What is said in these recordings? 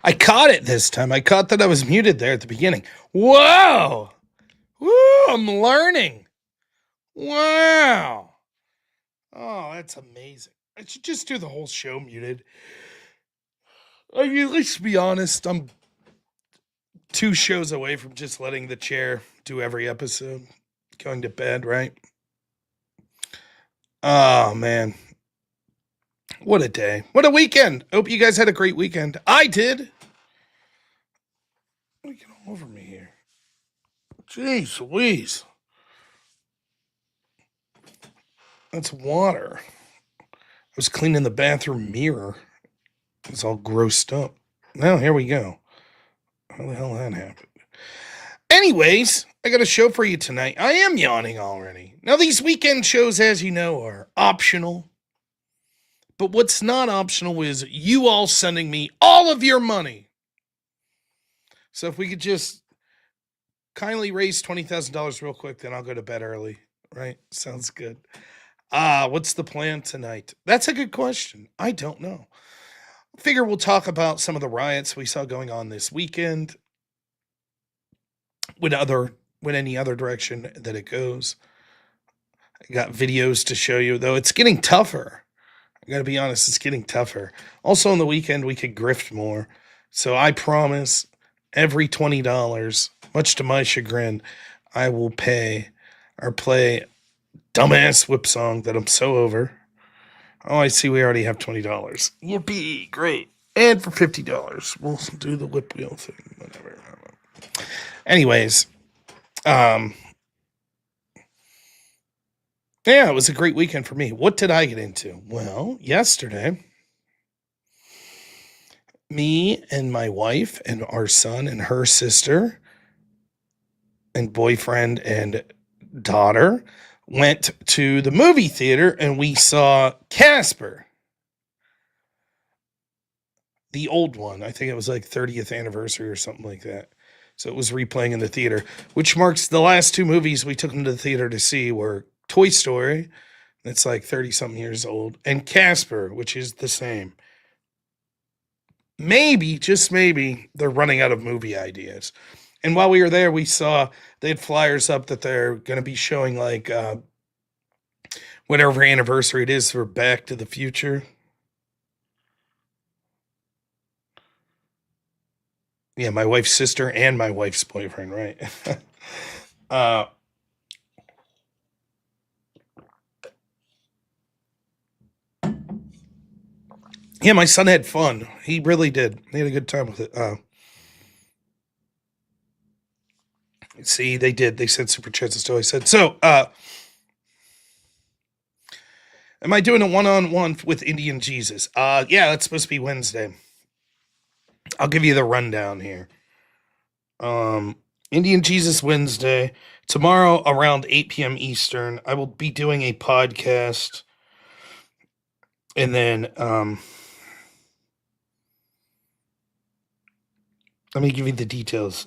I caught it this time. I caught that I was muted there at the beginning. Whoa! Woo! I'm learning. Wow. Oh, that's amazing. I should just do the whole show muted. I mean, let's be honest. I'm 2 shows away from just letting the chair do every episode. Going to bed, right? Oh, man. What a day. What a weekend. Hope you guys had a great weekend. I did. Let me get all over me here. Jeez Louise. That's water. I was cleaning the bathroom mirror. It's all grossed up. Now, here we go. How the hell that happened? Anyways, I got a show for you tonight. I am yawning already. Now, these weekend shows, as you know, are optional. But what's not optional is you all sending me all of your money. So if we could just kindly raise $20,000 real quick, then I'll go to bed early. Right? Sounds good. What's the plan tonight? That's a good question. I don't know. Figure we'll talk about some of the riots we saw going on this weekend. With any other direction that it goes. I got videos to show you, though it's getting tougher. I gotta be honest, it's getting tougher. Also on the weekend we could grift more. So I promise every $20, much to my chagrin, I will pay or play dumbass whip song that I'm so over. Oh, I see we already have $20. Yippee, great. And for $50, we'll do the whip wheel thing, whatever. Anyways, yeah, it was a great weekend for me. What did I get into? Well, yesterday, me and my wife and our son and her sister and boyfriend and daughter went to the movie theater and we saw Casper. The old one. I think it was like 30th anniversary or something like that. So it was replaying in the theater, which marks the last 2 movies we took them to the theater to see were Toy Story, that's like 30-something years old, and Casper, which is the same. Maybe, just maybe, they're running out of movie ideas. And while we were there, we saw they had flyers up that they're going to be showing like whatever anniversary it is for Back to the Future. Yeah, my wife's sister and my wife's boyfriend, right? uh, yeah, my son had fun. He really did. He had a good time with it. See, they did. They sent super chats and stuff. I said, so, am I doing a one-on-one with Indian Jesus? Yeah, that's supposed to be Wednesday. I'll give you the rundown here. Indian Jesus Wednesday. Tomorrow around 8 p.m. Eastern, I will be doing a podcast. And then, let me give you the details.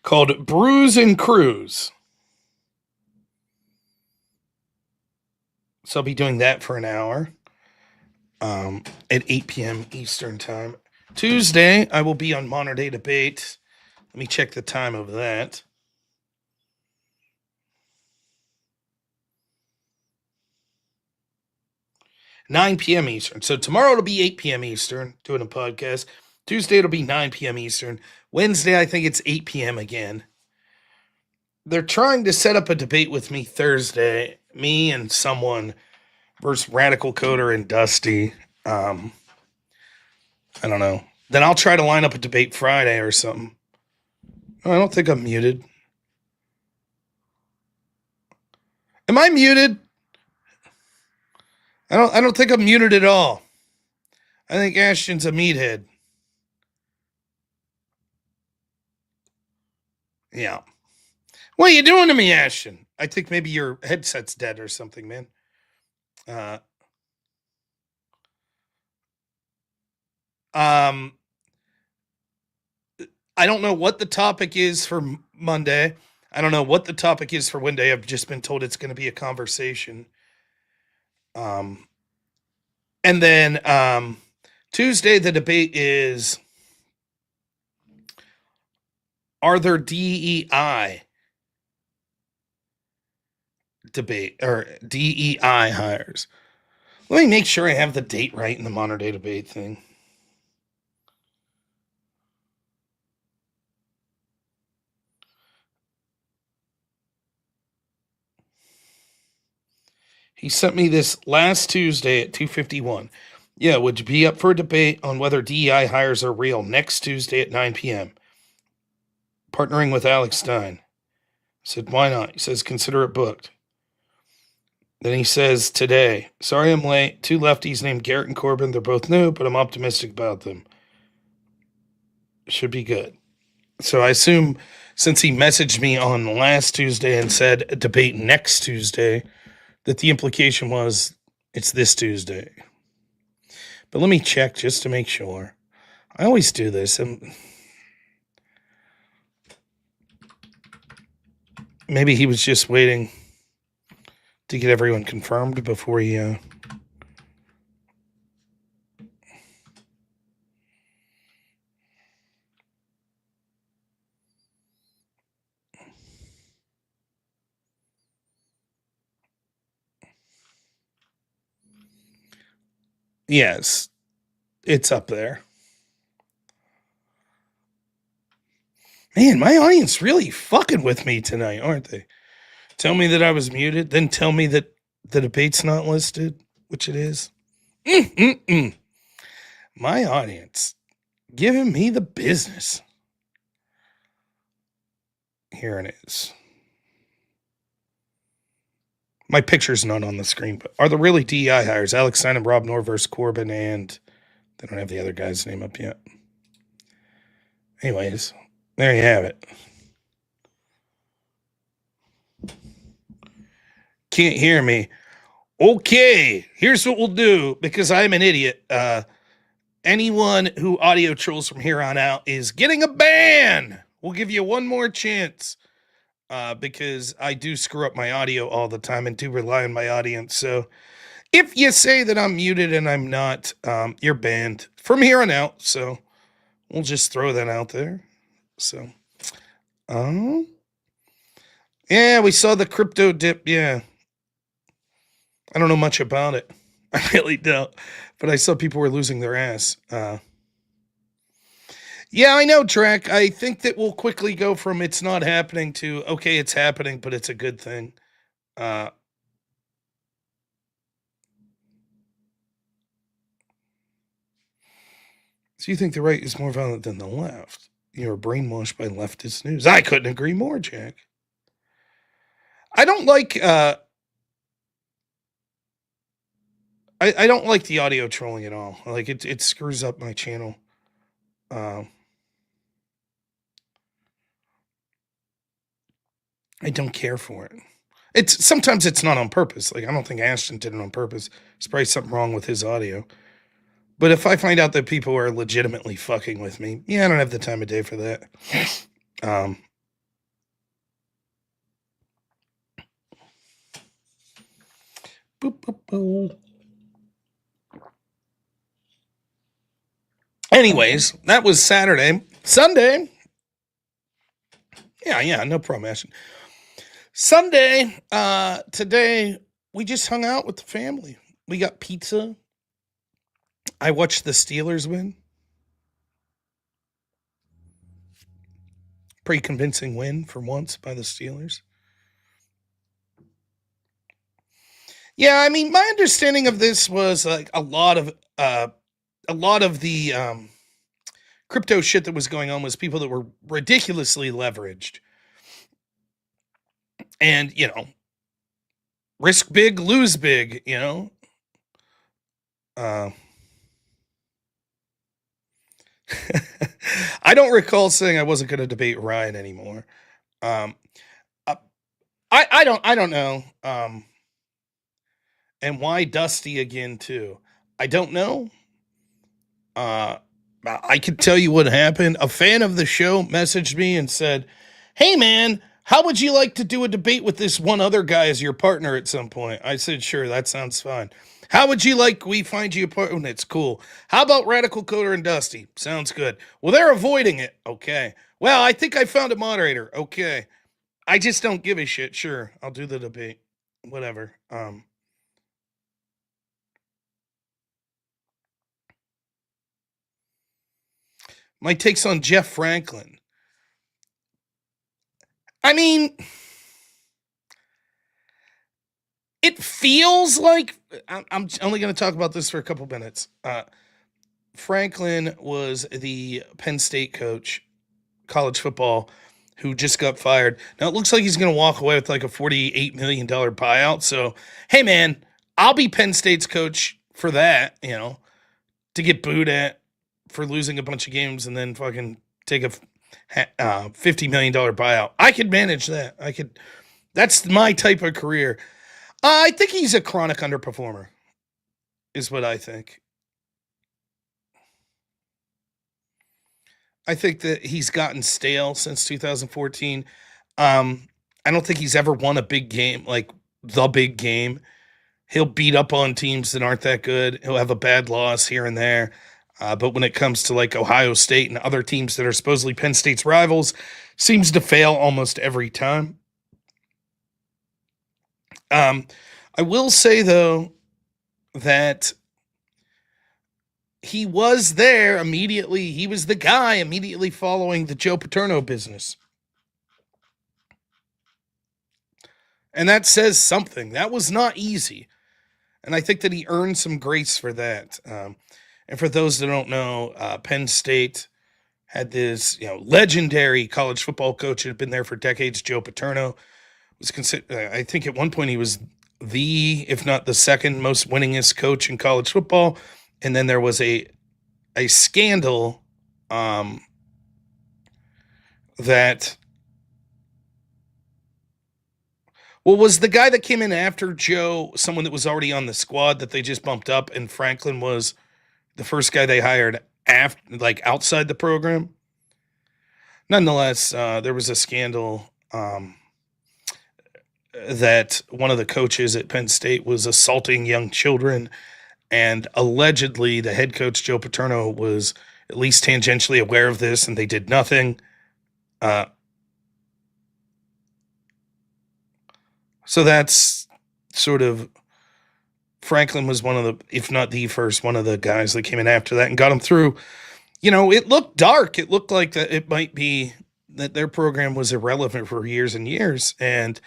Called Brews and Cruise. So I'll be doing that for an hour at 8 p.m. Eastern time. Tuesday, I will be on Modern Day Debate. Let me check the time of that. 9 p.m. Eastern. So tomorrow it'll be 8 p.m. Eastern, doing a podcast. Tuesday it'll be 9 p.m. Eastern. Wednesday, I think it's 8 p.m. again. They're trying to set up a debate with me Thursday, me and someone versus Radical Coder and Dusty. I don't know. Then I'll try to line up a debate Friday or something. Oh, I don't think I'm muted. Am I muted? I don't think I'm muted at all. I think Ashton's a meathead. Yeah. What are you doing to me, Ashton? I think maybe your headset's dead or something, man. I don't know what the topic is for Monday. I don't know what the topic is for Wednesday. I've just been told it's going to be a conversation. Um, and then Tuesday, the debate is, are there DEI debate or DEI hires? Let me make sure I have the date right in the modern day debate thing. He sent me this last Tuesday at 2:51. Yeah, would you be up for a debate on whether DEI hires are real next Tuesday at 9 p.m.? Partnering with Alex Stein. I said, why not? He says, consider it booked. Then he says, today, sorry I'm late. Two lefties named Garrett and Corbin. They're both new, but I'm optimistic about them. Should be good. So I assume since he messaged me on last Tuesday and said debate next Tuesday, that the implication was it's this Tuesday. But let me check just to make sure. I always do this. And maybe he was just waiting to get everyone confirmed before he... Yes, it's up there. Man, my audience really fucking with me tonight, aren't they? Tell me that I was muted, then tell me that the debate's not listed, which it is. My audience giving me the business. Here it is. My picture's not on the screen, but are there really DEI hires? Alex Stein and robnoerr versus Corbin, and they don't have the other guy's name up yet. Anyways, there you have it. Can't hear me. Okay, here's what we'll do, because I'm an idiot. Anyone who audio trolls from here on out is getting a ban. We'll give you one more chance. Because I do screw up my audio all the time and do rely on my audience. So if you say that I'm muted and I'm not, you're banned from here on out. So we'll just throw that out there. So, yeah, we saw the crypto dip. Yeah. I don't know much about it. I really don't. But I saw people were losing their ass. Yeah, I know, Drac. I think that we'll quickly go from it's not happening to, okay, it's happening, but it's a good thing. So you think the right is more violent than the left? You're brainwashed by leftist news. I couldn't agree more, Jack. I don't like I don't like the audio trolling at all. Like it screws up my channel. I don't care for it. Sometimes it's not on purpose. Like I don't think Ashton did it on purpose. There's probably something wrong with his audio. But if I find out that people are legitimately fucking with me, yeah, I don't have the time of day for that. Boop, boop, boop. Anyways, that was Saturday. Sunday. Yeah, no problem, Ashton. Sunday, today, we just hung out with the family. We got pizza. I watched the Steelers win. Pretty convincing win for once by the Steelers. Yeah, I mean, my understanding of this was like a lot of the crypto shit that was going on was people that were ridiculously leveraged. And, risk big, lose big, I don't recall saying I wasn't going to debate Ryan anymore. I don't know. And why Dusty again too? I don't know. I can tell you what happened. A fan of the show messaged me and said, "Hey man, How would you like to do a debate with this one other guy as your partner at some point? I said, sure, that sounds fine. How would you like we find you a partner? It's cool. How about Radical Coder and Dusty? Sounds good. Well, they're avoiding it. Okay. Well, I think I found a moderator. Okay. I just don't give a shit. Sure, I'll do the debate. Whatever. My takes on Jeff Franklin. I mean, it feels like I'm only going to talk about this for a couple minutes. Franklin was the Penn State coach, college football, who just got fired. Now it looks like he's going to walk away with like a $48 million buyout. So, hey, man, I'll be Penn State's coach for that, to get booed at for losing a bunch of games and then fucking take a $50 million buyout. I could manage that. That's my type of career. I think he's a chronic underperformer, is what I think. I think that he's gotten stale since 2014. I don't think he's ever won a big game, like the big game. He'll beat up on teams that aren't that good. He'll have a bad loss here and there. But when it comes to like Ohio State and other teams that are supposedly Penn State's rivals, seems to fail almost every time. I will say, though, that he was there immediately. He was the guy immediately following the Joe Paterno business. And that says something. That was not easy. And I think that he earned some grace for that. And for those that don't know, Penn State had this, legendary college football coach who had been there for decades, Joe Paterno. Was considered, I think at one point he was the, if not the second most winningest coach in college football. And then there was a scandal that, well, was the guy that came in after Joe someone that was already on the squad that they just bumped up, and Franklin was the first guy they hired after, like outside the program? Nonetheless, there was a scandal that one of the coaches at Penn State was assaulting young children, and allegedly the head coach, Joe Paterno, was at least tangentially aware of this, and they did nothing. So that's sort of, Franklin was one of the, if not the first, one of the guys that came in after that and got them through. It looked dark. It looked like that it might be that their program was irrelevant for years and years. And,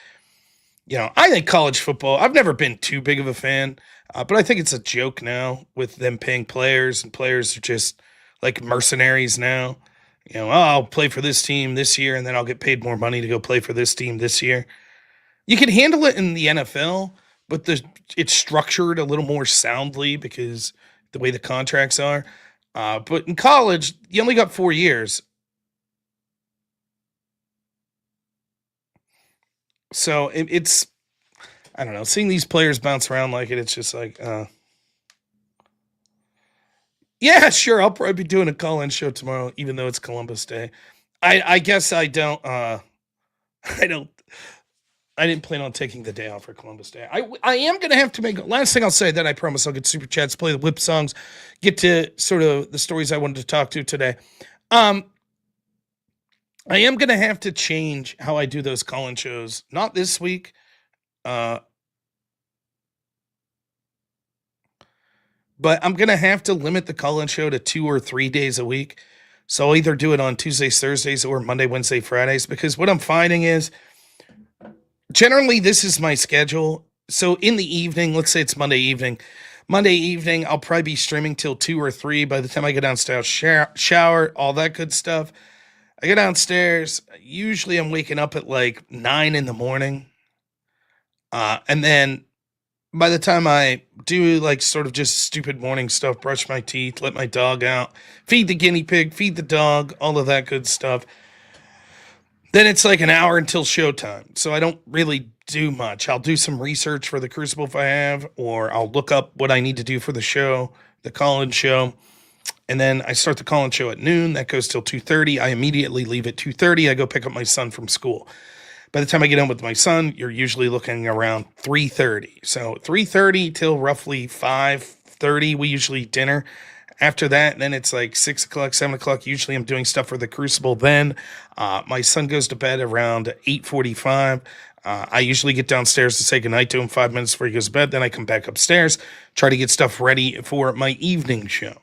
I think college football, I've never been too big of a fan, but I think it's a joke now with them paying players, and players are just like mercenaries now. I'll play for this team this year and then I'll get paid more money to go play for this team this year. You can handle it in the NFL, but it's structured a little more soundly because the way the contracts are. But in college, you only got 4 years. So it's, I don't know, seeing these players bounce around like it, it's just like, yeah, sure, I'll probably be doing a call-in show tomorrow, even though it's Columbus Day. I guess I don't, I didn't plan on taking the day off for Columbus Day. I am going to have to make, last thing I'll say, then I promise I'll get super chats, play the whip songs, get to sort of the stories I wanted to talk to today. I am going to have to change how I do those call-in shows. Not this week. But I'm going to have to limit the call-in show to 2 or 3 days a week. So I'll either do it on Tuesdays, Thursdays, or Monday, Wednesday, Fridays, because what I'm finding is generally this is my schedule. So in the evening, let's say it's Monday evening, I'll probably be streaming till 2 or 3. By the time I get downstairs, shower, all that good stuff. I get downstairs. Usually I'm waking up at like 9 in the morning. And then by the time I do like sort of just stupid morning stuff, brush my teeth, let my dog out, feed the guinea pig, feed the dog, all of that good stuff, then it's like an hour until showtime. So I don't really do much. I'll do some research for the Crucible if I have, or I'll look up what I need to do for the show, the call-in show. And then I start the call-in show at noon. That goes till 2:30. I immediately leave at 2:30. I go pick up my son from school. By the time I get home with my son, you're usually looking around 3:30. So 3:30 till roughly 5:30, we usually eat dinner. After that, then it's like 6 o'clock, 7 o'clock. Usually I'm doing stuff for the Crucible then. My son goes to bed around 8:45. I usually get downstairs to say goodnight to him 5 minutes before he goes to bed. Then I come back upstairs, try to get stuff ready for my evening show.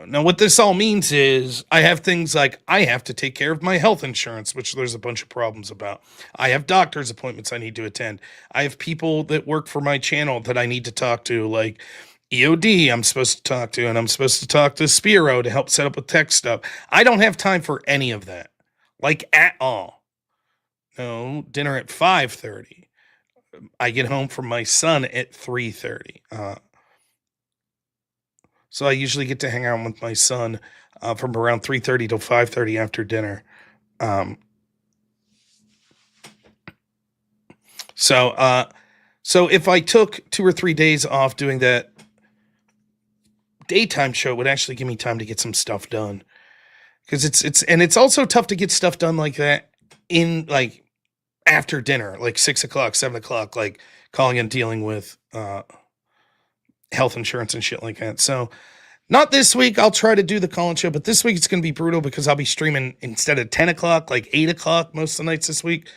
Now, what this all means is I have things like I have to take care of my health insurance, which there's a bunch of problems about. I have doctor's appointments I need to attend. I have people that work for my channel that I need to talk to, like EOD I'm supposed to talk to, and I'm supposed to talk to Spiro to help set up with tech stuff. I don't have time for any of that, like at all. No, dinner at 5:30. I get home from my son at 3:30. So I usually get to hang out with my son from around 3:30 till 5:30 after dinner. Um, so if I took 2 or 3 days off doing that daytime show, it would actually give me time to get some stuff done. Because it's also tough to get stuff done like that in like after dinner, like 6 o'clock, 7 o'clock, like calling and dealing with health insurance and shit like that. So not this week. I'll try to do the call-in show, but this week it's going to be brutal because I'll be streaming instead of 10 o'clock, like 8 o'clock most of the nights this week.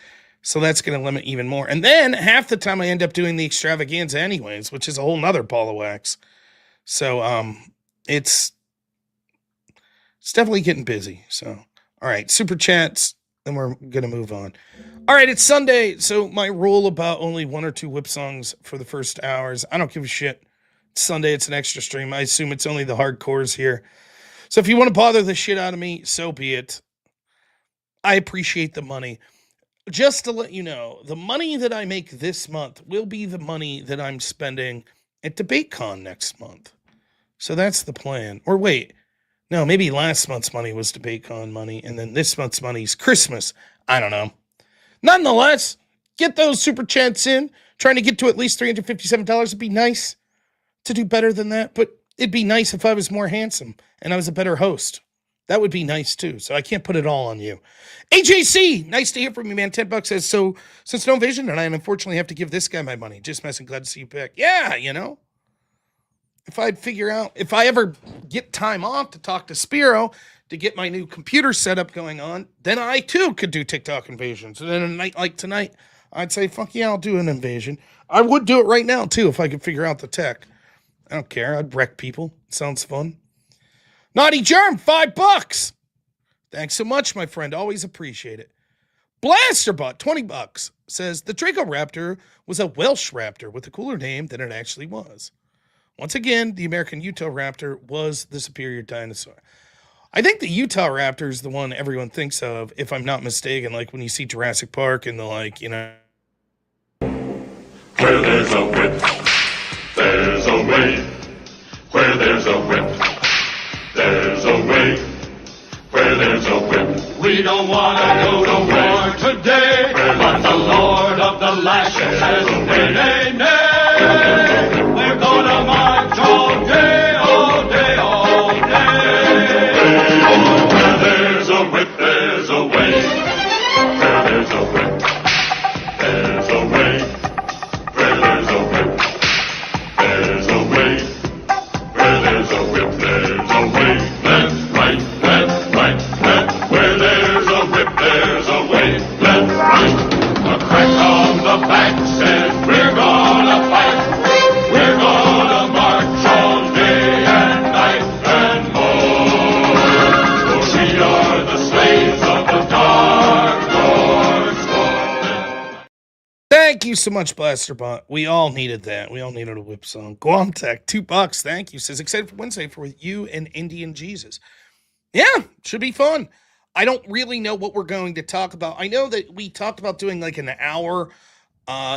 So that's going to limit even more. And then half the time I end up doing the extravaganza anyways, which is a whole nother ball of wax. So it's definitely getting busy. So, all right, super chats, then we're going to move on. All right, it's Sunday, so my rule about only 1 or 2 whip songs for the first hours, I don't give a shit. It's Sunday, it's an extra stream. I assume it's only the hardcores here. So if you want to bother the shit out of me, so be it. I appreciate the money. Just to let you know, the money that I make this month will be the money that I'm spending at DebateCon next month. So that's the plan. Or wait, no, maybe last month's money was DebateCon money, and then this month's money is Christmas. I don't know. Nonetheless, get those super chats in. Trying to get to at least $357 would be nice to do better than that, but it'd be nice if I was more handsome and I was a better host. That would be nice too, so I can't put it all on you. AJC, nice to hear from you, man. $10 says, so since no vision, and I unfortunately have to give this guy my money. Just messing, glad to see you back. Yeah, you know. If I ever get time off to talk to Spiro to get my new computer setup going on, then I too could do TikTok invasions. And then a night like tonight, I'd say, fuck yeah, I'll do an invasion. I would do it right now too if I could figure out the tech. I don't care. I'd wreck people. Sounds fun. Naughty Germ, $5. Thanks so much, my friend. Always appreciate it. Blasterbot, $20, says the Draco Raptor was a Welsh raptor with a cooler name than it actually was. Once again, the American Utah Raptor was the superior dinosaur. I think the Utah Raptor is the one everyone thinks of, if I'm not mistaken, like when you see Jurassic Park and the like, you know. Where there's a whip, there's a way. Where there's a whip, there's a way. Where there's a whip, we don't want to go to war today. But the Lord of the Lashes says, nay, nay, nay. We're gonna march all day, all day, all day. Where there's a whip, there's a way. Where there's a whip, there's a way. Where there's a whip, there's a way. Where there's a whip, there's a way. Left, right, left, right, left. Where there's a whip, there's a way. Left, right. A crack on the back says we're gonna fight. We're gonna march all day and night and more. For we are the slaves of the Dark Lord's. Thank you so much, Blasterbot. We all needed that. We all needed a whip song. Guam Tech, $2. Thank you. Says excited for Wednesday for you and Indian Jesus. Yeah, should be fun. I don't really know what we're going to talk about. I know that we talked about doing like an hour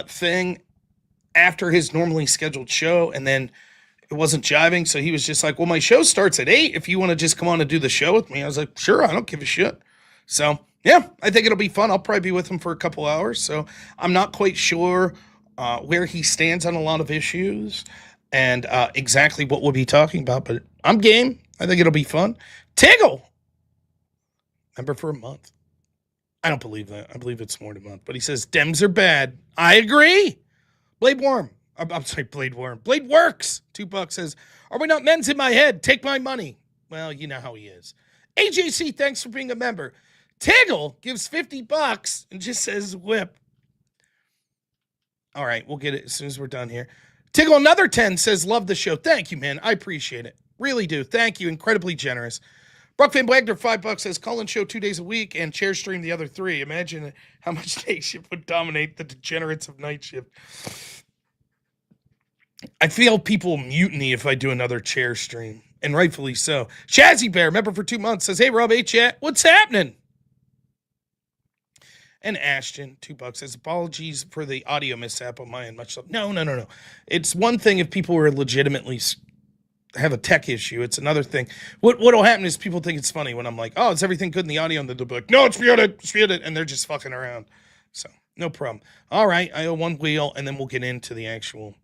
thing after his normally scheduled show, and then it wasn't jiving, so he was just like, well, my show starts at 8 if you want to just come on and do the show with me. I was like, sure, I don't give a shit. So yeah, I think it'll be fun. I'll probably be with him for a couple hours, so I'm not quite sure where he stands on a lot of issues and exactly what we'll be talking about, but I'm game. I think it'll be fun. Tiggle, member for a month. I don't believe that. I believe it's more than a month. But he says, Dems are bad. I agree. Blade Worm. I'm sorry, Blade Worm. Blade Works. $2 says, are we not men's in my head? Take my money. Well, you know how he is. AJC, thanks for being a member. Tiggle gives $50 and just says whip. All right, we'll get it as soon as we're done here. Tiggle, another 10, says, love the show. Thank you, man. I appreciate it. Really do. Thank you. Incredibly generous. Brock Van Wagner, $5 says, call in show 2 days a week and chair stream the other 3. Imagine how much day shift would dominate the degenerates of night shift. I feel people mutiny if I do another chair stream, and rightfully so. Shazzy Bear, member for 2 months, says, hey, Rob, hey, chat, what's happening? And Ashton, $2 says, apologies for the audio mishap on my end. Much love. No. It's one thing if people are legitimately have a tech issue. It's another thing. What'll happen is people think it's funny when I'm like, oh, is everything good in the audio? And they'll be like, no, it's muted. And they're just fucking around. So, no problem. All right, I owe one wheel, and then we'll get into the actual,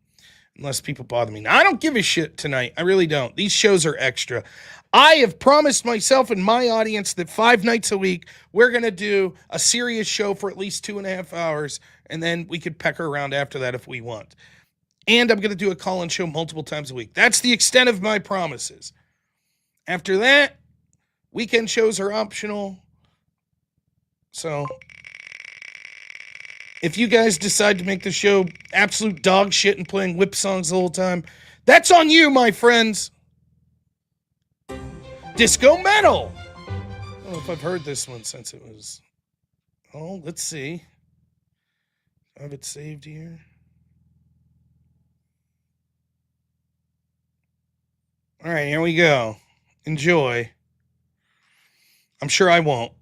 unless people bother me. Now, I don't give a shit tonight. I really don't. These shows are extra. I have promised myself and my audience that 5 nights a week, we're going to do a serious show for at least 2.5 hours, and then we could pecker around after that if we want. And I'm going to do a call-in show multiple times a week. That's the extent of my promises. After that, weekend shows are optional. So, if you guys decide to make the show absolute dog shit and playing whip songs the whole time, that's on you, my friends. Disco Metal. I don't know if I've heard this one since it was... Oh, let's see. I have it saved here. All right, here we go. Enjoy. I'm sure I won't.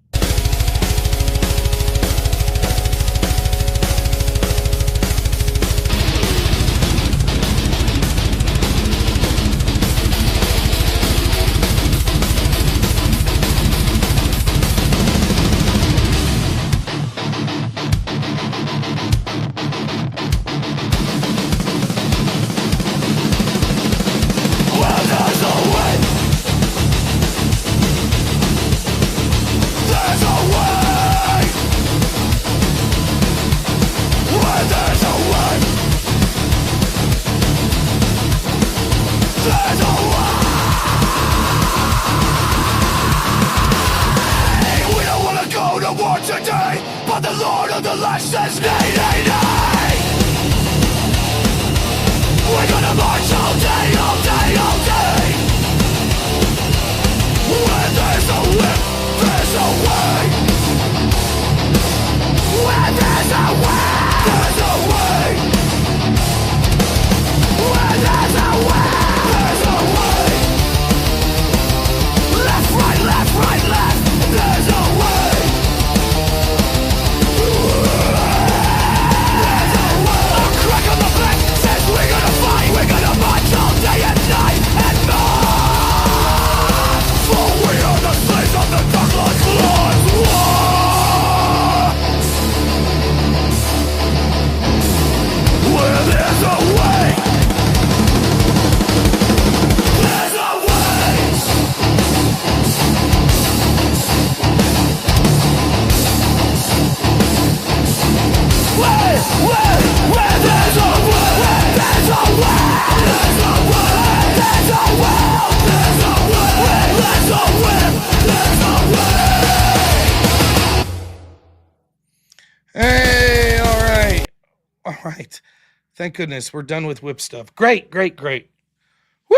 Thank goodness we're done with whip stuff. Great. Woo!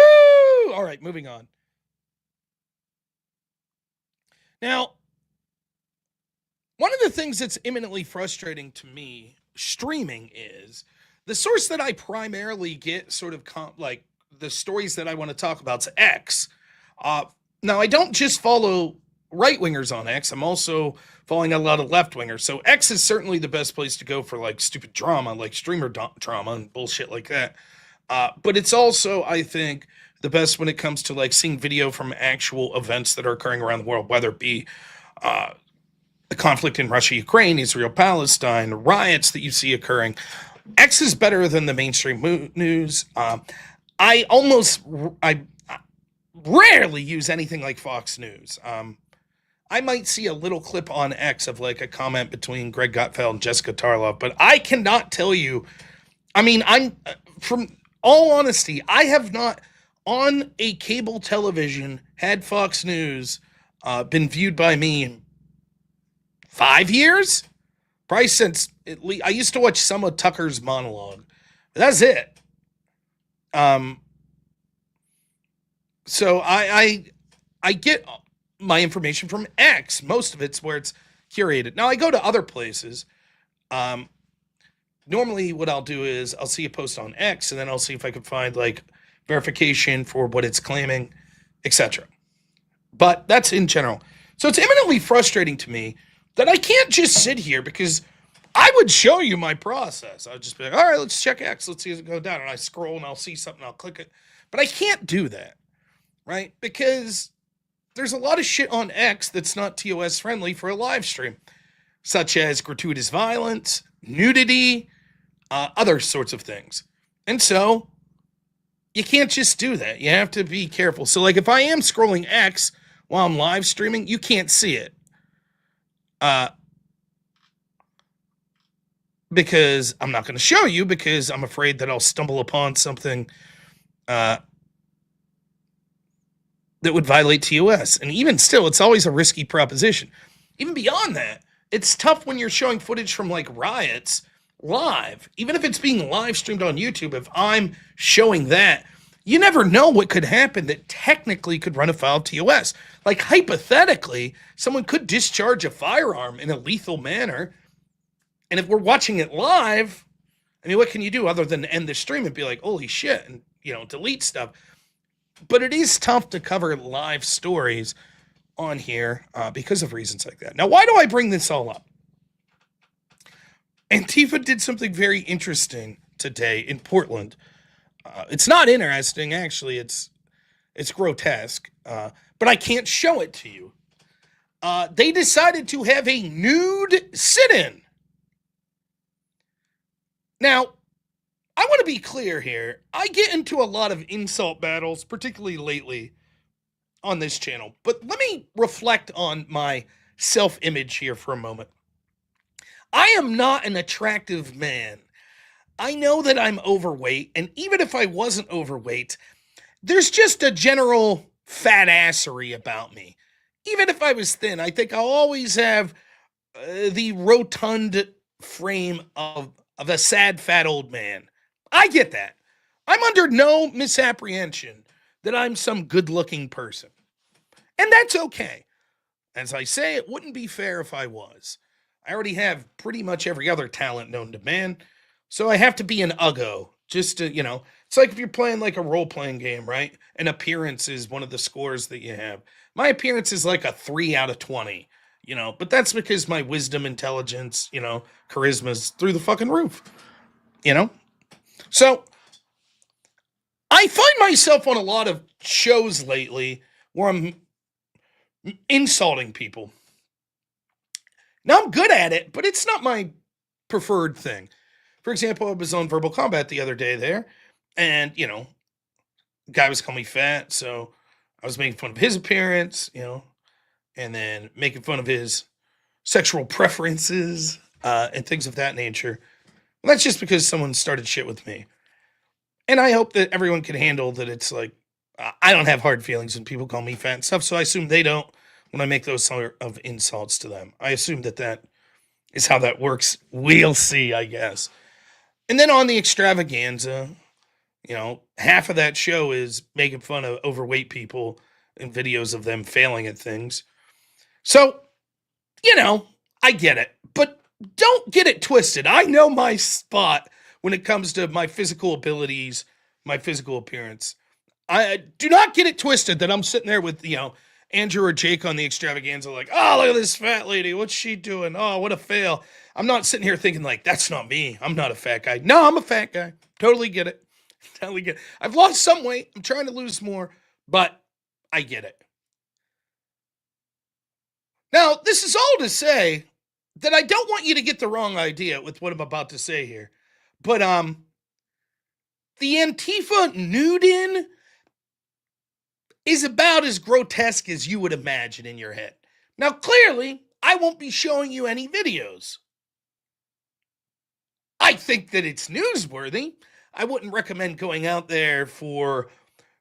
All right, moving on. Now, one of the things that's imminently frustrating to me streaming is the source that I primarily get sort of like the stories that I want to talk about is X. Now, I don't just follow right-wingers on X. I'm also following a lot of left-wingers. So X is certainly the best place to go for like stupid drama, like streamer drama and bullshit like that. But it's also, I think, the best when it comes to like seeing video from actual events that are occurring around the world, whether it be the conflict in Russia, Ukraine, Israel, Palestine, riots that you see occurring. X is better than the mainstream news. I rarely use anything like Fox News. I might see a little clip on X of like a comment between Greg Gutfeld and Jessica Tarlov, but I cannot tell you. I mean, I'm from all honesty, I have not on a cable television had Fox News been viewed by me in 5 years, probably since at least I used to watch some of Tucker's monologue. That's it. Um, so I get my information from X. Most of it's where it's curated. Now I go to other places. Um, Normally, what I'll do is I'll see a post on X, and then I'll see if I can find like verification for what it's claiming, etc. But that's in general. So it's eminently frustrating to me that I can't just sit here because I would show you my process. I'd just be like, all right, let's check X. Let's see if it go down. And I scroll and I'll see something. I'll click it. But I can't do that, right? Because there's a lot of shit on X that's not TOS friendly for a live stream, such as gratuitous violence, nudity, other sorts of things. And so you can't just do that. You have to be careful. So, like, if I am scrolling X while I'm live streaming, you can't see it. Because I'm not going to show you because I'm afraid that I'll stumble upon something that would violate TOS. And even still, it's always a risky proposition. Even beyond that, it's tough when you're showing footage from like riots live. Even if it's being live streamed on YouTube, if I'm showing that, you never know what could happen that technically could run afoul of TOS. Like hypothetically, someone could discharge a firearm in a lethal manner. And if we're watching it live, I mean, what can you do other than end the stream and be like, holy shit, and, delete stuff. But it is tough to cover live stories on here because of reasons like that. Now, why do I bring this all up? Antifa did something very interesting today in Portland. It's not interesting, actually. It's grotesque, but I can't show it to you. They decided to have a nude sit-in. Now, I want to be clear here. I get into a lot of insult battles, particularly lately on this channel. But let me reflect on my self-image here for a moment. I am not an attractive man. I know that I'm overweight, and even if I wasn't overweight, there's just a general fat assery about me. Even if I was thin, I think I'll always have the rotund frame of a sad, fat old man. I get that. I'm under no misapprehension that I'm some good-looking person. And that's okay. As I say, it wouldn't be fair if I was. I already have pretty much every other talent known to man, so I have to be an uggo. Just to, it's like if you're playing like a role-playing game, right? An appearance is one of the scores that you have. My appearance is like a 3 out of 20, but that's because my wisdom, intelligence, charisma's through the fucking roof, So, I find myself on a lot of shows lately where I'm insulting people. Now, I'm good at it, but it's not my preferred thing. For example, I was on Verbal Combat the other day there, and, guy was calling me fat, so I was making fun of his appearance, and then making fun of his sexual preferences and things of that nature. Well, that's just because someone started shit with me. And I hope that everyone can handle that it's like, I don't have hard feelings when people call me fat and stuff, so I assume they don't when I make those sort of insults to them. I assume that is how that works. We'll see, I guess. And then on the extravaganza, half of that show is making fun of overweight people and videos of them failing at things. So, I get it. But don't get it twisted. I know my spot when it comes to my physical abilities, my physical appearance. I do not get it twisted that I'm sitting there with, Andrew or Jake on the extravaganza like, oh, look at this fat lady. What's she doing? Oh, what a fail. I'm not sitting here thinking like, that's not me. I'm not a fat guy. No, I'm a fat guy. Totally get it. Totally get it. I've lost some weight. I'm trying to lose more, but I get it. Now, this is all to say that I don't want you to get the wrong idea with what I'm about to say here. But the Antifa nude-in is about as grotesque as you would imagine in your head. Now, clearly, I won't be showing you any videos. I think that it's newsworthy. I wouldn't recommend going out there for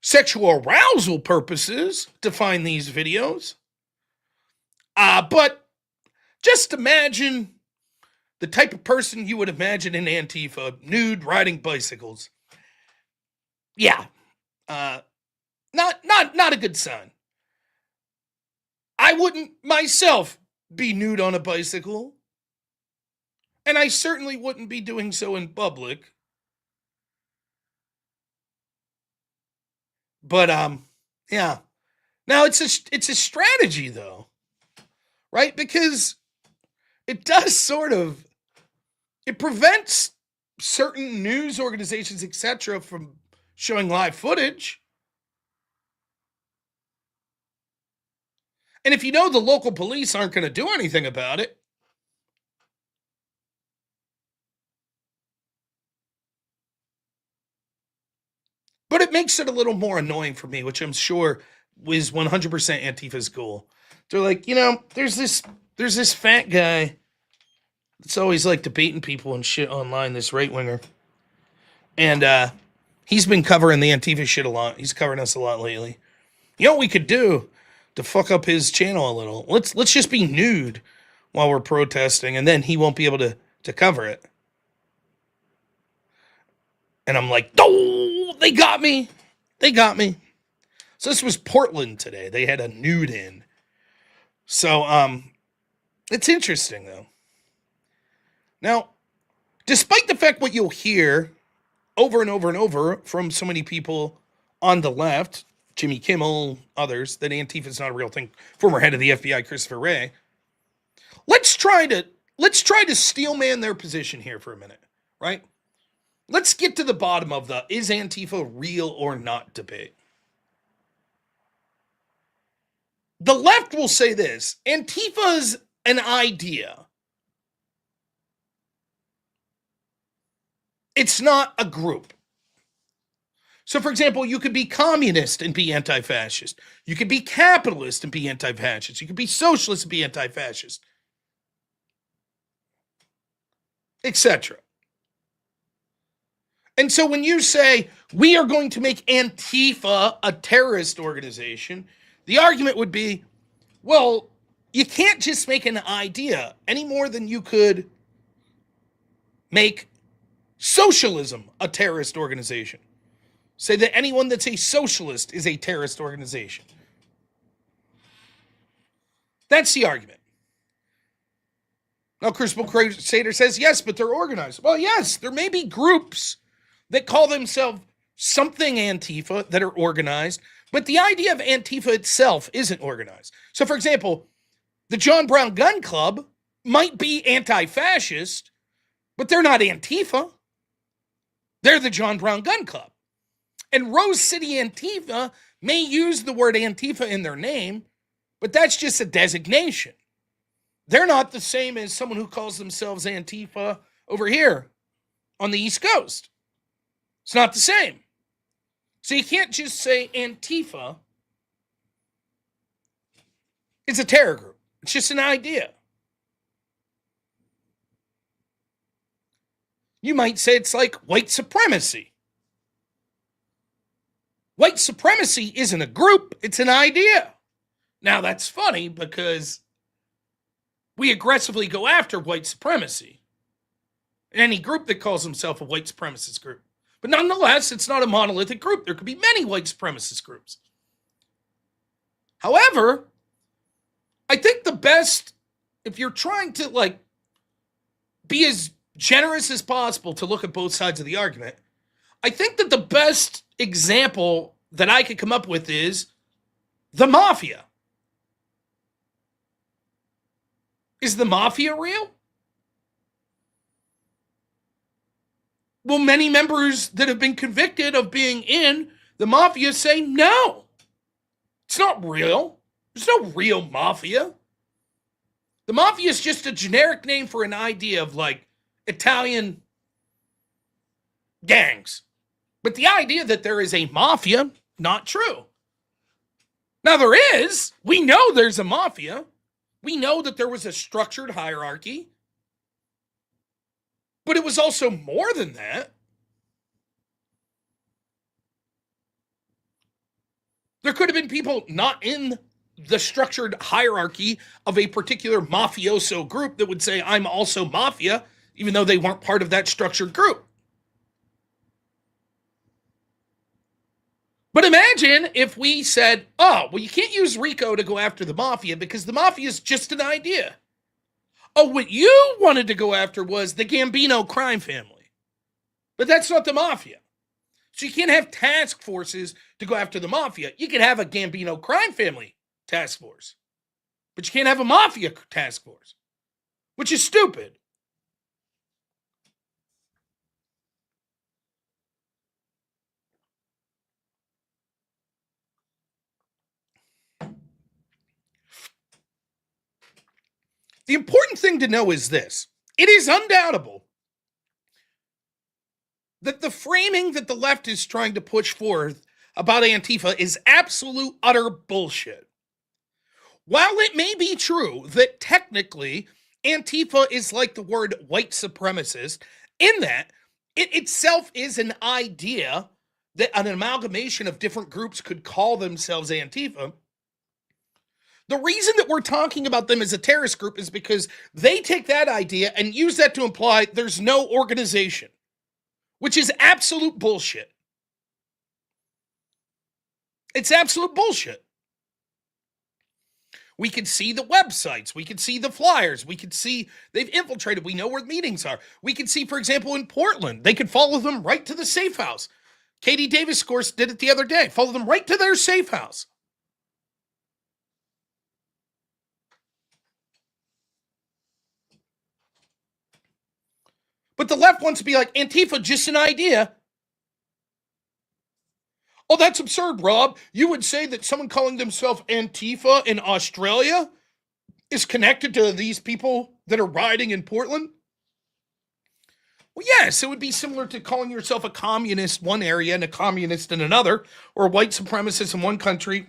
sexual arousal purposes to find these videos. But just imagine the type of person you would imagine in Antifa, nude, riding bicycles. Yeah, not a good sign. I wouldn't myself be nude on a bicycle, and I certainly wouldn't be doing so in public. But yeah. Now it's a strategy though, right? Because it does it prevents certain news organizations, etc., from showing live footage. And if you know the local police aren't going to do anything about it, but it makes it a little more annoying for me, which I'm sure is 100% Antifa's goal. They're like, there's this fat guy that's always like debating people and shit online, this right winger. And he's been covering the Antifa shit a lot. He's covering us a lot lately. You know what we could do to fuck up his channel a little? Let's just be nude while we're protesting, and then he won't be able to cover it. And I'm like, oh, they got me. They got me. So this was Portland today. They had a nude in. So it's interesting though. Now, despite the fact what you'll hear over and over and over from so many people on the left, Jimmy Kimmel, others, that Antifa is not a real thing. Former head of the FBI, Christopher Wray. Let's try to steelman their position here for a minute, right? Let's get to the bottom of the is Antifa real or not debate. The left will say this: Antifa's an idea. It's not a group. So, for example, you could be communist and be anti-fascist. You could be capitalist and be anti-fascist. You could be socialist and be anti-fascist, etc. And so when you say, we are going to make Antifa a terrorist organization, the argument would be, well, you can't just make an idea any more than you could make socialism a terrorist organization. Say that anyone that's a socialist is a terrorist organization. That's the argument. Now, Crucible Crusader says, yes, but they're organized. Well, yes, there may be groups that call themselves something Antifa that are organized, but the idea of Antifa itself isn't organized. So, for example, the John Brown Gun Club might be anti-fascist, but they're not Antifa. They're the John Brown Gun Club. And Rose City Antifa may use the word Antifa in their name, but that's just a designation. They're not the same as someone who calls themselves Antifa over here on the East Coast. It's not the same. So you can't just say Antifa is a terror group. It's just an idea. You might say it's like white supremacy. White supremacy isn't a group, it's an idea. Now that's funny because we aggressively go after white supremacy. Any group that calls himself a white supremacist group. But nonetheless, it's not a monolithic group. There could be many white supremacist groups. However, I think the best, if you're trying to be as generous as possible to look at both sides of the argument, I think that the best example that I could come up with is the mafia. Is the mafia real? Well, many members that have been convicted of being in the mafia say no. It's not real. There's no real mafia. The mafia is just a generic name for an idea of Italian gangs. But the idea that there is a mafia, not true. Now there is. We know there's a mafia. We know that there was a structured hierarchy, but it was also more than that. There could have been people not in the structured hierarchy of a particular mafioso group that would say, I'm also mafia, even though they weren't part of that structured group. But imagine if we said, oh, well, you can't use RICO to go after the mafia because the mafia is just an idea. Oh, what you wanted to go after was the Gambino crime family. But that's not the mafia. So you can't have task forces to go after the mafia. You can have a Gambino crime family task force. But you can't have a mafia task force, which is stupid. The important thing to know is this. It is undoubtable that the framing that the left is trying to push forth about Antifa is absolute, utter bullshit. While it may be true that technically Antifa is like the word white supremacist, in that it itself is an idea that an amalgamation of different groups could call themselves Antifa, the reason that we're talking about them as a terrorist group is because they take that idea and use that to imply there's no organization, which is absolute bullshit. It's absolute bullshit. We can see the websites. We can see the flyers. We can see they've infiltrated. We know where the meetings are. We can see, for example, in Portland, they could follow them right to the safe house. Katie Davis, of course, did it the other day. Follow them right to their safe house. But the left wants to be like, Antifa, just an idea. Oh, that's absurd, Rob. You would say that someone calling themselves Antifa in Australia is connected to these people that are rioting in Portland? Well, yes, it would be similar to calling yourself a communist one area and a communist in another, or a white supremacist in one country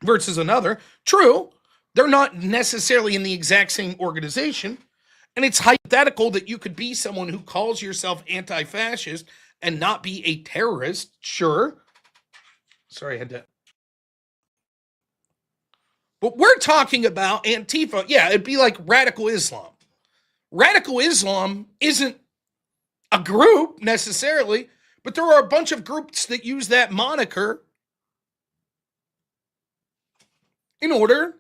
versus another. True, they're not necessarily in the exact same organization. And it's hypothetical that you could be someone who calls yourself anti-fascist and not be a terrorist, sure. Sorry, I had to. But we're talking about Antifa. Yeah, it'd be like radical Islam. Radical Islam isn't a group necessarily, but there are a bunch of groups that use that moniker in order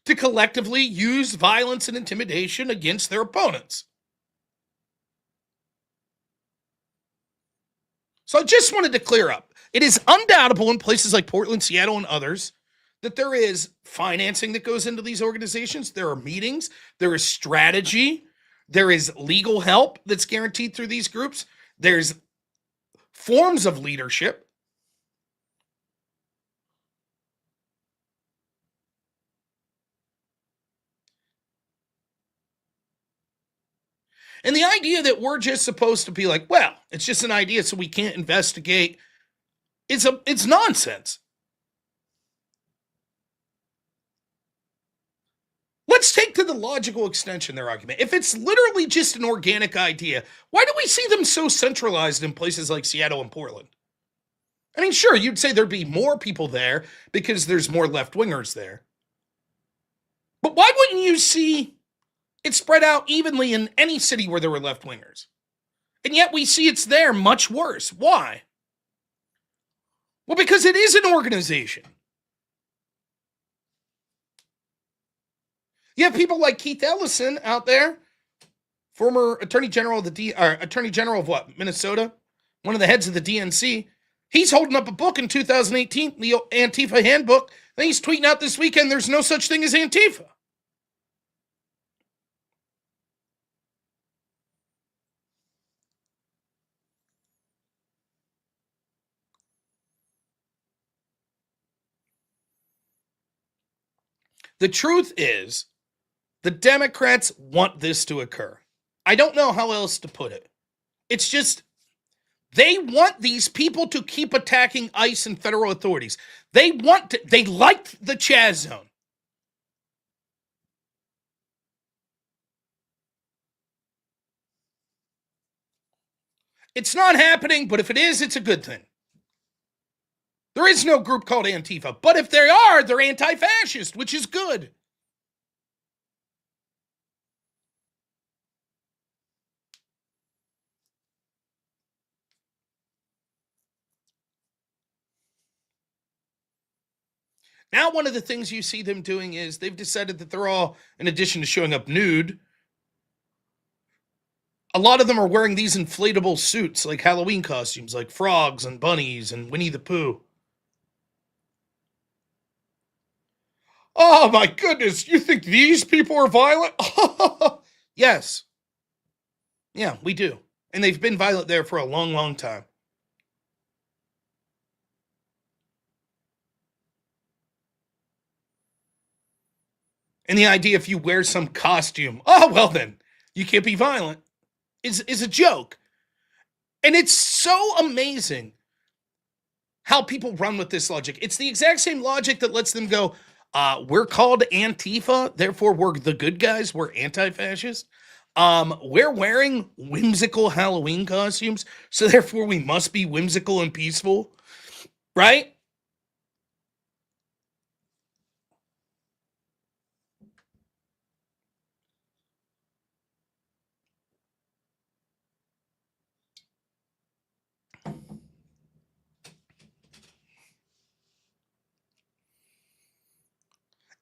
to collectively use violence and intimidation against their opponents. So I just wanted to clear up. It is undoubtable in places like Portland, Seattle, and others that there is financing that goes into these organizations. There are meetings. There is strategy. There is legal help that's guaranteed through these groups. There's forms of leadership. And the idea that we're just supposed to be like, well, it's just an idea, so we can't investigate, it's nonsense. Let's take to the logical extension their argument. If it's literally just an organic idea, why do we see them so centralized in places like Seattle and Portland? I mean, sure, you'd say there'd be more people there because there's more left-wingers there. But why wouldn't you see it spread out evenly in any city where there were left-wingers? And yet we see it's there much worse. Why? Well, because it is an organization. You have people like Keith Ellison out there, former Attorney General of Attorney General of what? Minnesota? One of the heads of the DNC. He's holding up a book in 2018, the Antifa handbook, and he's tweeting out this weekend, there's no such thing as Antifa. The truth is, the Democrats want this to occur. I don't know how else to put it. It's just, they want these people to keep attacking ICE and federal authorities. They liked the Chaz zone. It's not happening, but if it is, it's a good thing. There is no group called Antifa, but if they are, they're anti-fascist, which is good. Now, one of the things you see them doing is they've decided that they're all, in addition to showing up nude, a lot of them are wearing these inflatable suits, like Halloween costumes, like frogs and bunnies and Winnie the Pooh. Oh my goodness, you think these people are violent? Yes. Yeah, we do. And they've been violent there for a long, long time. And the idea if you wear some costume, oh, well then, you can't be violent, is a joke. And it's so amazing how people run with this logic. It's the exact same logic that lets them go, we're called Antifa, therefore we're the good guys, we're anti-fascist. We're wearing whimsical Halloween costumes, so therefore we must be whimsical and peaceful, right?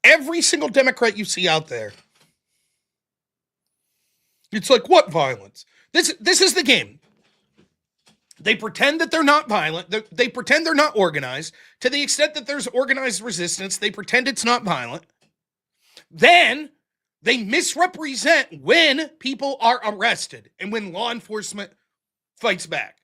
Every single Democrat you see out there, it's like, what violence? This is the game. They pretend that they're not violent. They pretend they're not organized. To the extent that there's organized resistance, they pretend it's not violent. Then they misrepresent when people are arrested and when law enforcement fights back.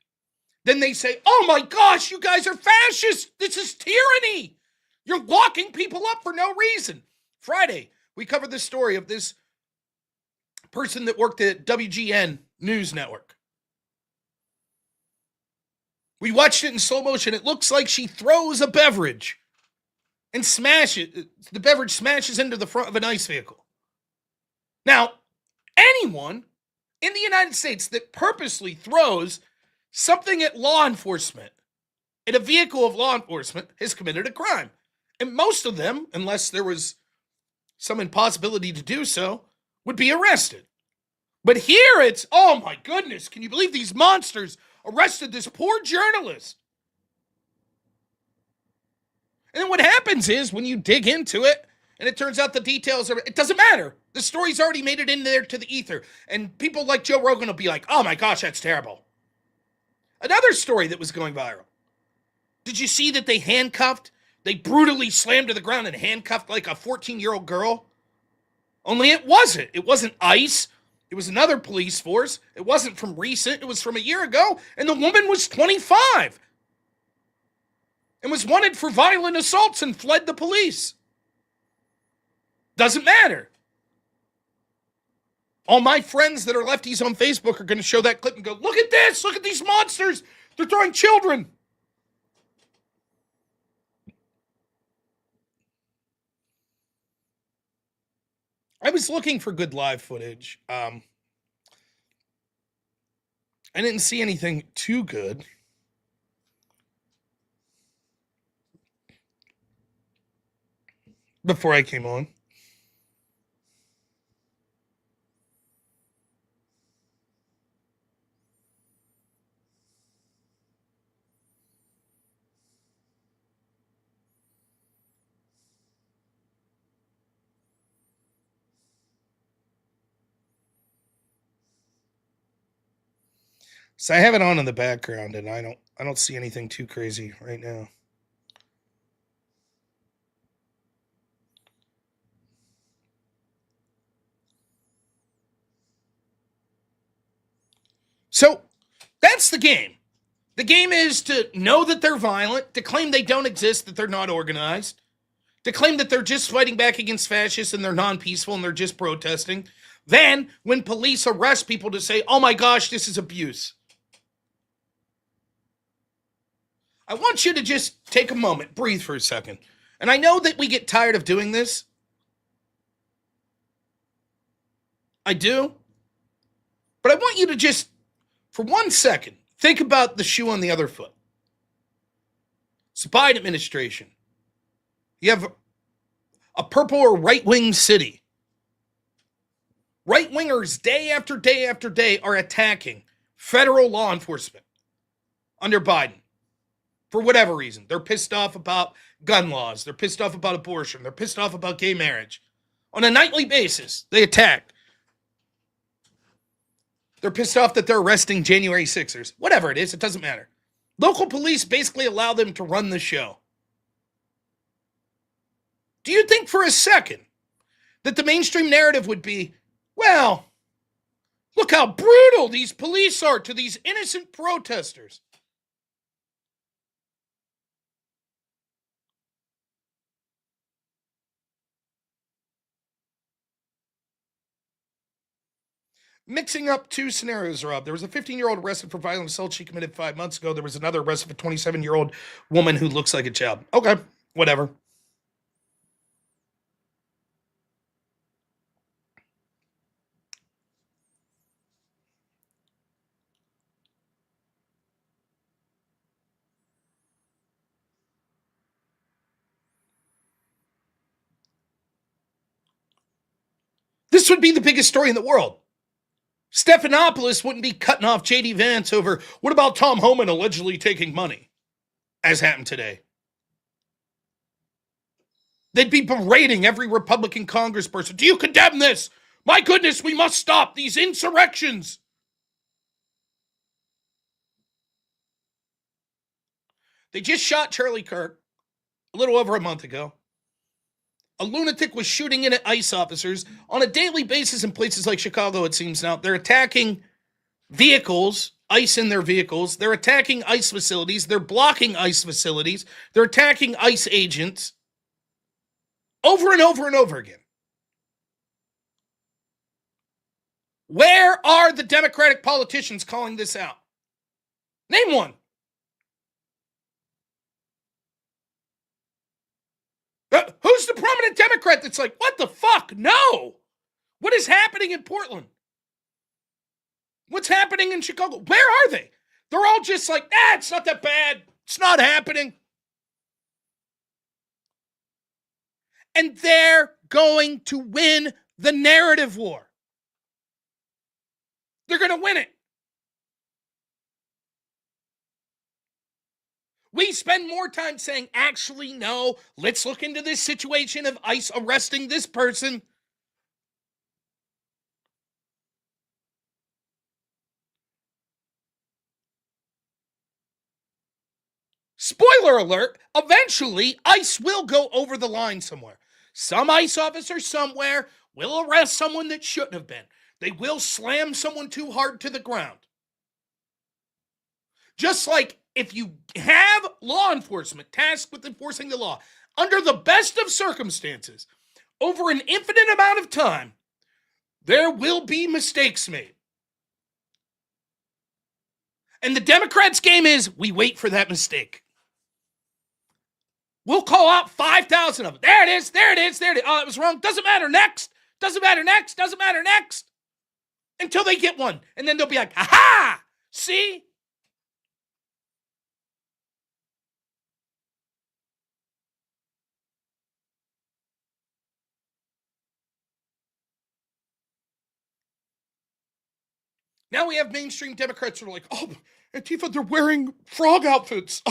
Then they say, oh my gosh, you guys are fascists. This is tyranny. You're locking people up for no reason. Friday, we covered the story of this person that worked at WGN News Network. We watched it in slow motion. It looks like she throws a beverage and smashes. The beverage smashes into the front of an ICE vehicle. Now, anyone in the United States that purposely throws something at law enforcement, in a vehicle of law enforcement, has committed a crime. And most of them, unless there was some impossibility to do so, would be arrested. But here it's, oh my goodness, can you believe these monsters arrested this poor journalist? And then what happens is when you dig into it, and it turns out the details are, it doesn't matter. The story's already made it in there to the ether. And people like Joe Rogan will be like, oh my gosh, that's terrible. Another story that was going viral. Did you see that they brutally slammed to the ground and handcuffed like a 14-year-old girl? Only it wasn't. It wasn't ICE. It was another police force. It wasn't from recent. It was from a year ago. And the woman was 25. And was wanted for violent assaults and fled the police. Doesn't matter. All my friends that are lefties on Facebook are going to show that clip and go, look at this. Look at these monsters. They're throwing children. I was looking for good live footage. I didn't see anything too good. Before I came on. So I have it on in the background, and I don't see anything too crazy right now. So that's the game. The game is to know that they're violent, to claim they don't exist, that they're not organized, to claim that they're just fighting back against fascists and they're non-peaceful and they're just protesting. Then, when police arrest people, to say, oh my gosh, this is abuse. I want you to just take a moment, breathe for a second. And I know that we get tired of doing this. I do. But I want you to just, for 1 second, Think about the shoe on the other foot. It's the Biden administration. You have a purple or right-wing city. Right-wingers, day after day after day, are attacking federal law enforcement under Biden for whatever reason. They're pissed off about gun laws. They're pissed off about abortion. They're pissed off about gay marriage. On a nightly basis, they attack. They're pissed off that they're arresting January 6ers. Whatever it is, it doesn't matter. Local police basically allow them to run the show. Do you think for a second that the mainstream narrative would be, well, look how brutal these police are to these innocent protesters? Mixing up two scenarios, Rob. There was a 15-year-old arrested for violent assault she committed 5 months ago. There was another arrested for a 27-year-old woman who looks like a child. Okay, whatever. This would be the biggest story in the world. Stephanopoulos wouldn't be cutting off J.D. Vance over, what about Tom Homan allegedly taking money, as happened today. They'd be berating every Republican congressperson. Do you condemn this? My goodness, we must stop these insurrections. They just shot Charlie Kirk a little over a month ago. A lunatic was shooting in at ICE officers on a daily basis in places like Chicago, it seems now. They're attacking vehicles, ICE in their vehicles. They're attacking ICE facilities. They're blocking ICE facilities. They're attacking ICE agents over and over and over again. Where are the Democratic politicians calling this out? Name one. Who's the prominent Democrat that's like, what the fuck? No. What is happening in Portland? What's happening in Chicago? Where are they? They're all just like, it's not that bad. It's not happening. And they're going to win the narrative war. They're going to win it. We spend more time saying, actually, no, let's look into this situation of ICE arresting this person. Spoiler alert, eventually ICE will go over the line somewhere. Some ICE officer somewhere will arrest someone that shouldn't have been. They will slam someone too hard to the ground. Just like if you have law enforcement tasked with enforcing the law under the best of circumstances, over an infinite amount of time, there will be mistakes made. And the Democrats' game is, we wait for that mistake. We'll call out 5,000 of them. There it is, there it is, there it is. Oh, it was wrong. Doesn't matter, next. Doesn't matter, next. Doesn't matter, next. Until they get one. And then they'll be like, aha! See? Now we have mainstream Democrats who are like, oh, Antifa, they're wearing frog outfits.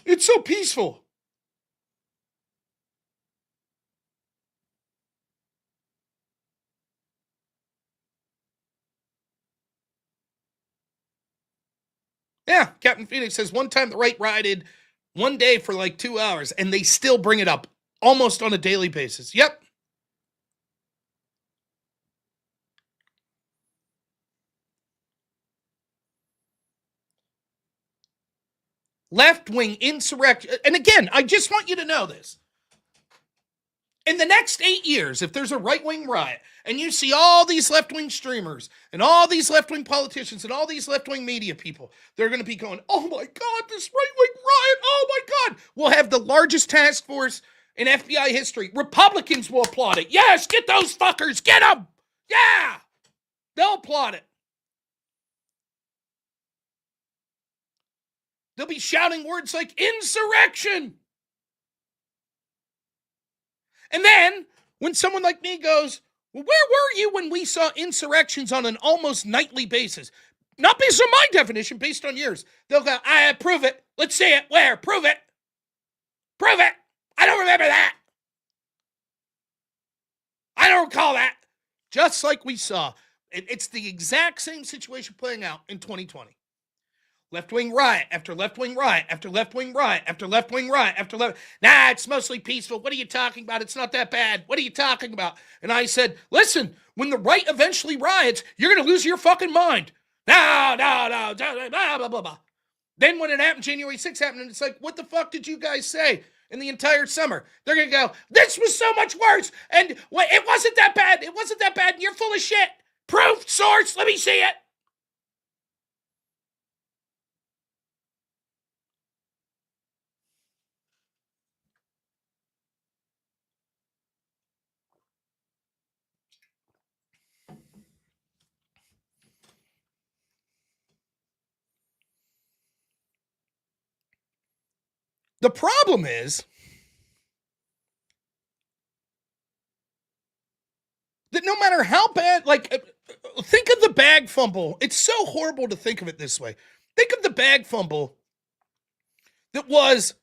It's so peaceful. Yeah, Captain Phoenix says one time the right rioted one day for like 2 hours, and they still bring it up almost on a daily basis. Yep. Left-wing insurrection. And again, I just want you to know this. In the next 8 years, if there's a right-wing riot, and you see all these left-wing streamers, and all these left-wing politicians, and all these left-wing media people, they're going to be going, oh my God, this right-wing riot, oh my God. We'll have the largest task force in FBI history. Republicans will applaud it. Yes, get those fuckers, get them. Yeah, they'll applaud it. They'll be shouting words like insurrection. And then when someone like me goes, well, where were you when we saw insurrections on an almost nightly basis? Not based on my definition, based on yours. They'll go, prove it. Let's see it. Where? Prove it. Prove it. I don't remember that. I don't recall that. Just like we saw. It's the exact same situation playing out in 2020. Left-wing riot after left-wing riot after left-wing riot after left-wing riot after left. Nah, it's mostly peaceful. What are you talking about? It's not that bad. What are you talking about? And I said, listen, when the right eventually riots, you're going to lose your fucking mind. No, blah, blah, blah, blah. Then when it happened, January 6th happened, and it's like, what the fuck did you guys say in the entire summer? They're going to go, this was so much worse, and it wasn't that bad. It wasn't that bad, and you're full of shit. Proof, source, let me see it. The problem is that no matter how bad, think of the bag fumble. It's so horrible to think of it this way. Think of the bag fumble that was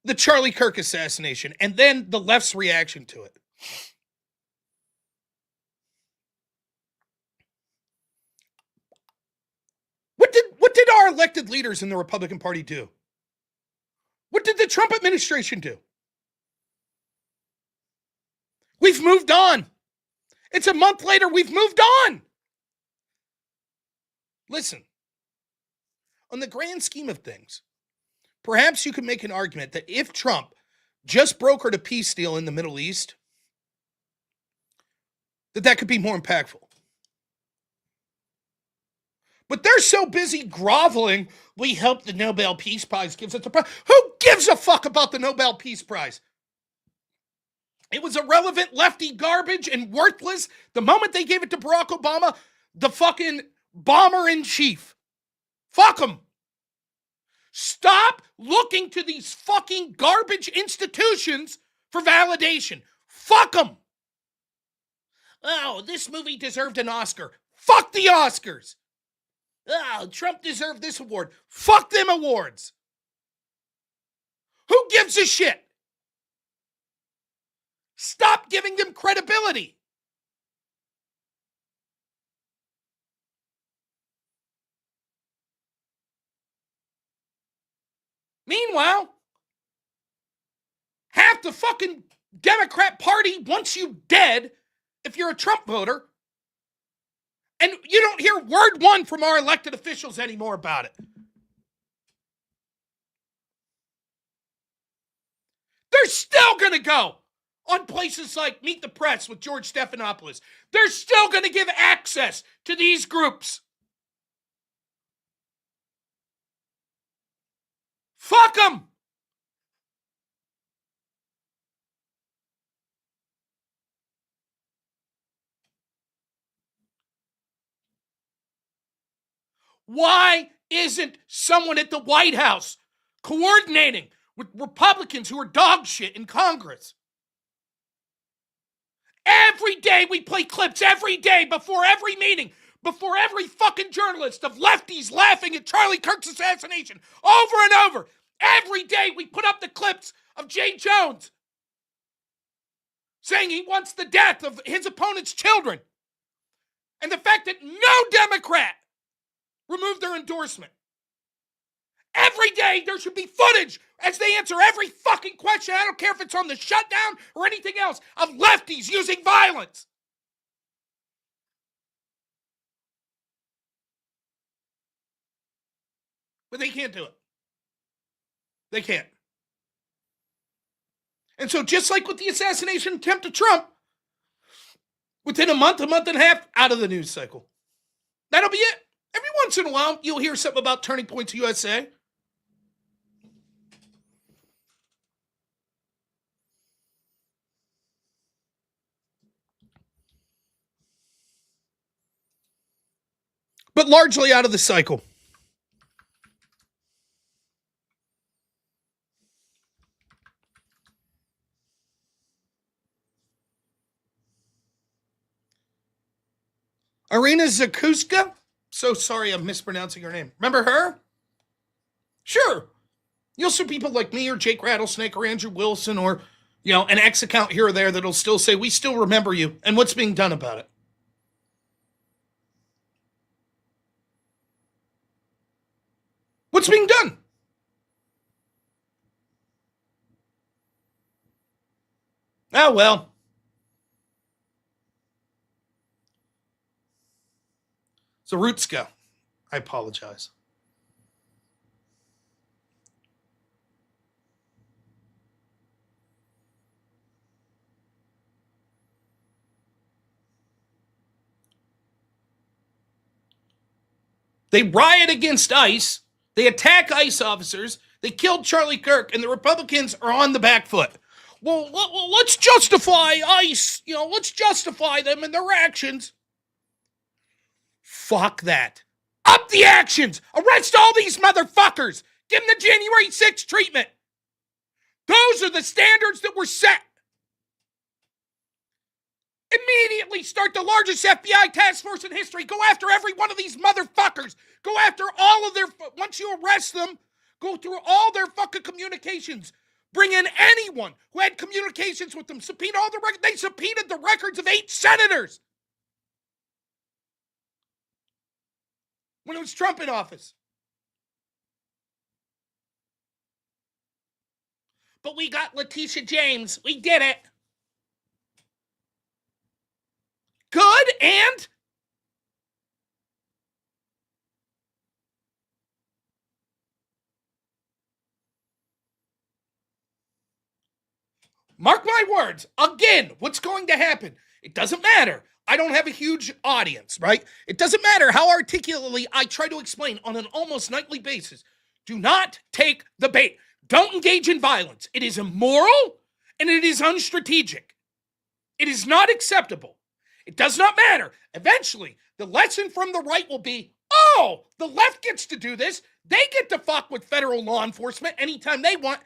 the Charlie Kirk assassination and then the left's reaction to it. What did our elected leaders in the Republican Party do? What did the Trump administration do? We've moved on. It's a month later, we've moved on. Listen, on the grand scheme of things, perhaps you could make an argument that if Trump just brokered a peace deal in the Middle East, that could be more impactful. But they're so busy groveling, we hope the Nobel Peace Prize gives us the prize. Who gives a fuck about the Nobel Peace Prize? It was irrelevant, lefty garbage, and worthless the moment they gave it to Barack Obama, the fucking bomber-in-chief. Fuck him. Stop looking to these fucking garbage institutions for validation. Fuck them. Oh, this movie deserved an Oscar. Fuck the Oscars. Oh, Trump deserved this award. Fuck them awards. Who gives a shit? Stop giving them credibility. Meanwhile, half the fucking Democrat Party wants you dead if you're a Trump voter. And you don't hear word one from our elected officials anymore about it. They're still going to go on places like Meet the Press with George Stephanopoulos. They're still going to give access to these groups. Fuck them. Why isn't someone at the White House coordinating with Republicans who are dog shit in Congress? Every day we play clips, every day, before every meeting, before every fucking journalist of lefties laughing at Charlie Kirk's assassination, over and over. Every day we put up the clips of Jay Jones saying he wants the death of his opponent's children. And the fact that no Democrat removed their endorsement. Every day there should be footage as they answer every fucking question. I don't care if it's on the shutdown or anything else, of lefties using violence. But they can't do it. They can't. And so just like with the assassination attempt of Trump, within a month and a half, out of the news cycle. That'll be it. Every once in a while, you'll hear something about Turning Points USA. But largely out of the cycle. Irina Zakuska? So sorry I'm mispronouncing her name. Remember her? Sure. You'll see people like me or Jake Rattlesnake or Andrew Wilson or, an X account here or there that'll still say, we still remember you and what's being done about it. What's being done? Oh, well. Zarutska. I apologize. They riot against ICE. They attack ICE officers. They killed Charlie Kirk, and the Republicans are on the back foot. Well, let's justify ICE. Let's justify them and their actions. Fuck that. Up the actions. Arrest all these motherfuckers. Give them the January 6th treatment. Those are the standards that were set. Immediately start the largest FBI task force in history. Go after every one of these motherfuckers. Go after all of their... Once you arrest them, go through all their fucking communications. Bring in anyone who had communications with them. Subpoena all the records. They subpoenaed the records of 8 senators when it was Trump in office. But we got Letitia James. We did it. Good, and? Mark my words. Again, what's going to happen? It doesn't matter. I don't have a huge audience, right? It doesn't matter how articulately I try to explain on an almost nightly basis. Do not take the bait. Don't engage in violence. It is immoral and it is unstrategic. It is not acceptable. It does not matter. Eventually, the lesson from the right will be, oh, the left gets to do this. They get to fuck with federal law enforcement anytime they want.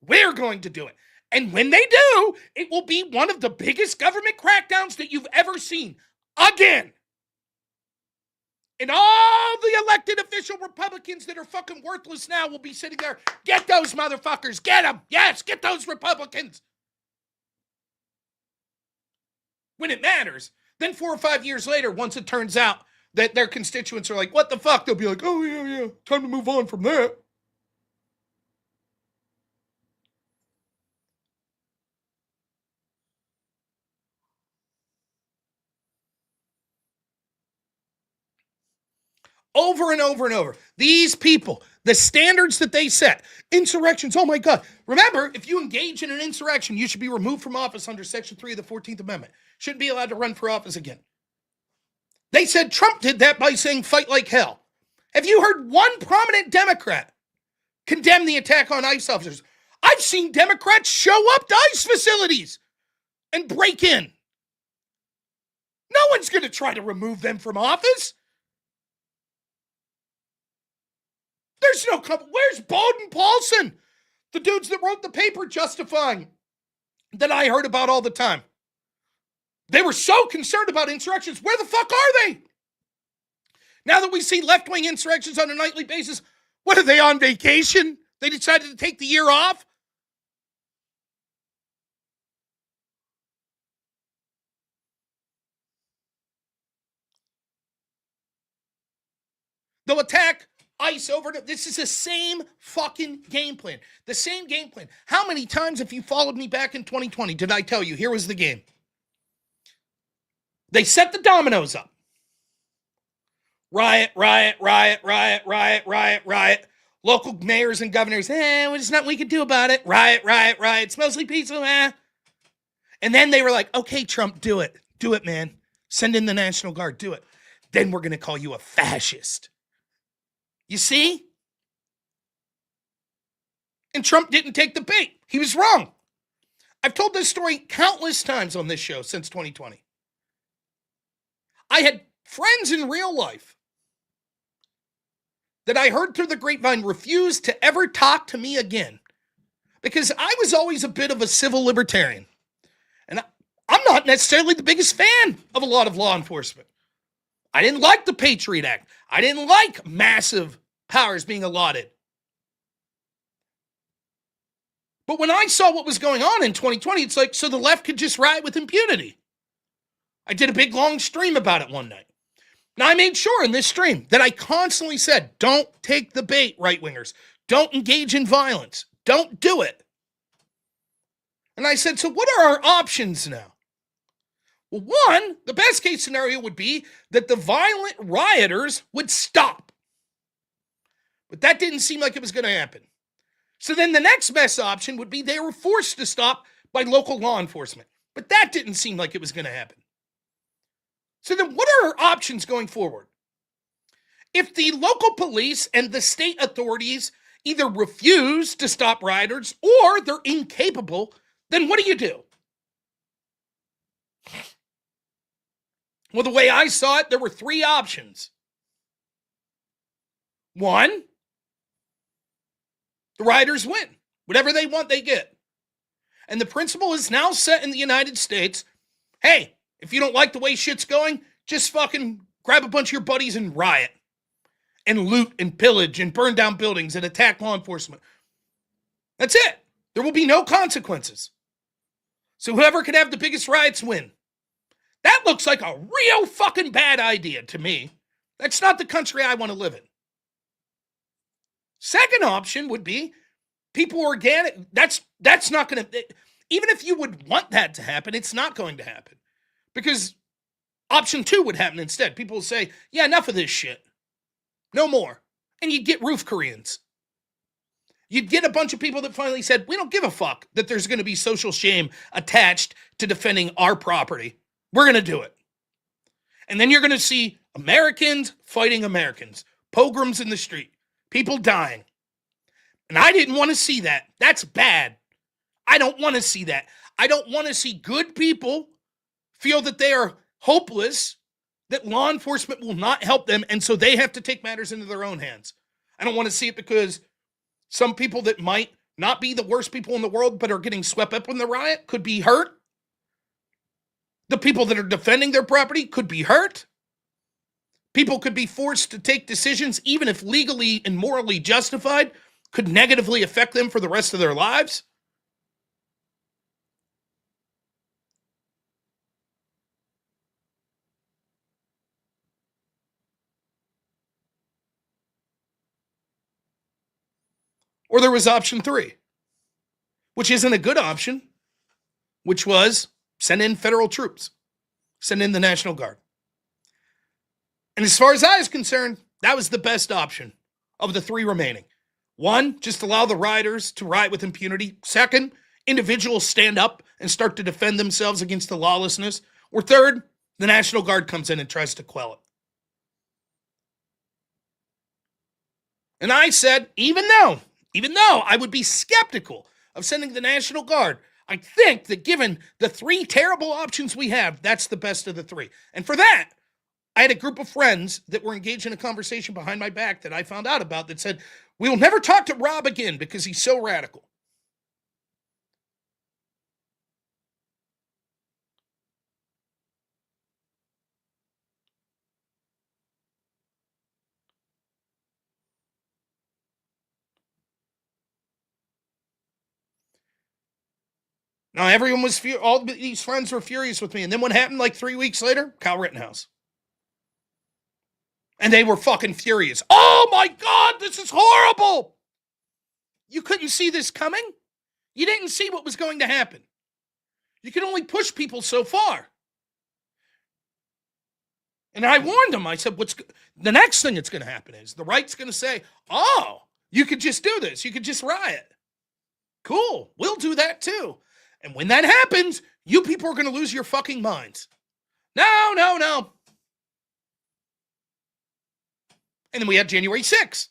We're going to do it. And when they do, it will be one of the biggest government crackdowns that you've ever seen. Again. And all the elected official Republicans that are fucking worthless now will be sitting there. Get those motherfuckers. Get them. Yes, get those Republicans. When it matters. Then 4 or 5 years later, once it turns out that their constituents are like, what the fuck? They'll be like, oh, yeah, time to move on from that. Over and over and over. These people, the standards that they set, insurrections, oh my God. Remember, if you engage in an insurrection, you should be removed from office under Section 3 of the 14th Amendment. Shouldn't be allowed to run for office again. They said Trump did that by saying fight like hell. Have you heard one prominent Democrat condemn the attack on ICE officers? I've seen Democrats show up to ICE facilities and break in. No one's going to try to remove them from office. There's no... Where's Bowden Paulson? The dudes that wrote the paper justifying that I heard about all the time. They were so concerned about insurrections. Where the fuck are they? Now that we see left-wing insurrections on a nightly basis, what are they on vacation? They decided to take the year off? They'll attack ICE over. This is the same fucking game plan. The same game plan. How many times, if you followed me back in 2020, did I tell you, here was the game? They set the dominoes up. Riot, riot, riot, riot, riot, riot, riot. Local mayors and governors, there's nothing we can do about it. Riot, riot, riot. It's mostly peaceful, And then they were like, okay, Trump, do it. Do it, man. Send in the National Guard. Do it. Then we're going to call you a fascist. You see? And Trump didn't take the bait. He was wrong. I've told this story countless times on this show since 2020. I had friends in real life that I heard through the grapevine refused to ever talk to me again because I was always a bit of a civil libertarian. And I'm not necessarily the biggest fan of a lot of law enforcement. I didn't like the Patriot Act. I didn't like massive powers being allotted. But when I saw what was going on in 2020, it's like, so the left could just riot with impunity. I did a big long stream about it one night. Now, I made sure in this stream that I constantly said, don't take the bait, right-wingers. Don't engage in violence. Don't do it. And I said, so what are our options now? Well, one, the best case scenario would be that the violent rioters would stop. But that didn't seem like it was going to happen. So then the next best option would be they were forced to stop by local law enforcement. But that didn't seem like it was going to happen. So then what are our options going forward? If the local police and the state authorities either refuse to stop rioters or they're incapable, then what do? Well, the way I saw it, there were three options. One, the rioters win. Whatever they want, they get. And the principle is now set in the United States. Hey, if you don't like the way shit's going, just fucking grab a bunch of your buddies and riot. And loot and pillage and burn down buildings and attack law enforcement. That's it. There will be no consequences. So whoever can have the biggest riots win. That looks like a real fucking bad idea to me. That's not the country I want to live in. Second option would be people organic. That's not going to, even if you would want that to happen, it's not going to happen. Because option two would happen instead. People will say, yeah, enough of this shit. No more. And you'd get roof Koreans. You'd get a bunch of people that finally said, we don't give a fuck that there's going to be social shame attached to defending our property. We're going to do it. And then you're going to see Americans fighting Americans, pogroms in the street, people dying. And I didn't want to see that. That's bad. I don't want to see that. I don't want to see good people feel that they are hopeless, that law enforcement will not help them, and so they have to take matters into their own hands. I don't want to see it because some people that might not be the worst people in the world but are getting swept up in the riot could be hurt. The people that are defending their property could be hurt. People could be forced to take decisions, even if legally and morally justified, could negatively affect them for the rest of their lives. Or there was option three, which isn't a good option, which was send in federal troops, send in the National Guard. And as far as I was concerned, that was the best option of the three remaining. One, just allow the rioters to riot with impunity. Second, individuals stand up and start to defend themselves against the lawlessness. Or third, the National Guard comes in and tries to quell it. And I said, even though I would be skeptical of sending the National Guard, I think that given the three terrible options we have, that's the best of the three. And for that, I had a group of friends that were engaged in a conversation behind my back that I found out about that said, we will never talk to Rob again because he's so radical. Now, everyone was, all these friends were furious with me. And then what happened like 3 weeks later? Kyle Rittenhouse. And they were fucking furious. Oh my God, this is horrible. You couldn't see this coming? You didn't see what was going to happen. You can only push people so far. And I warned them. I said, the next thing that's going to happen is the right's going to say, oh, you could just do this. You could just riot. Cool. We'll do that too. And when that happens, you people are going to lose your fucking minds. No. And then we had January 6th.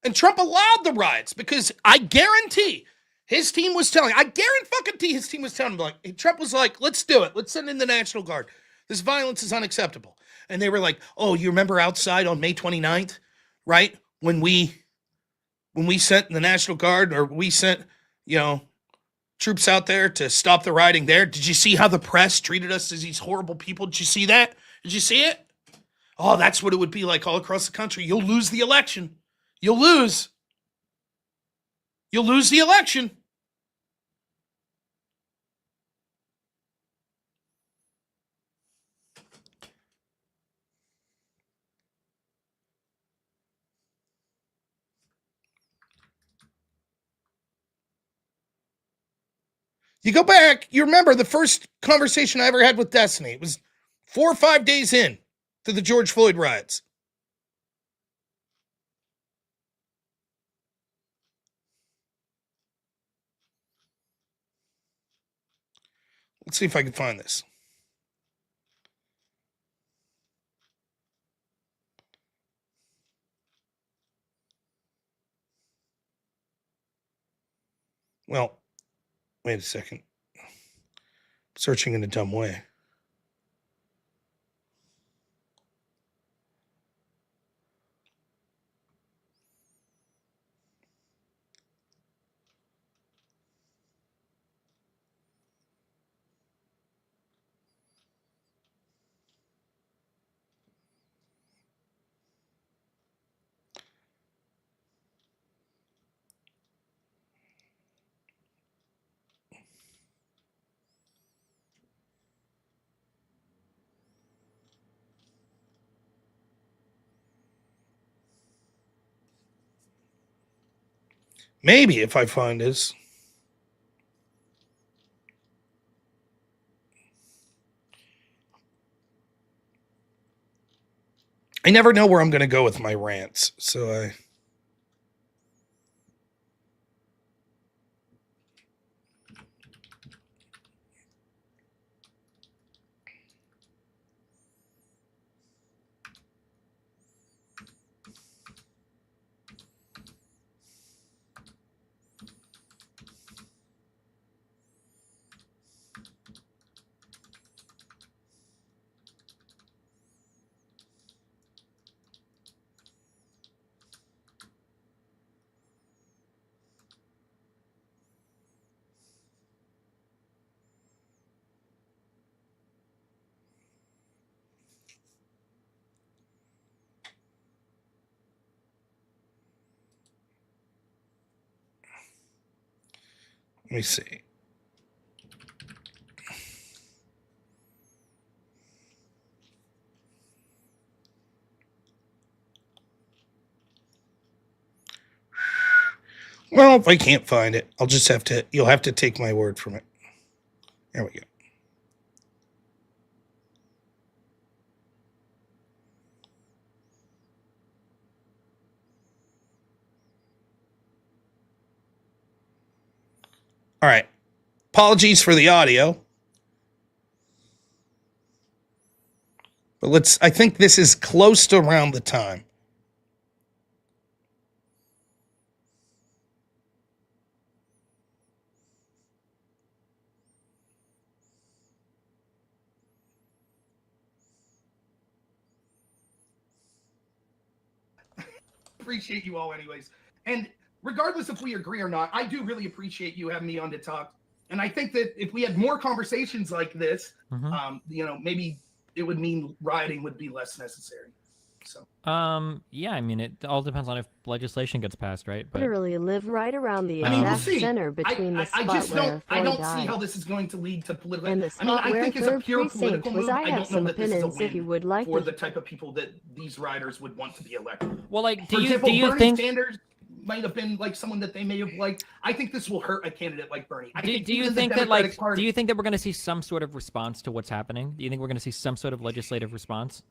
And Trump allowed the riots because I guarantee his team was telling, him, like, Trump was like, let's do it. Let's send in the National Guard. This violence is unacceptable. And they were like, oh, you remember outside on May 29th, right? When we sent the National Guard, or we sent, troops out there to stop the rioting there. Did you see how the press treated us as these horrible people? Did you see that? Did you see it? Oh, that's what it would be like all across the country. You'll lose the election. You'll lose. You'll lose the election. You go back, you remember the first conversation I ever had with Destiny. It was 4 or 5 days in to the George Floyd riots. Let's see if I can find this. Well, wait a second. Searching in a dumb way. Maybe if I find this. I never know where I'm going to go with my rants, so I... Let me see. Well, if I can't find it, I'll just have to, you'll have to take my word from it. There we go. All right. Apologies for the audio. But I think this is close to around the time. Appreciate you all anyways. And regardless if we agree or not, I do really appreciate you having me on to talk. And I think that if we had more conversations like this, maybe it would mean rioting would be less necessary. So. Yeah, I mean, it all depends on if legislation gets passed, right? But literally live right around the exact center between the spot where I don't died. see how this is going to lead to political. And the spot I think it's a pure political move. I I have don't know some that this is a opinions if you win would like for to. the type of people that these riders would want to be elected. Well, like, For example, Bernie Sanders might have been like someone that they may have liked. I think this will hurt a candidate like Bernie. Do you think that we're going to see some sort of response to what's happening? Do you think we're going to see some sort of legislative response?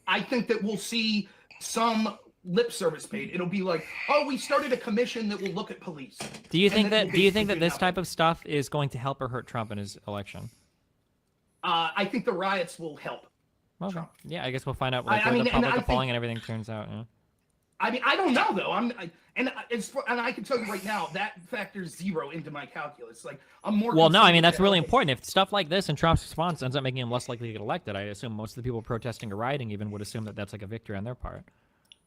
I think that we'll see some lip service paid. It'll be like, oh, we started a commission that will look at police. Do you think that this type of stuff is going to help or hurt Trump in his election? I think the riots will help. Okay. Trump. Yeah, I guess we'll find out the polling and everything turns out. Yeah. I mean, I don't know though. And I can tell you right now that factors zero into my calculus. Like I'm more. Well, no, I mean that's really important. If stuff like this and Trump's response ends up making him less likely to get elected, I assume most of the people protesting or rioting even would assume that that's like a victory on their part.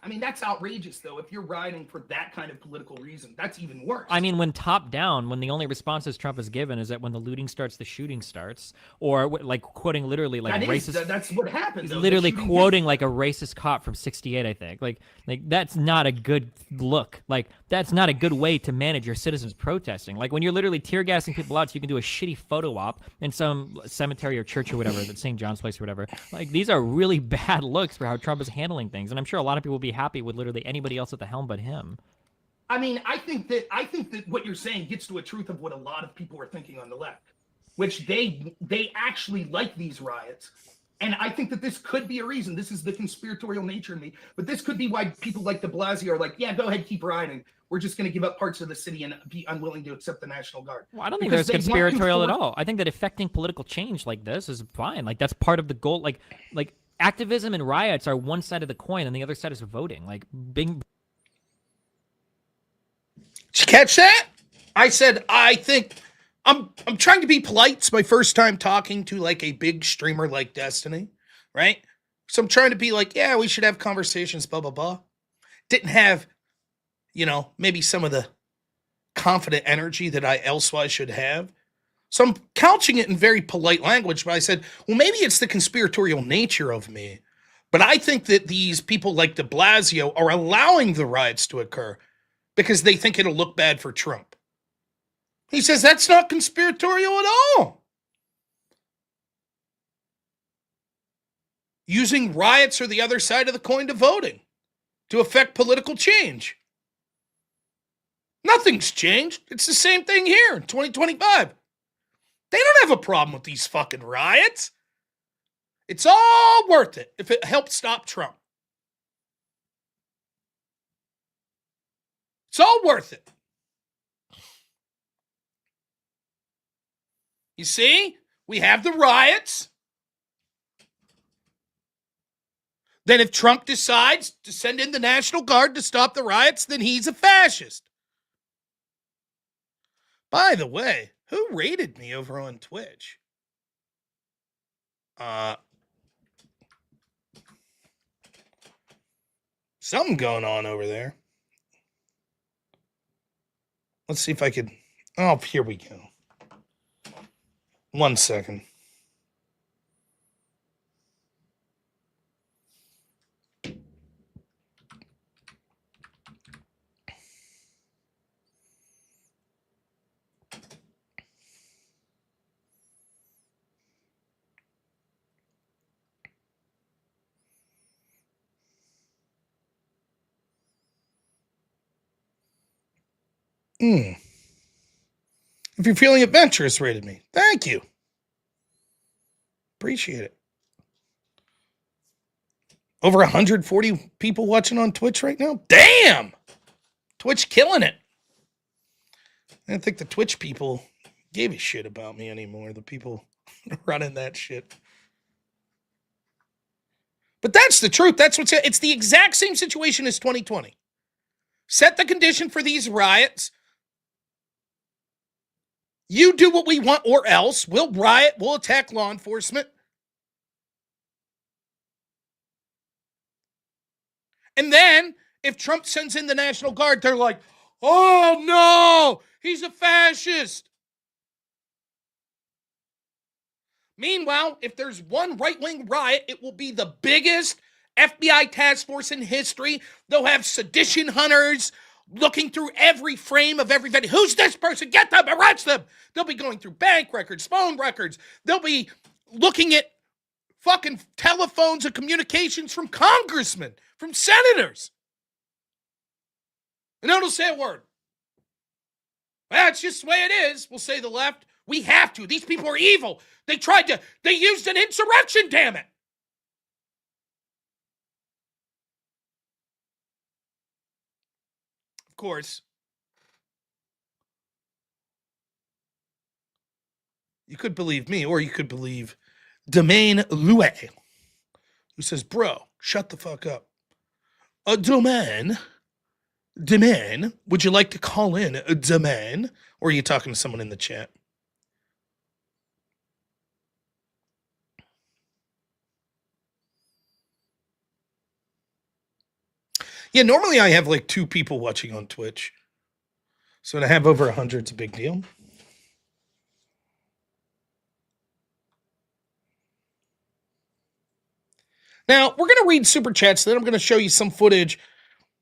I mean, that's outrageous, though. If you're rioting for that kind of political reason, that's even worse. I mean, when top down, when the only responses Trump has given is that when the looting starts, the shooting starts, or like quoting literally like racist. That's what happened. He's literally quoting like a racist cop from '68, I think. Like that's not a good look. Like that's not a good way to manage your citizens protesting. Like when you're literally tear gassing people out so you can do a shitty photo op in some cemetery or church or whatever, that's St. John's Place or whatever. Like these are really bad looks for how Trump is handling things, and I'm sure a lot of people will be happy with literally anybody else at the helm but him. I mean, I think that what you're saying gets to a truth of what a lot of people are thinking on the left, which they actually like these riots. And I think that this could be a reason. This is the conspiratorial nature in me, but this could be why people like de Blasio are like, yeah, go ahead, keep rioting. We're just going to give up parts of the city and be unwilling to accept the National Guard. Well, I don't think there's conspiratorial at all. I think that affecting political change like this is fine. Like that's part of the goal. Like activism and riots are one side of the coin, and the other side is voting. Like being. Did you catch that? I said, I think I'm trying to be polite. It's my first time talking to like a big streamer like Destiny, right? So I'm trying to be like, yeah, we should have conversations, blah, blah, blah. Didn't have, maybe some of the confident energy that I elsewise should have. So I'm couching it in very polite language, but I said, well, maybe it's the conspiratorial nature of me. But I think that these people like de Blasio are allowing the riots to occur because they think it'll look bad for Trump. He says that's not conspiratorial at all. Using riots or the other side of the coin to voting to affect political change. Nothing's changed. It's the same thing here in 2025. They don't have a problem with these fucking riots. It's all worth it if it helps stop Trump. It's all worth it. You see, we have the riots. Then if Trump decides to send in the National Guard to stop the riots, then he's a fascist. By the way, who rated me over on Twitch? Something going on over there. Let's see if I could. Oh, here we go. 1 second. If you're feeling adventurous, rated me. Thank you. Appreciate it. Over 140 people watching on Twitch right now. Damn! Twitch killing it. I don't think the Twitch people gave a shit about me anymore. The people running that shit. But that's the truth. It's the exact same situation as 2020. Set the condition for these riots. You do what we want or else. We'll riot. We'll attack law enforcement. And then, if Trump sends in the National Guard, they're like, oh no, he's a fascist. Meanwhile, if there's one right-wing riot, it will be the biggest FBI task force in history. They'll have sedition hunters looking through every frame of everybody. Who's this person? Get them, arrest them. They'll be going through bank records, phone records. They'll be looking at fucking telephones and communications from congressmen, from senators. And no one will say a word. That's just the way it is, will say the left. We have to. These people are evil. They used an insurrection, damn it. Of course, you could believe me, or you could believe Domain Louet, who says, bro, shut the fuck up. Domain, would you like to call in Domain? Or are you talking to someone in the chat? Yeah, normally I have like 2 people watching on Twitch. So to have over 100 is a big deal. Now, we're going to read super chats, then I'm going to show you some footage.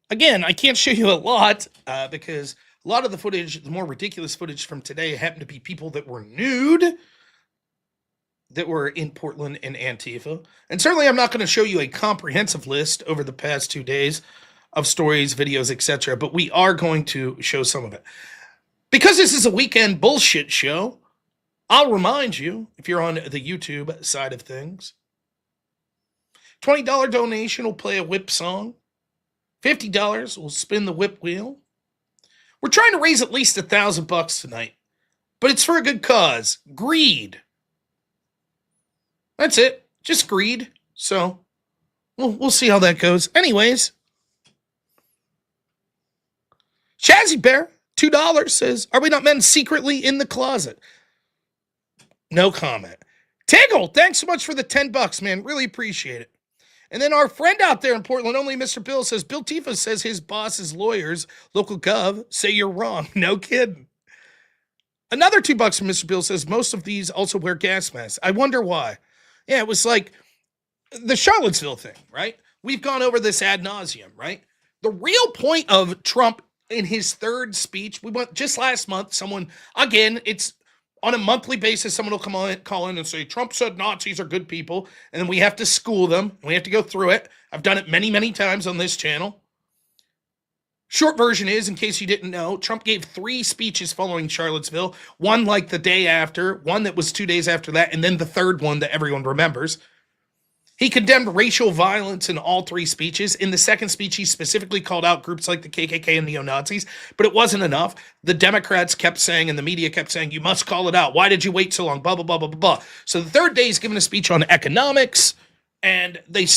Again, I can't show you a lot because a lot of the footage, the more ridiculous footage from today, happened to be people that were nude, that were in Portland and Antifa. And certainly I'm not going to show you a comprehensive list over the past 2 days of stories, videos, etc., but we are going to show some of it. Because this is a weekend bullshit show, I'll remind you, if you're on the YouTube side of things, $20 donation will play a whip song. $50 will spin the whip wheel. We're trying to raise at least $1,000 tonight, but it's for a good cause. Greed. That's it. Just greed. So we'll see how that goes. Anyways, Shazzy Bear, $2 says, "Are we not men secretly in the closet?" No comment. Tiggle, thanks so much for the $10, man. Really appreciate it. And then our friend out there in Portland, only Mr. Bill, says, Bill Tifa says his boss's lawyers, local gov, say you're wrong. No kidding. Another $2 from Mr. Bill says, most of these also wear gas masks. I wonder why. Yeah, it was like the Charlottesville thing, right? We've gone over this ad nauseum, right? The real point of Trump in his third speech, we went just last month, someone, again, it's on a monthly basis, someone will call in and say, Trump said Nazis are good people, and then we have to school them, and we have to go through it. I've done it many, many times on this channel. Short version is, in case you didn't know, Trump gave 3 speeches following Charlottesville, one like the day after, one that was 2 days after that, and then the third one that everyone remembers. He condemned racial violence in all 3 speeches. In the second speech, he specifically called out groups like the KKK and neo-Nazis, but it wasn't enough. The Democrats kept saying, and the media kept saying, you must call it out. Why did you wait so long? Blah, blah, blah, blah, blah. So the third day, he's giving a speech on economics, and they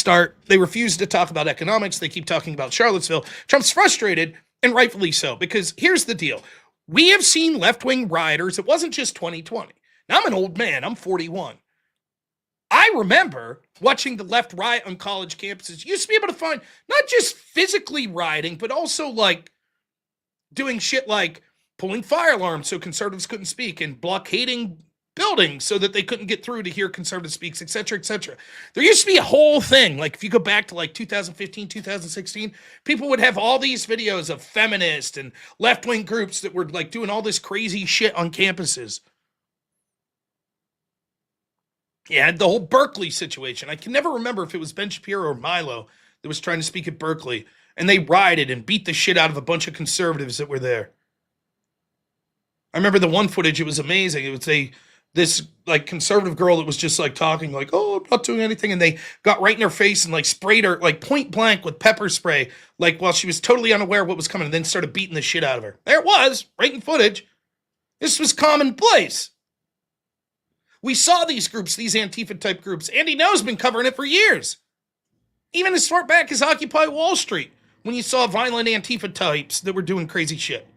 refuse to talk about economics. They keep talking about Charlottesville. Trump's frustrated, and rightfully so, because here's the deal. We have seen left-wing rioters. It wasn't just 2020. Now, I'm an old man. I'm 41. I remember watching the left riot on college campuses. You used to be able to find not just physically rioting, but also like doing shit like pulling fire alarms so conservatives couldn't speak and blockading buildings so that they couldn't get through to hear conservative speaks, et cetera, et cetera. There used to be a whole thing. Like if you go back to like 2015, 2016, people would have all these videos of feminist and left-wing groups that were like doing all this crazy shit on campuses. Yeah, the whole Berkeley situation. I can never remember if it was Ben Shapiro or Milo that was trying to speak at Berkeley, and they rioted and beat the shit out of a bunch of conservatives that were there. I remember the one footage, it was amazing. It was this like conservative girl that was just like talking like, oh, I'm not doing anything, and they got right in her face and like sprayed her like point blank with pepper spray, like while she was totally unaware of what was coming, and then started beating the shit out of her. There it was, right in footage. This was commonplace. We saw these groups, these Antifa-type groups. Andy No's been covering it for years. Even as far back as Occupy Wall Street, when you saw violent Antifa types that were doing crazy shit.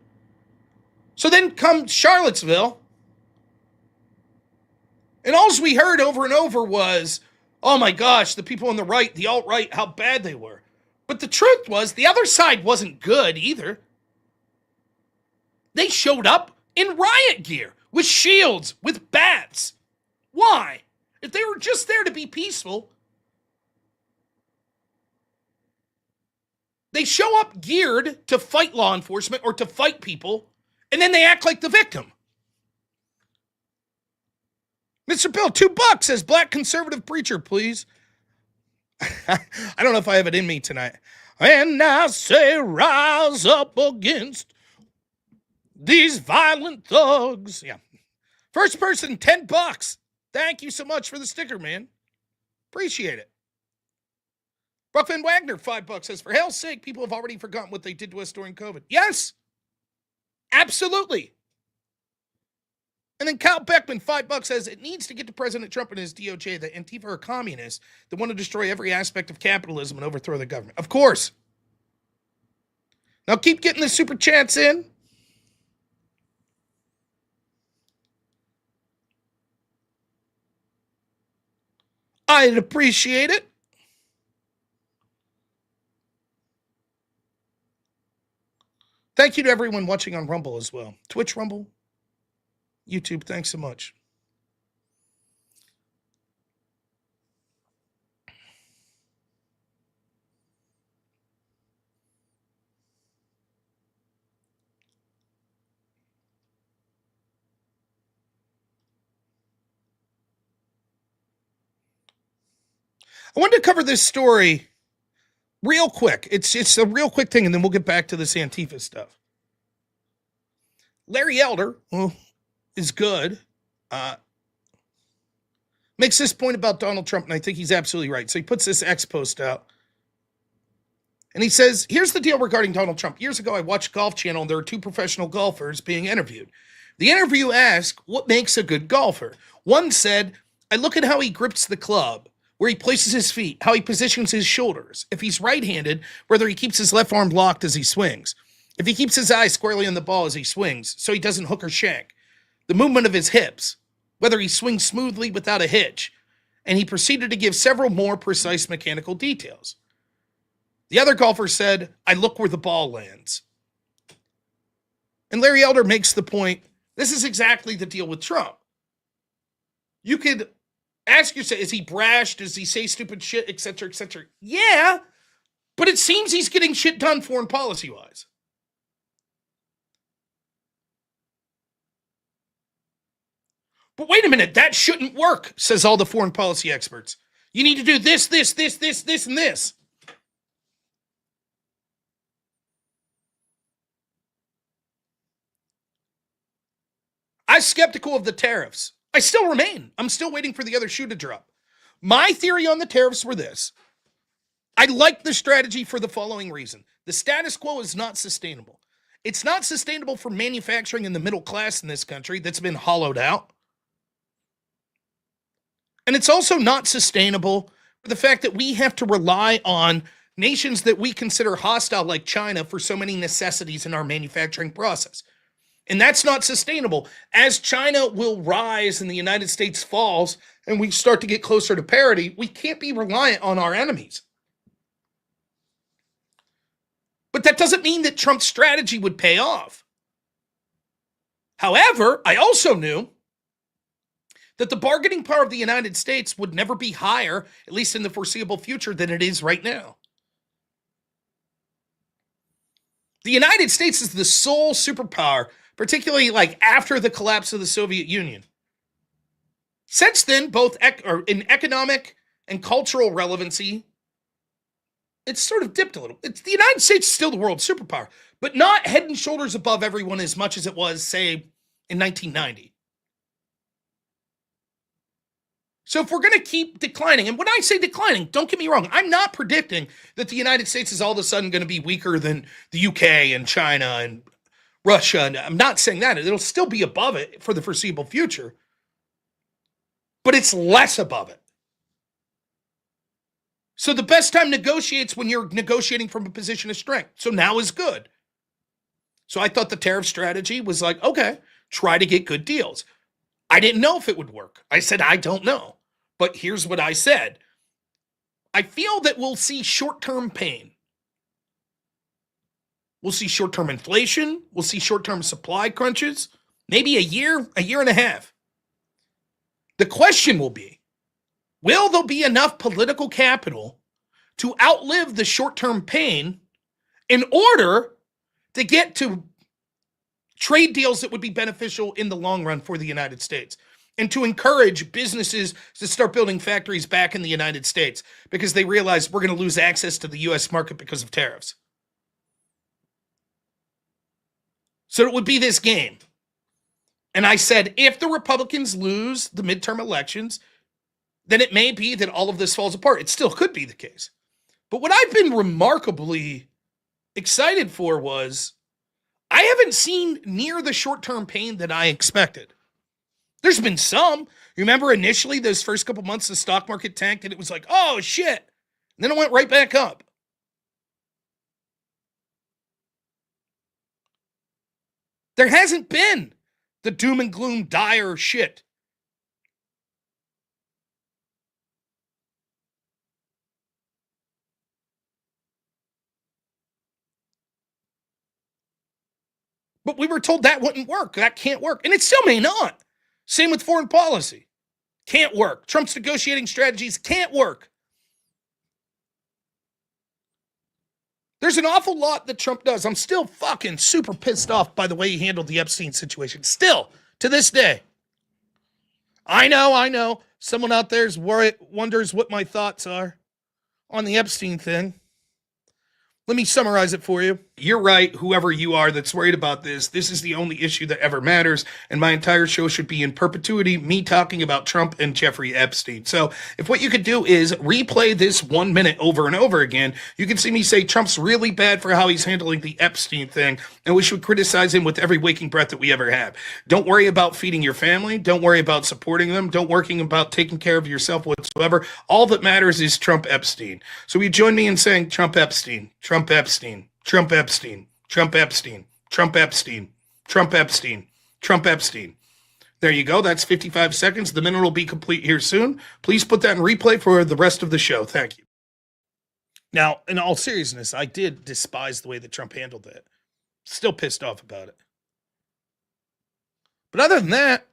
So then comes Charlottesville, and all we heard over and over was, oh my gosh, the people on the right, the alt-right, how bad they were. But the truth was, the other side wasn't good either. They showed up in riot gear, with shields, with bats. Why? If they were just there to be peaceful, they show up geared to fight law enforcement or to fight people, and then they act like the victim. Mr. Bill, $2 says black conservative preacher, please. I don't know if I have it in me tonight. And I say rise up against these violent thugs. Yeah. First person, $10. Thank you so much for the sticker, man. Appreciate it. Brock Van Wagner, $5 says, for hell's sake, people have already forgotten what they did to us during COVID. Yes, absolutely. And then Kyle Beckman, $5 says, it needs to get to President Trump and his DOJ that Antifa are communists that want to destroy every aspect of capitalism and overthrow the government. Of course. Now keep getting the super chats in. I'd appreciate it. Thank you to everyone watching on Rumble as well. Twitch, Rumble, YouTube, thanks so much. I wanted to cover this story real quick. It's a real quick thing, and then we'll get back to this Antifa stuff. Larry Elder, who is good, makes this point about Donald Trump, and I think he's absolutely right. So he puts this X post out. And he says, here's the deal regarding Donald Trump. Years ago, I watched Golf Channel, and there were two professional golfers being interviewed. The interview asked, what makes a good golfer? One said, I look at how he grips the club, where he places his feet, how he positions his shoulders. If he's right-handed, whether he keeps his left arm locked as he swings. If he keeps his eyes squarely on the ball as he swings, so he doesn't hook or shank. The movement of his hips, whether he swings smoothly without a hitch. And he proceeded to give several more precise mechanical details. The other golfer said, I look where the ball lands. And Larry Elder makes the point, this is exactly the deal with Trump. You could ask yourself, is he brash? Does he say stupid shit, et cetera, et cetera? Yeah, but it seems he's getting shit done foreign policy-wise. But wait a minute, that shouldn't work, says all the foreign policy experts. You need to do this, this, this, this, this, and this. I'm skeptical of the tariffs. I still remain. I'm still waiting for the other shoe to drop. My theory on the tariffs were this. I like the strategy for the following reason. The status quo is not sustainable. It's not sustainable for manufacturing in the middle class in this country that's been hollowed out. And it's also not sustainable for the fact that we have to rely on nations that we consider hostile like China for so many necessities in our manufacturing process. And that's not sustainable. As China will rise and the United States falls and we start to get closer to parity, we can't be reliant on our enemies. But that doesn't mean that Trump's strategy would pay off. However, I also knew that the bargaining power of the United States would never be higher, at least in the foreseeable future, than it is right now. The United States is the sole superpower, particularly like after the collapse of the Soviet Union. Since then, both in economic and cultural relevancy, it's sort of dipped a little. The United States is still the world superpower, but not head and shoulders above everyone as much as it was, say, in 1990. So if we're going to keep declining, and when I say declining, don't get me wrong, I'm not predicting that the United States is all of a sudden going to be weaker than the UK and China and Russia. And I'm not saying that. It'll still be above it for the foreseeable future, but it's less above it. So the best time negotiates when you're negotiating from a position of strength. So now is good. So I thought the tariff strategy was like, okay, try to get good deals. I didn't know if it would work. I said, I don't know. But here's what I said. I feel that we'll see short-term pain. We'll see short-term inflation. We'll see short-term supply crunches. Maybe a year and a half. The question will be, will there be enough political capital to outlive the short-term pain in order to get to trade deals that would be beneficial in the long run for the United States and to encourage businesses to start building factories back in the United States because they realize we're going to lose access to the U.S. market because of tariffs? So it would be this game. And I said, if the Republicans lose the midterm elections, then it may be that all of this falls apart. It still could be the case. But what I've been remarkably excited for was I haven't seen near the short-term pain that I expected. There's been some. Remember initially those first couple months the stock market tanked and it was like, oh shit. And then it went right back up. There hasn't been the doom and gloom dire shit. But we were told that wouldn't work. That can't work. And it still may not. Same with foreign policy. Can't work. Trump's negotiating strategies can't work. There's an awful lot that Trump does. I'm still fucking super pissed off by the way he handled the Epstein situation. Still, to this day. I know. Someone out there wonders what my thoughts are on the Epstein thing. Let me summarize it for you. You're right, whoever you are that's worried about this is the only issue that ever matters, and my entire show should be in perpetuity, me talking about Trump and Jeffrey Epstein. So if what you could do is replay this 1 minute over and over again, you can see me say Trump's really bad for how he's handling the Epstein thing, and we should criticize him with every waking breath that we ever have. Don't worry about feeding your family. Don't worry about supporting them. Don't worry about taking care of yourself whatsoever. All that matters is Trump Epstein. So you join me in saying Trump Epstein, Trump Epstein, Trump Epstein, Trump Epstein, Trump Epstein, Trump Epstein, Trump Epstein. There you go. That's 55 seconds. The minute will be complete here soon. Please put that in replay for the rest of the show. Thank you. Now, in all seriousness, I did despise the way that Trump handled it. Still pissed off about it. But other than that,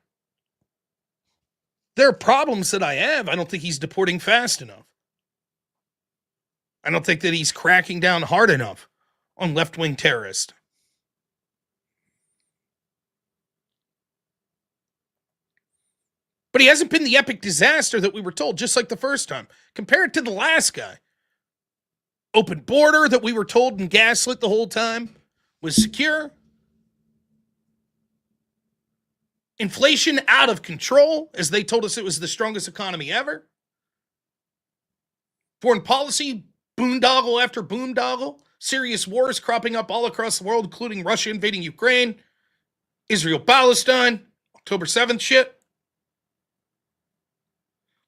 there are problems that I have. I don't think he's deporting fast enough. I don't think that he's cracking down hard enough on left-wing terrorists. But he hasn't been the epic disaster that we were told, just like the first time. Compare it to the last guy. Open border that we were told and gaslit the whole time was secure. Inflation out of control, as they told us it was the strongest economy ever. Foreign policy, boondoggle after boondoggle. Serious wars cropping up all across the world, including Russia invading Ukraine, Israel-Palestine, October 7th shit.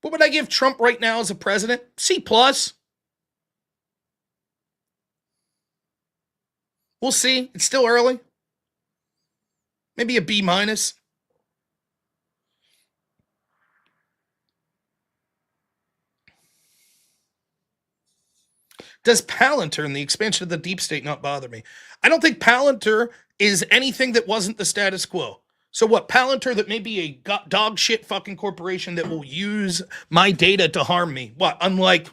What would I give Trump right now as a president? C+. We'll see. It's still early. Maybe a B-. Does Palantir and the expansion of the deep state not bother me? I don't think Palantir is anything that wasn't the status quo. So what, Palantir that may be a dog shit fucking corporation that will use my data to harm me? What, unlike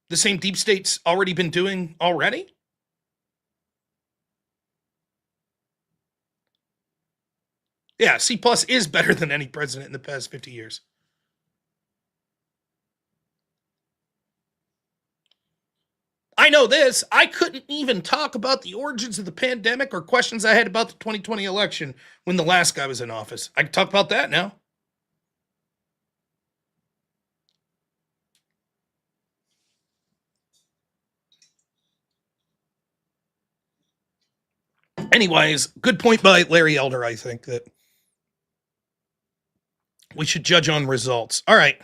the same deep state's already been doing already? Yeah, C+ is better than any president in the past 50 years. I know this. I couldn't even talk about the origins of the pandemic or questions I had about the 2020 election when the last guy was in office. I can talk about that now. Anyways, good point by Larry Elder, I think, that we should judge on results. All right.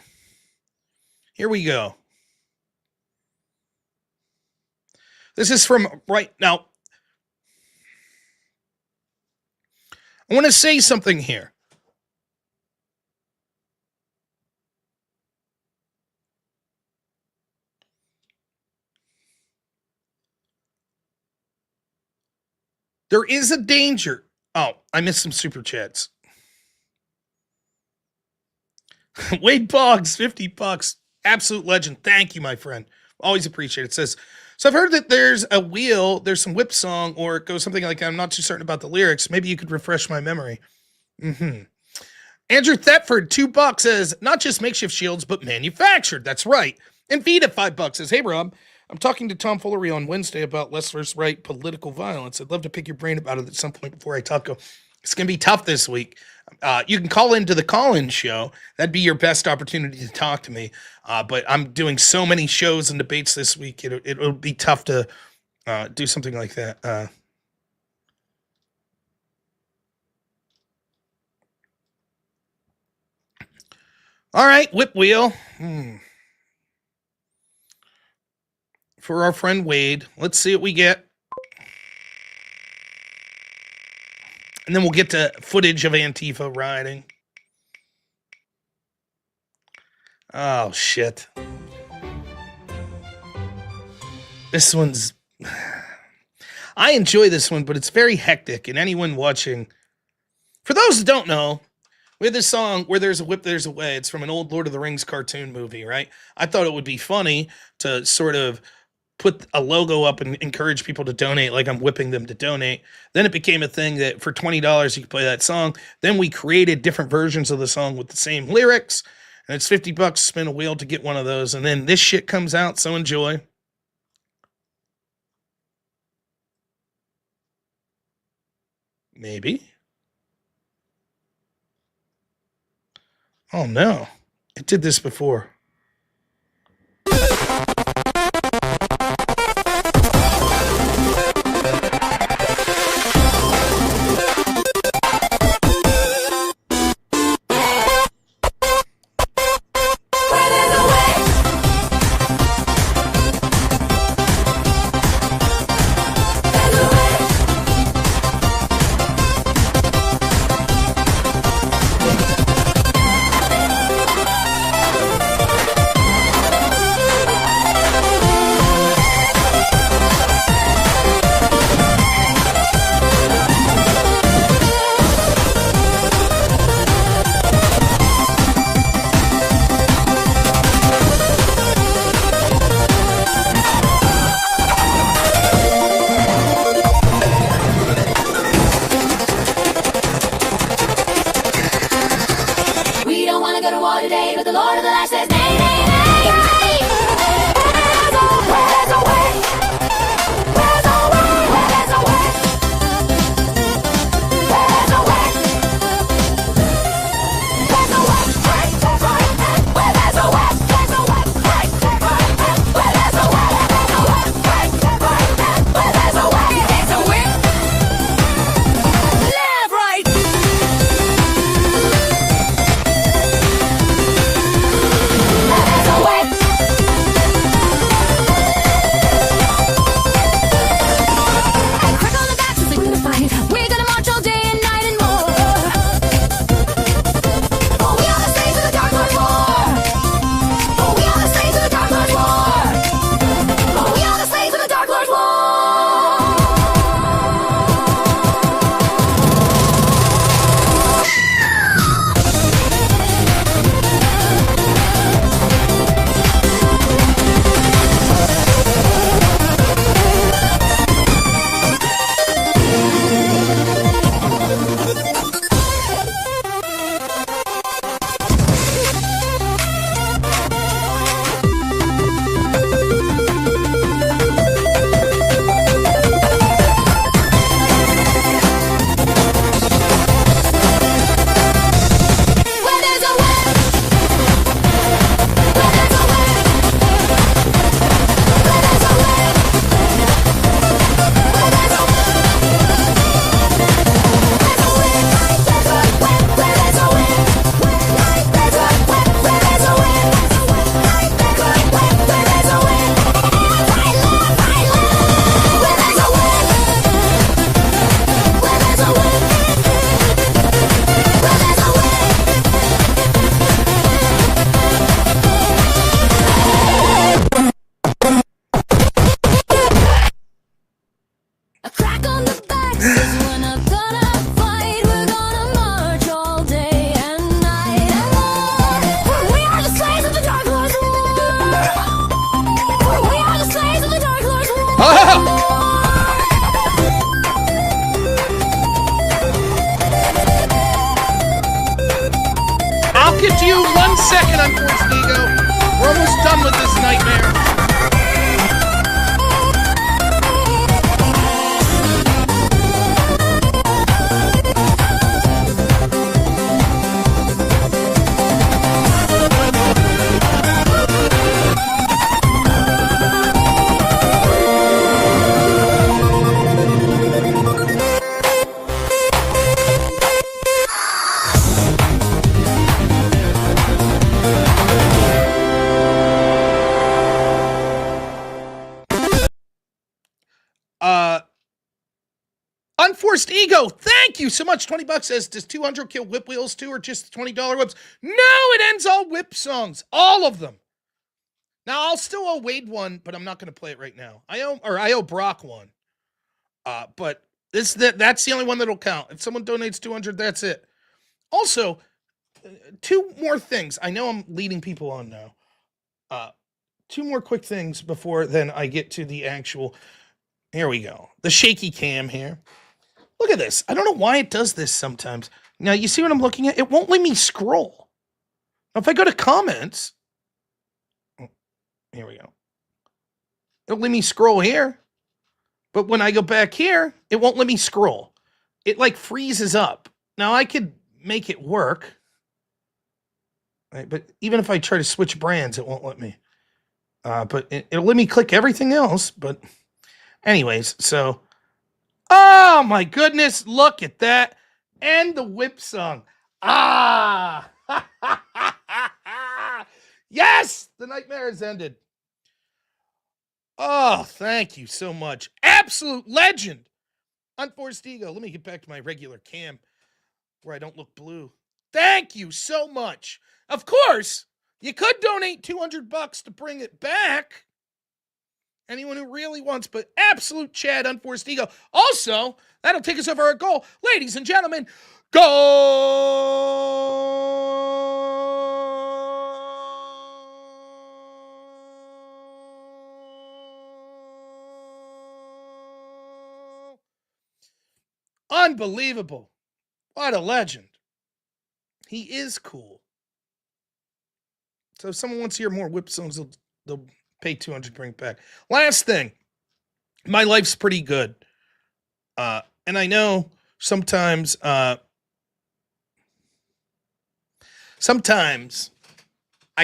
Here we go. This is from right now. I want to say something here. There is a danger. Oh, I missed some super chats. Wade Boggs, $50. Absolute legend. Thank you, my friend. Always appreciate it. It says, so I've heard that there's a wheel, there's some whip song, or it goes something like, I'm not too certain about the lyrics. Maybe you could refresh my memory. Andrew Thetford, $2 says, not just makeshift shields, but manufactured. That's right. And Vita, $5 says, hey, Rob, I'm talking to Tom Fullery on Wednesday about left versus right political violence. I'd love to pick your brain about it at some point before I talk. It's going to be tough this week. You can call into the call-in show. That'd be your best opportunity to talk to me. But I'm doing so many shows and debates this week. It'll be tough to do something like that. All right, whip wheel. For our friend Wade. Let's see what we get. And then we'll get to footage of Antifa rioting. Oh, shit. This one's... I enjoy this one, but it's very hectic. And anyone watching, for those who don't know, we had this song, Where There's a Whip, There's a Way. It's from an old Lord of the Rings cartoon movie, right? I thought it would be funny to sort of put a logo up and encourage people to donate, like I'm whipping them to donate. Then it became a thing that for $20 you could play that song. Then we created different versions of the song with the same lyrics, and it's $50 to spin a wheel to get one of those. And then this shit comes out, so enjoy. Maybe. Oh no, it did this before. Unforced Ego, thank you so much. $20 says, does 200 kill whip wheels too, or just $20 whips? No, it ends all whip songs. All of them. Now, I'll still owe Wade one, but I'm not going to play it right now. I owe Brock one. But that's the only one that'll count. If someone donates 200, that's it. Also, two more things. I know I'm leading people on now. Two more quick things before then I get to the actual. Here we go. The shaky cam here. Look at this. I don't know why it does this sometimes. Now, you see what I'm looking at? It won't let me scroll. Now, if I go to comments, here we go. It'll let me scroll here. But when I go back here, it won't let me scroll. It like freezes up. Now, I could make it work. Right? But even if I try to switch brands, it won't let me. But it'll let me click everything else. But anyways, so. Oh, my goodness. Look at that. And the whip song. Ah. Yes. The nightmare has ended. Oh, thank you so much. Absolute legend. Unforced ego. Let me get back to my regular cam where I don't look blue. Thank you so much. Of course, you could donate $200 to bring it back. Anyone who really wants, but absolute Chad, unforced ego. Also, that'll take us over our goal. Ladies and gentlemen, go! Unbelievable. What a legend. He is cool. So if someone wants to hear more whip songs, they'll pay 200 to bring it back. Last thing. My life's pretty good. And I know sometimes I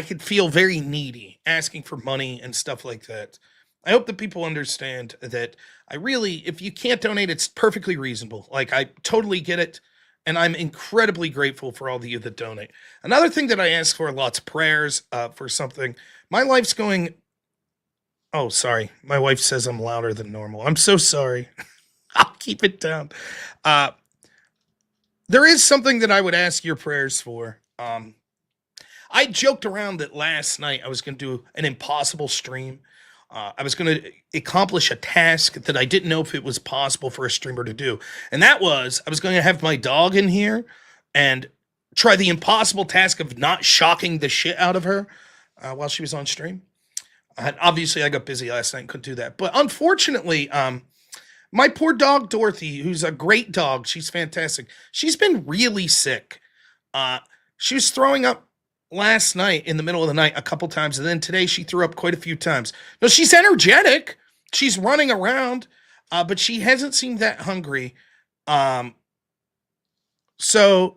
could feel very needy, asking for money and stuff like that. I hope that people understand that if you can't donate, it's perfectly reasonable. Like, I totally get it. And I'm incredibly grateful for all of you that donate. Another thing that I ask for, lots of prayers for something. My life's going. Oh, sorry. My wife says I'm louder than normal. I'm so sorry. I'll keep it down. There is something that I would ask your prayers for. I joked around that last night I was going to do an impossible stream. I was going to accomplish a task that I didn't know if it was possible for a streamer to do. And that was, I was going to have my dog in here and try the impossible task of not shocking the shit out of her while she was on stream. Obviously, I got busy last night and couldn't do that. But unfortunately, my poor dog, Dorothy, who's a great dog, she's fantastic. She's been really sick. She was throwing up last night in the middle of the night a couple times. And then today she threw up quite a few times. No, she's energetic. She's running around, but she hasn't seemed that hungry. So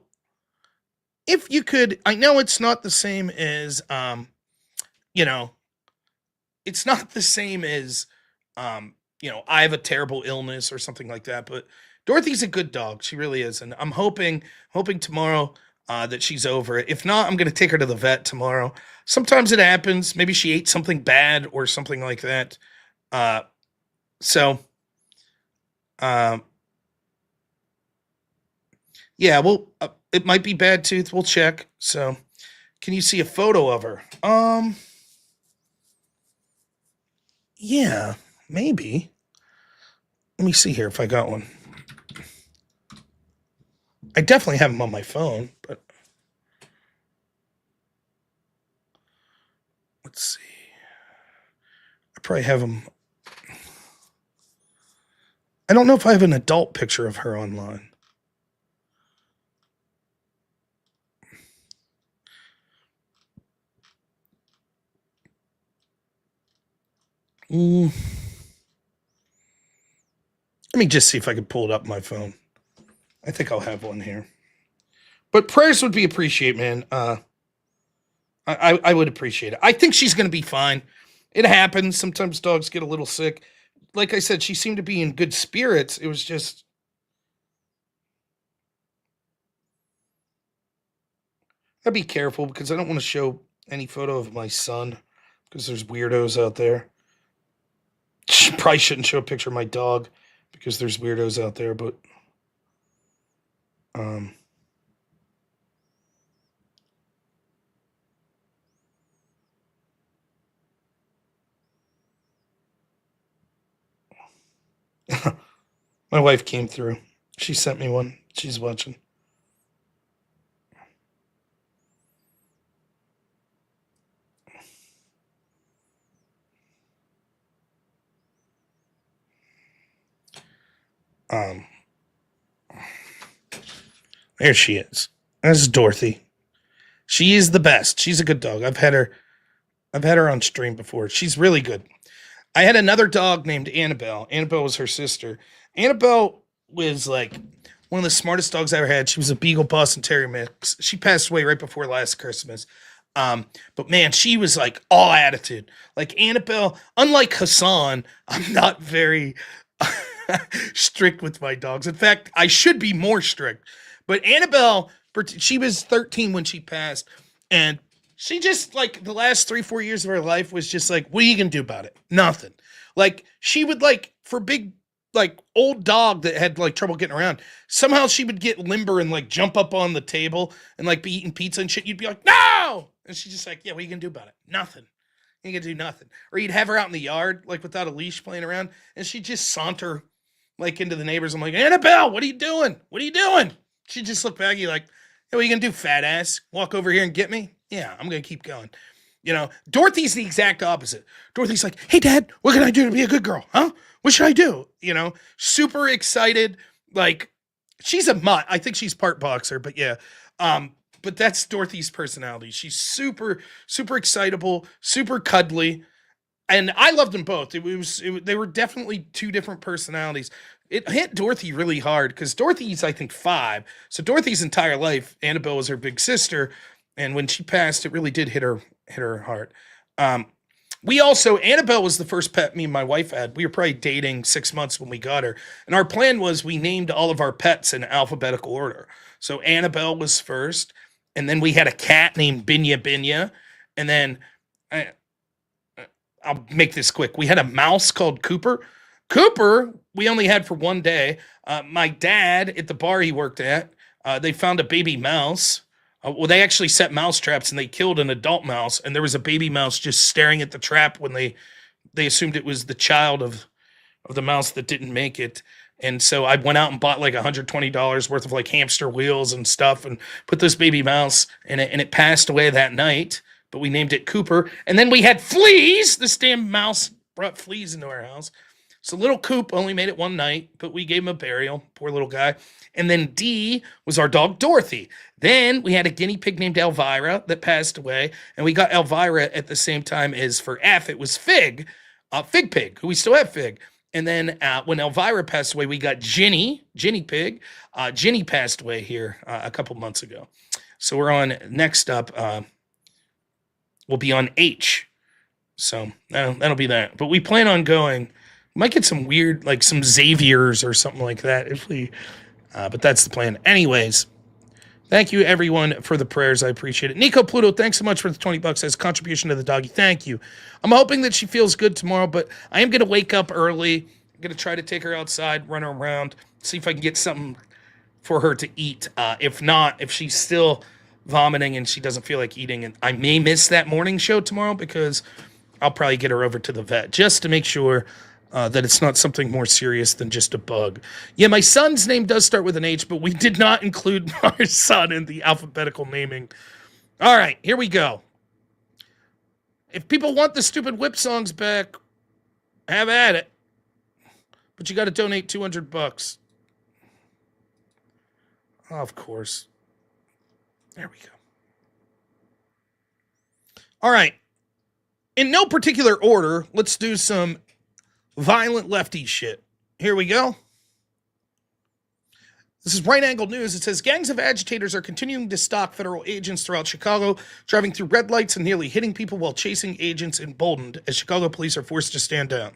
if you could, I know it's not the same as, it's not the same as, I have a terrible illness or something like that, but Dorothy's a good dog. She really is. And I'm hoping tomorrow that she's over it. If not, I'm going to take her to the vet tomorrow. Sometimes it happens. Maybe she ate something bad or something like that. Yeah, well, it might be bad tooth. We'll check. So can you see a photo of her? Yeah, maybe. Let me see here if I got one. I definitely have them on my phone, but let's see. I probably have them. I don't know if I have an adult picture of her online. Let me just see if I can pull it up on my phone. I think I'll have one here. But prayers would be appreciated, man. I would appreciate it. I think she's going to be fine. It happens. Sometimes dogs get a little sick. Like I said, she seemed to be in good spirits. It was just... I'd be careful because I don't want to show any photo of my son because there's weirdos out there. Probably shouldn't show a picture of my dog because there's weirdos out there, but My wife came through. She sent me one. She's watching. There she is. That's Dorothy. She is the best. She's a good dog. I've had her on stream before. She's really good. I had another dog named Annabelle. Annabelle was her sister. Annabelle was like one of the smartest dogs I ever had. She was a Beagle Boston Terrier mix. She passed away right before last Christmas. But man, she was like all attitude. Like Annabelle, unlike Hassan, I'm not very strict with my dogs. In fact, I should be more strict. But Annabelle, she was 13 when she passed, and she just, like, the last 3-4 years of her life was just like, what are you gonna do about it? Nothing. Like, she would, like, for big, like, old dog that had, like, trouble getting around, somehow she would get limber and, like, jump up on the table and, like, be eating pizza and shit. You'd be like, no! And she's just like, yeah, what are you gonna do about it? Nothing. You ain't gonna do nothing. Or you'd have her out in the yard, like, without a leash playing around, and she'd just saunter, like, into the neighbors. I'm like, Annabelle, what are you doing? What are you doing? She'd just look back at you like, hey, what are you gonna do, fat ass? Walk over here and get me? Yeah, I'm gonna keep going. You know, Dorothy's the exact opposite. Dorothy's like, hey, Dad, what can I do to be a good girl? Huh? What should I do? You know, super excited. Like, she's a mutt. I think she's part boxer, but yeah. But that's Dorothy's personality. She's super, super excitable, super cuddly. And I loved them both. They were definitely two different personalities. It hit Dorothy really hard because Dorothy's, I think, 5. So Dorothy's entire life, Annabelle was her big sister, and when she passed, it really did hit her heart. Annabelle was the first pet me and my wife had. We were probably dating 6 months when we got her, and our plan was we named all of our pets in alphabetical order. So Annabelle was first, and then we had a cat named Binya Binya, and then I'll make this quick. We had a mouse called Cooper. Cooper, we only had for one day. My dad, at the bar he worked at, they found a baby mouse. Well, they actually set mouse traps and they killed an adult mouse. And there was a baby mouse just staring at the trap when they assumed it was the child of the mouse that didn't make it. And so I went out and bought like $120 worth of like hamster wheels and stuff and put this baby mouse in it. And it passed away that night, but we named it Cooper. And then we had fleas. This damn mouse brought fleas into our house. So little Coop only made it one night, but we gave him a burial. Poor little guy. And then D was our dog Dorothy. Then we had a guinea pig named Elvira that passed away. And we got Elvira at the same time as for F, it was Fig Pig, who we still have Fig. And then when Elvira passed away, we got Ginny Pig. Ginny passed away here a couple months ago. So we're on, next up, we'll be on H. So that'll be that. But we plan on going. Might get some weird, like some Xaviers or something like that if we, but that's the plan. Anyways, thank you everyone for the prayers. I appreciate it. Nico Pluto, thanks so much for the $20 as contribution to the doggy. Thank you. I'm hoping that she feels good tomorrow, but I am going to wake up early. I'm going to try to take her outside, run her around, see if I can get something for her to eat. If not, if she's still vomiting and she doesn't feel like eating, and I may miss that morning show tomorrow because I'll probably get her over to the vet just to make sure that it's not something more serious than just a bug. Yeah, my son's name does start with an H, but we did not include our son in the alphabetical naming. All right, here we go. If people want the stupid whip songs back, have at it. But you got to donate $200. Oh, of course. There we go. All right. In no particular order, let's do some violent lefty shit. Here we go. This is Right Angle News. It says gangs of agitators are continuing to stalk federal agents throughout Chicago, driving through red lights and nearly hitting people while chasing agents, emboldened as Chicago police are forced to stand down.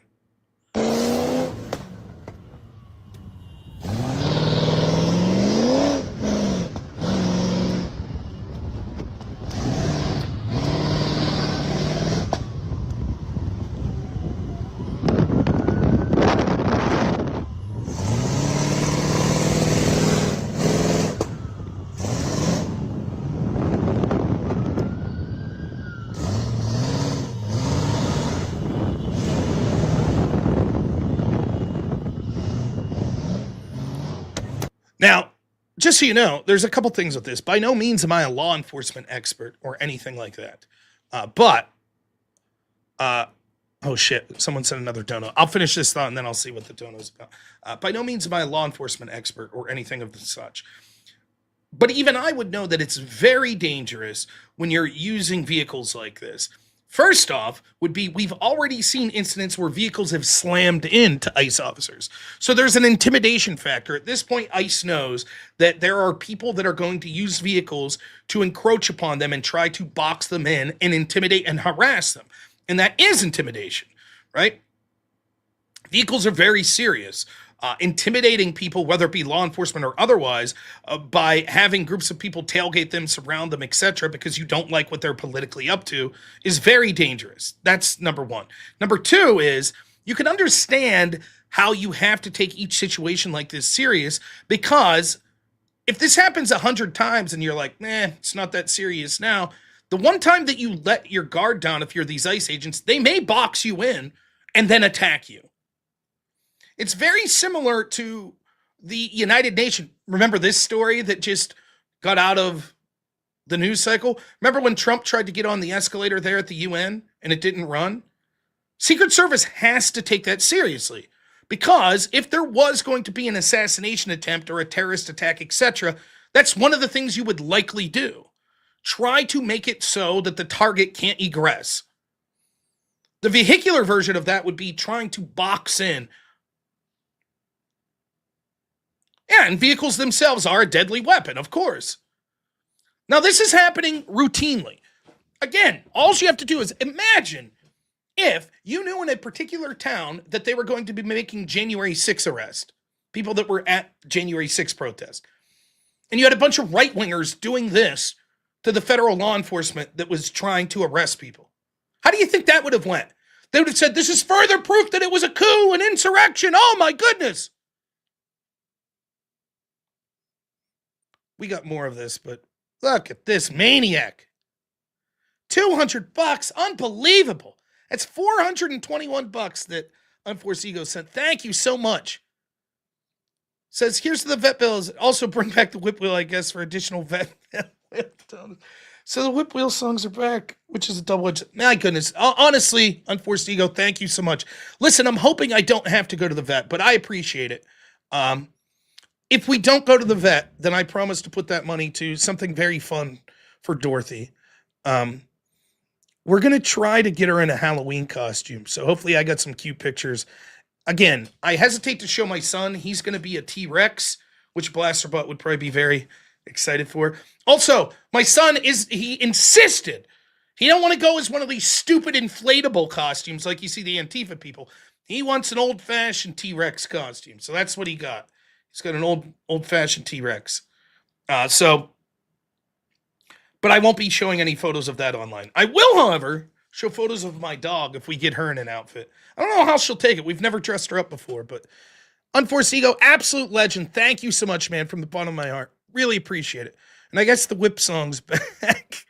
Now, just so you know, there's a couple things with this. By no means am I a law enforcement expert or anything like that. Oh shit, someone sent another dono. I'll finish this thought and then I'll see what the dono is about. By no means am I a law enforcement expert or anything of the such. But even I would know that it's very dangerous when you're using vehicles like this. First off, would be we've already seen incidents where vehicles have slammed into ICE officers. So there's an intimidation factor. At this point, ICE knows that there are people that are going to use vehicles to encroach upon them and try to box them in and intimidate and harass them. And that is intimidation, right? Vehicles are very serious. Intimidating people, whether it be law enforcement or otherwise, by having groups of people tailgate them, surround them, etc., because you don't like what they're politically up to, is very dangerous. That's number one. Number two is you can understand how you have to take each situation like this serious, because if this happens 100 times and you're like, it's not that serious now, the one time that you let your guard down, if you're these ICE agents, they may box you in and then attack you. It's very similar to the United Nations. Remember this story that just got out of the news cycle? Remember when Trump tried to get on the escalator there at the UN and it didn't run? Secret Service has to take that seriously, because if there was going to be an assassination attempt or a terrorist attack, etc., that's one of the things you would likely do. Try to make it so that the target can't egress. The vehicular version of that would be trying to box in. Yeah, and vehicles themselves are a deadly weapon, of course. Now, this is happening routinely. Again, all you have to do is imagine if you knew in a particular town that they were going to be making January 6 arrest, people that were at January 6 protest, and you had a bunch of right-wingers doing this to the federal law enforcement that was trying to arrest people. How do you think that would have went? They would have said, this is further proof that it was a coup, an insurrection. Oh, my goodness. We got more of this, but look at this maniac. $200, unbelievable. That's $421 that Unforced Ego sent. Thank you so much. Says, here's the vet bills. Also bring back the whip wheel, I guess, for additional vet. So the whip wheel songs are back, which is a double-edged. My goodness. Honestly, Unforced Ego, thank you so much. Listen, I'm hoping I don't have to go to the vet, but I appreciate it. If we don't go to the vet, then I promise to put that money to something very fun for Dorothy. We're going to try to get her in a Halloween costume. So hopefully I got some cute pictures. Again, I hesitate to show my son. He's going to be a T-Rex, which Blasterbutt would probably be very excited for. Also, my son he insisted. He don't want to go as one of these stupid inflatable costumes like you see the Antifa people. He wants an old-fashioned T-Rex costume. So that's what he got. He's got an old-fashioned T-Rex. But I won't be showing any photos of that online. I will, however, show photos of my dog if we get her in an outfit. I don't know how she'll take it. We've never dressed her up before, but Unforced Ego, absolute legend. Thank you so much, man, from the bottom of my heart. Really appreciate it. And I guess the whip song's back.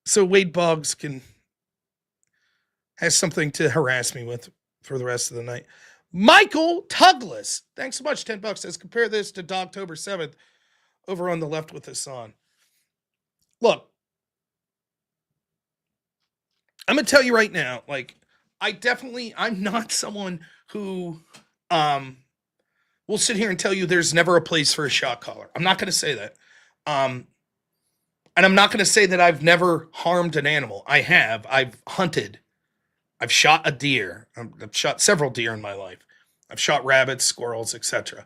So Wade Boggs has something to harass me with for the rest of the night. Michael Tuglas, thanks so much, $10. Says, compare this to Dogtober 7th over on the left with Hassan. Look, I'm going to tell you right now, like, I'm not someone who will sit here and tell you there's never a place for a shot caller. I'm not going to say that. And I'm not going to say that I've never harmed an animal. I have. I've hunted. I've shot a deer. I've shot several deer in my life. I've shot rabbits, squirrels, etc.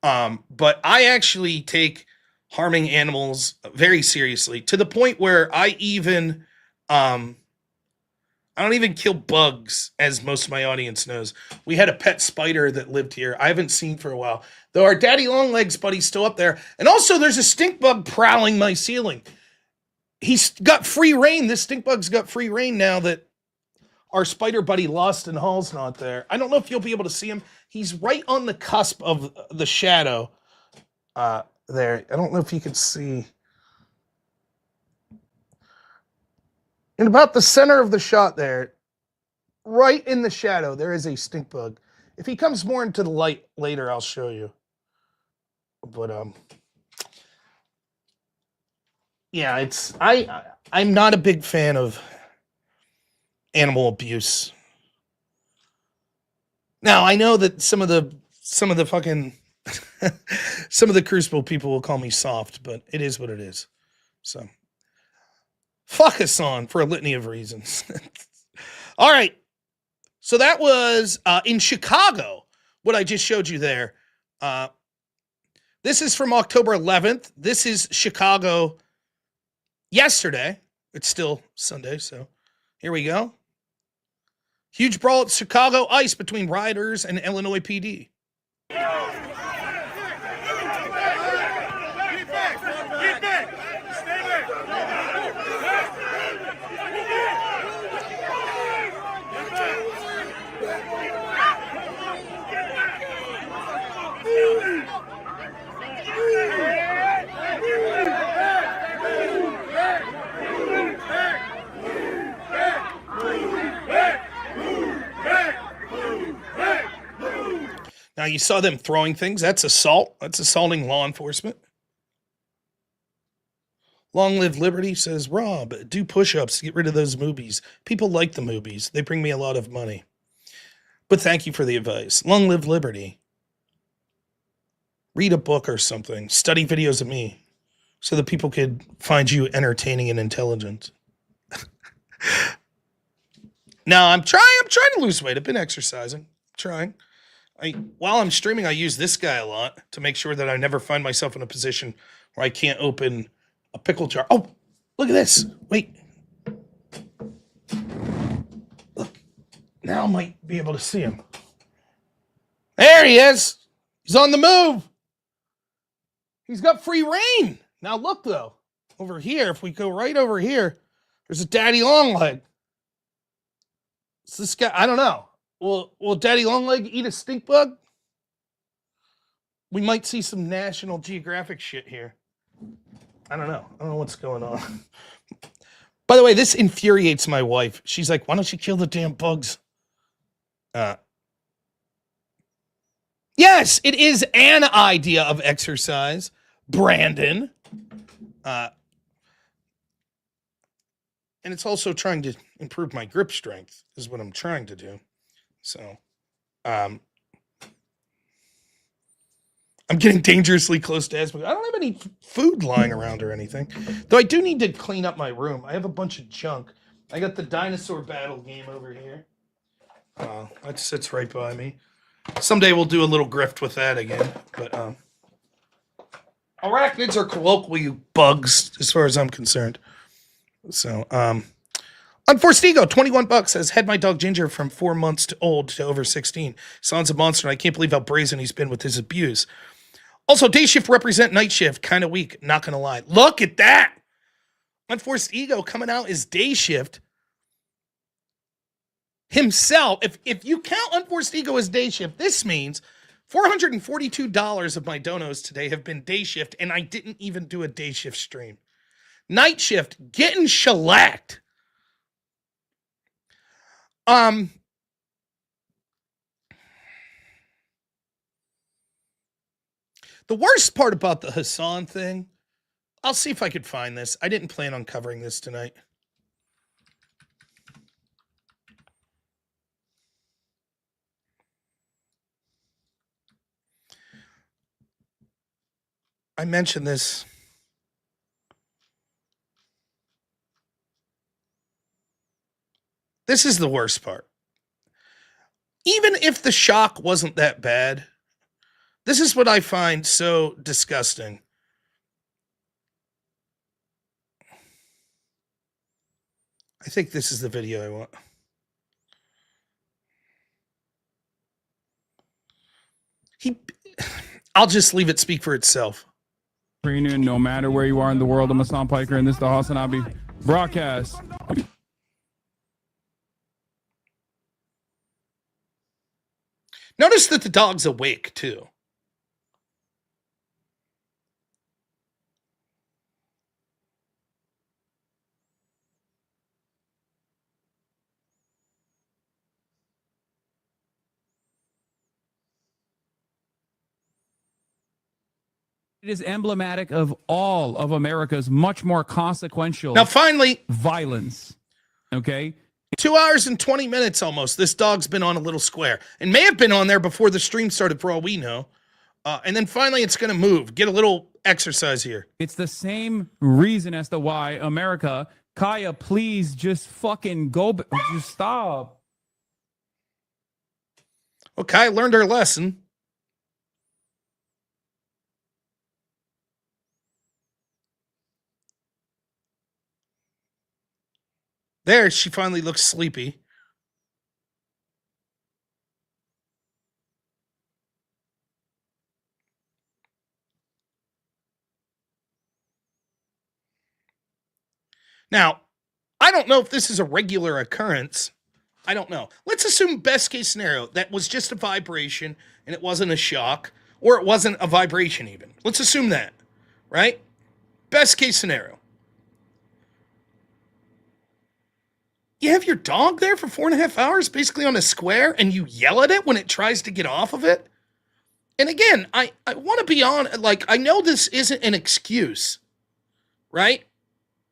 But I actually take harming animals very seriously, to the point where I don't even kill bugs, as most of my audience knows. We had a pet spider that lived here. I haven't seen for a while, though our daddy long legs buddy's still up there. And also there's a stink bug prowling my ceiling. He's got free reign. This stink bug's got free reign now that our spider buddy Lost in Hall's not there. I don't know if you'll be able to see him. He's right on the cusp of the shadow there. I don't know if you can see. In about the center of the shot there, right in the shadow, there is a stink bug. If he comes more into the light later, I'll show you. But yeah, I'm not a big fan of animal abuse. Now I know that some of the fucking some of the Crucible people will call me soft, but it is what it is. So fuck us on for a litany of reasons. All right. So that was in Chicago, what I just showed you there. This is from October 11th. This is Chicago yesterday. It's still Sunday, so here we go. Huge brawl at Chicago ICE between rioters and Illinois PD. Now, you saw them throwing things. That's assault. That's assaulting law enforcement. Long Live Liberty says, Rob, do push-ups to get rid of those movies. People like the movies. They bring me a lot of money. But thank you for the advice. Long Live Liberty. Read a book or something. Study videos of me so that people could find you entertaining and intelligent. Now, I'm trying to lose weight. I've been exercising. Trying. While I'm streaming, I use this guy a lot to make sure that I never find myself in a position where I can't open a pickle jar. Oh, look at this. Wait. Look. Now I might be able to see him. There he is. He's on the move. He's got free reign. Now look, though. Over here, if we go right over here, there's a daddy long leg. It's this guy. I don't know. Will Daddy Longleg eat a stink bug? We might see some National Geographic shit here. I don't know. I don't know what's going on. By the way, this infuriates my wife. She's like, why don't you kill the damn bugs? Yes, it is an idea of exercise, Brandon. And it's also trying to improve my grip strength, is what I'm trying to do. So, I'm getting dangerously close to asthma. I don't have any food lying around or anything. Though I do need to clean up my room. I have a bunch of junk. I got the dinosaur battle game over here. That sits right by me. Someday we'll do a little grift with that again. But arachnids are colloquially bugs, as far as I'm concerned. So, Unforced Ego, $21 says, had my dog Ginger from 4 months to old to over 16. Son's a monster, and I can't believe how brazen he's been with his abuse. Also, day shift represent night shift. Kind of weak, not going to lie. Look at that. Unforced Ego coming out as day shift himself. If you count Unforced Ego as day shift, this means $442 of my donos today have been day shift, and I didn't even do a day shift stream. Night shift, getting shellacked. The worst part about the Hassan thing, I'll see if I could find this. I didn't plan on covering this tonight. I mentioned this. This is the worst part. Even if the shock wasn't that bad, this is what I find so disgusting. I think this is the video I want. I'll just leave it speak for itself. No matter where you are in the world, I'm Hassan Piker, and this is the Hassan Abi broadcast. Notice that the dog's awake, too. It is emblematic of all of America's much more consequential Now, finally, violence. Okay? 2 hours and 20 minutes almost. This dog's been on a little square and may have been on there before the stream started, for all we know. And then finally, it's going to move. Get a little exercise here. It's the same reason as to why America, Kaya, please just fucking go. Just stop. Okay, I learned her lesson. There, she finally looks sleepy. Now, I don't know if this is a regular occurrence. I don't know. Let's assume best case scenario, that was just a vibration and it wasn't a shock, or it wasn't a vibration even. Let's assume that, right? Best case scenario. You have your dog there for 4.5 hours, basically on a square, and you yell at it when it tries to get off of it? And again, I want to be on, like, I know this isn't an excuse, right?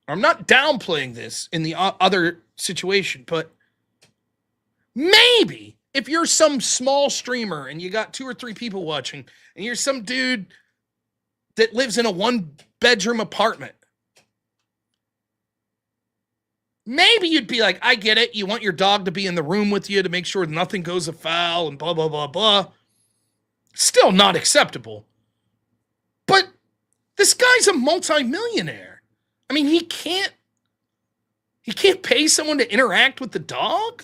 I'm not downplaying this in the other situation, but maybe if you're some small streamer and you got 2 or 3 people watching, and you're some dude that lives in a 1-bedroom apartment, maybe you'd be like, I get it. You want your dog to be in the room with you to make sure nothing goes afoul and blah, blah, blah, blah. Still not acceptable. But this guy's a multimillionaire. I mean, he can't pay someone to interact with the dog.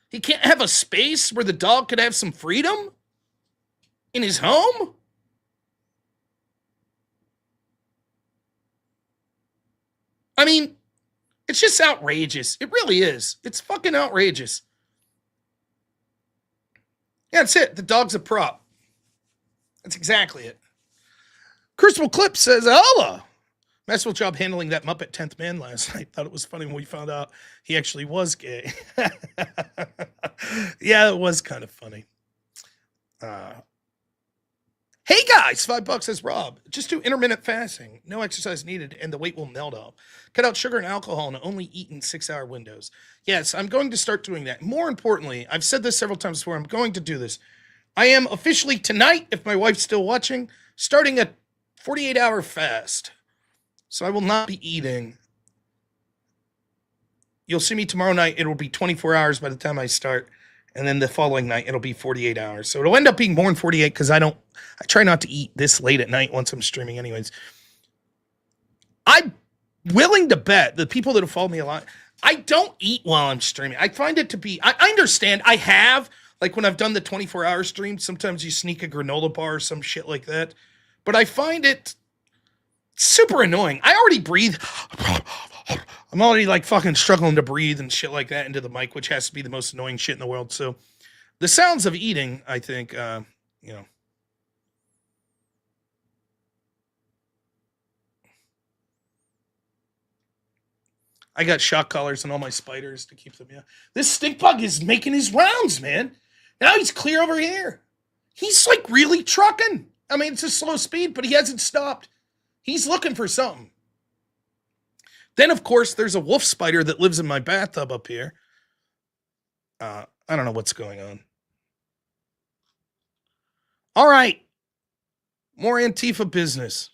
He can't have a space where the dog could have some freedom in his home. I mean, it's just outrageous. It really is. It's fucking outrageous. Yeah, that's it. The dog's a prop. That's exactly it. Crucible Clip says, holla. Masterful job handling that Muppet 10th man last night. Thought it was funny when we found out he actually was gay. Yeah, it was kind of funny. Hey guys, $5 says Rob. Just do intermittent fasting. No exercise needed and the weight will melt off. Cut out sugar and alcohol and only eat in 6-hour windows. Yes, I'm going to start doing that. More importantly, I've said this several times before, I'm going to do this. I am officially tonight, if my wife's still watching, starting a 48-hour fast. So I will not be eating. You'll see me tomorrow night. It'll be 24 hours by the time I start. And then the following night, it'll be 48 hours. So it'll end up being more than 48 because I try not to eat this late at night once I'm streaming anyways. I'm willing to bet the people that have followed me a lot, I don't eat while I'm streaming. I find it to be, I understand. I have, like when I've done the 24-hour stream, sometimes you sneak a granola bar or some shit like that. But I find it super annoying. I already breathe. I'm already like fucking struggling to breathe and shit like that into the mic, which has to be the most annoying shit in the world. So the sounds of eating, I think, I got shock collars on all my spiders to keep them, yeah. This stink bug is making his rounds, man. Now he's clear over here. He's like really trucking. I mean, it's a slow speed, but he hasn't stopped. He's looking for something. Then, of course, there's a wolf spider that lives in my bathtub up here. I don't know what's going on. All right. More Antifa business.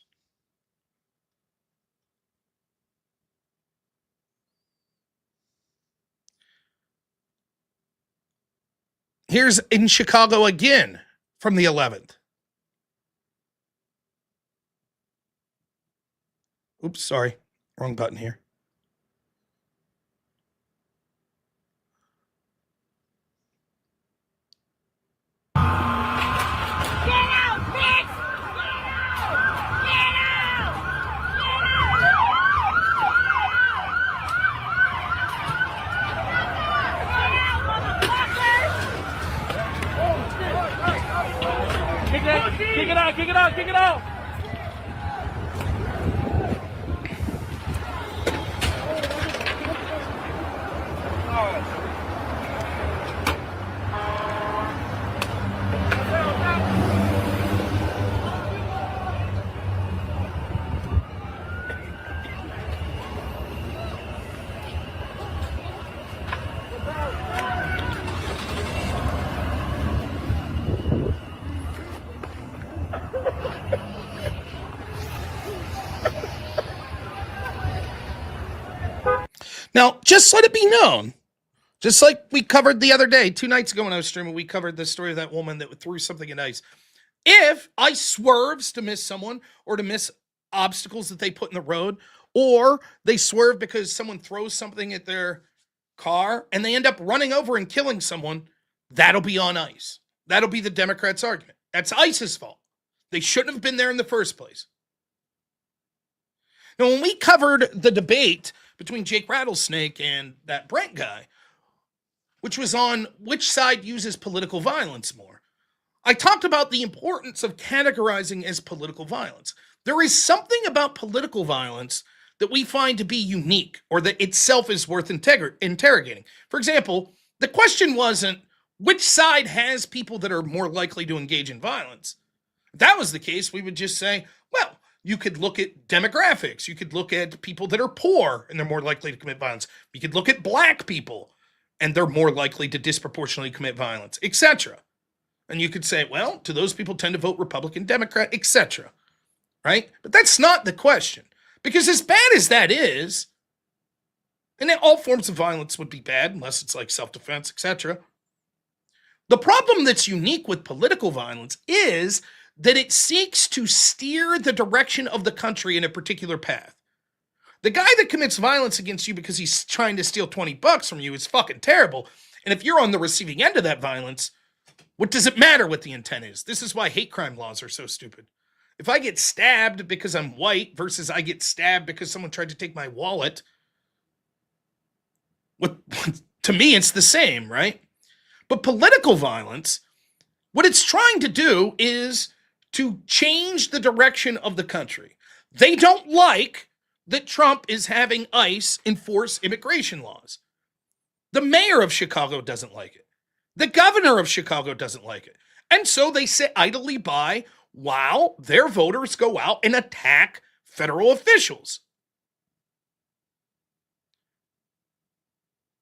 Here's in Chicago again from the 11th. Oops, sorry. Wrong button here. Get out, bitch! Get out! Kick it out, kick it out, kick it out! Now, just let it be known, just like we covered the other day, 2 nights ago when I was streaming, we covered the story of that woman that threw something at ice. If ice swerves to miss someone or to miss obstacles that they put in the road, or they swerve because someone throws something at their car and they end up running over and killing someone, that'll be on ice. That'll be the Democrats' argument. That's ICE's fault. They shouldn't have been there in the first place. Now, when we covered the debate between Jake Rattlesnake and that Brent guy, which was on which side uses political violence more, I talked about the importance of categorizing as political violence. There is something about political violence that we find to be unique or that itself is worth interrogating. For example, the question wasn't which side has people that are more likely to engage in violence. If that was the case, we would just say, well, you could look at demographics. You could look at people that are poor and they're more likely to commit violence. You could look at black people and they're more likely to disproportionately commit violence, etc. And you could say, well, do those people tend to vote Republican, Democrat, etc. Right? But that's not the question. Because as bad as that is, and all forms of violence would be bad unless it's like self-defense, etc. The problem that's unique with political violence is that it seeks to steer the direction of the country in a particular path. The guy that commits violence against you because he's trying to steal $20 from you is fucking terrible. And if you're on the receiving end of that violence, what does it matter what the intent is? This is why hate crime laws are so stupid. If I get stabbed because I'm white versus I get stabbed because someone tried to take my wallet, to me, it's the same, right? But political violence, what it's trying to do is to change the direction of the country. They don't like that Trump is having ICE enforce immigration laws. The mayor of Chicago doesn't like it. The governor of Chicago doesn't like it. And so they sit idly by while their voters go out and attack federal officials.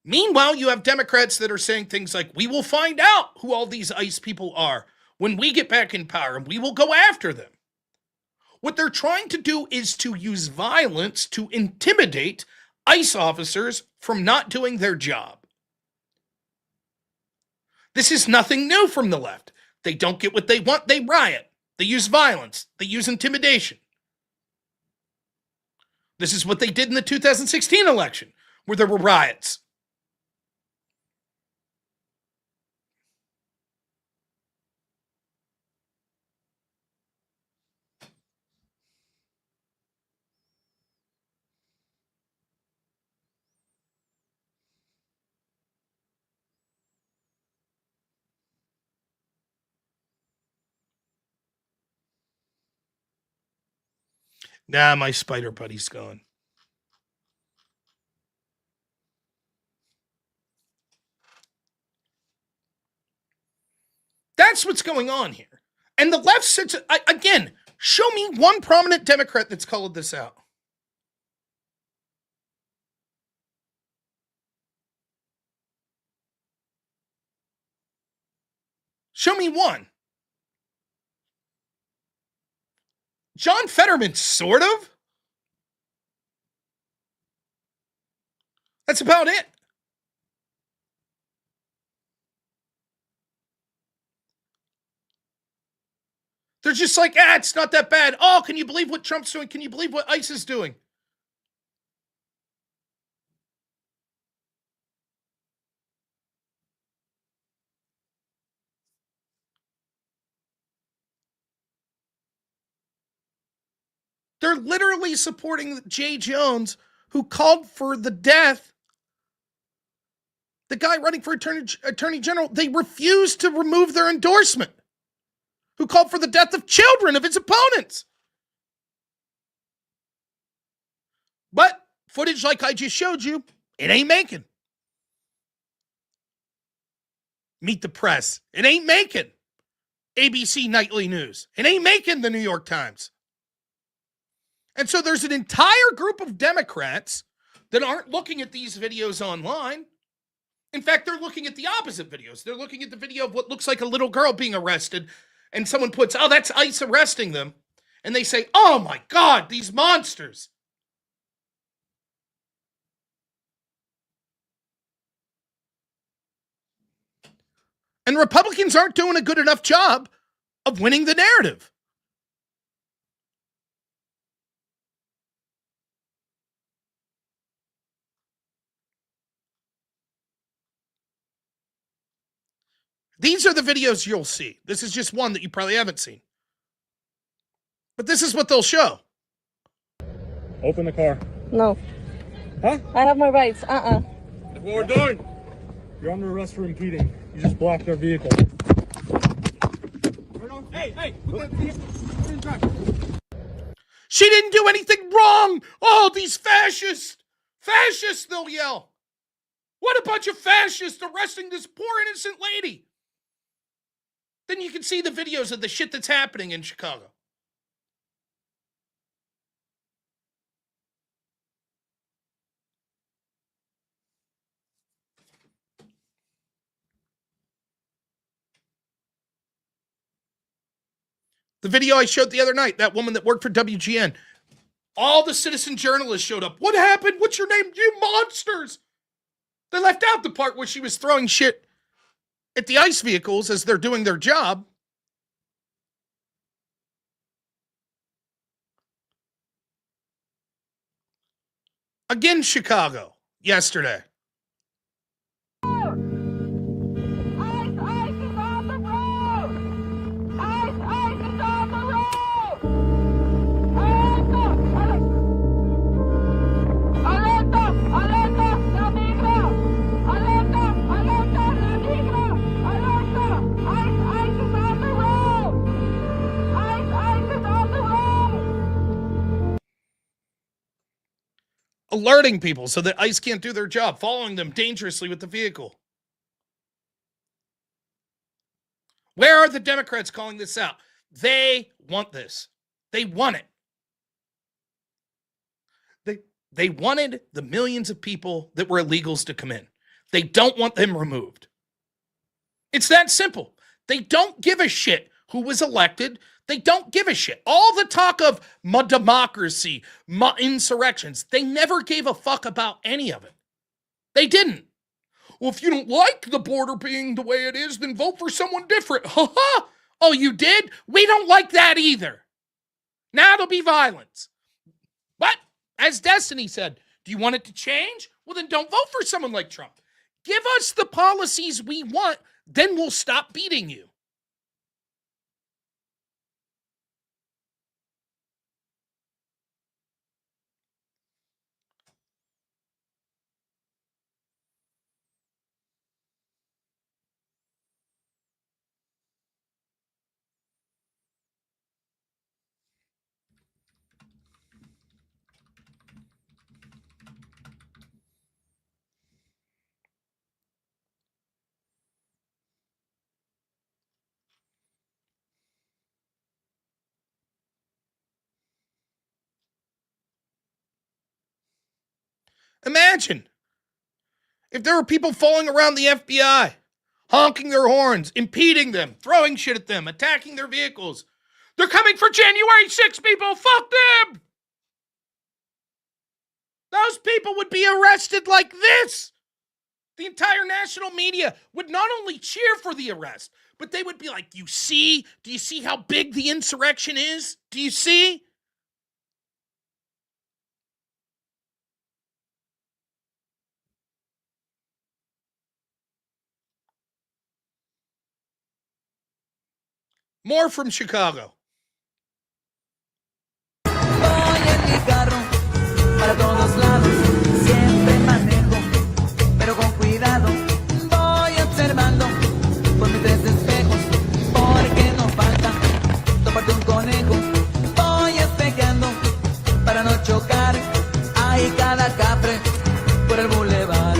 Meanwhile, you have Democrats that are saying things like, we will find out who all these ICE people are when we get back in power, and we will go after them. What they're trying to do is to use violence to intimidate ICE officers from not doing their job. This is nothing new from the left. They don't get what they want, they riot. They use violence. They use intimidation. This is what they did in the 2016 election, where there were riots. Nah, my spider buddy's gone. That's what's going on here. And the left sits, again, show me one prominent Democrat that's called this out. Show me one. John Fetterman, sort of. That's about it. They're just like, it's not that bad. Oh, can you believe what Trump's doing? Can you believe what ICE is doing? They're literally supporting Jay Jones, who called for the death. The guy running for attorney general, they refused to remove their endorsement. Who called for the death of children of his opponents. But footage like I just showed you, it ain't making. Meet the Press, it ain't making. ABC Nightly News, it ain't making the New York Times. And so there's an entire group of Democrats that aren't looking at these videos online. In fact, they're looking at the opposite videos. They're looking at the video of what looks like a little girl being arrested, and someone puts, oh, that's ICE arresting them. And they say, oh my God, these monsters. And Republicans aren't doing a good enough job of winning the narrative. These are the videos you'll see. This is just one that you probably haven't seen. But this is what they'll show. Open the car. No. Huh? I have my rights. That's what we're doing. You're under arrest for impeding. You just blocked our vehicle. Hey! She didn't do anything wrong. Oh, these fascists. Fascists, they'll yell. What a bunch of fascists arresting this poor innocent lady. Then you can see the videos of the shit that's happening in Chicago. The video I showed the other night, that woman that worked for WGN, all the citizen journalists showed up. What happened? What's your name? You monsters. They left out the part where she was throwing shit at the ICE vehicles as they're doing their job. Again, Chicago, yesterday. Alerting people so that ICE can't do their job, following them dangerously with the vehicle. Where are the Democrats calling this out? They want this. They want it. They wanted the millions of people that were illegals to come in. They don't want them removed. It's that simple. They don't give a shit who was elected. They don't give a shit. All the talk of democracy, insurrections, they never gave a fuck about any of it. They didn't. Well, if you don't like the border being the way it is, then vote for someone different. Ha ha! Oh, you did? We don't like that either. Now there'll be violence. But, as Destiny said, do you want it to change? Well, then don't vote for someone like Trump. Give us the policies we want, then we'll stop beating you. Imagine if there were people following around the FBI, honking their horns, impeding them, throwing shit at them, attacking their vehicles. They're coming for January 6th, people. Fuck them. Those people would be arrested like this. The entire national media would not only cheer for the arrest, but they would be like, you see? Do you see how big the insurrection is? Do you see? More from Chicago. Voy en mi carro para todos lados, siempre manejo, pero con cuidado. Voy observando por mis tres espejos, porque no falta toparte un conejo. Voy espejeando para no chocar. Hay cada cafre por el bulevar.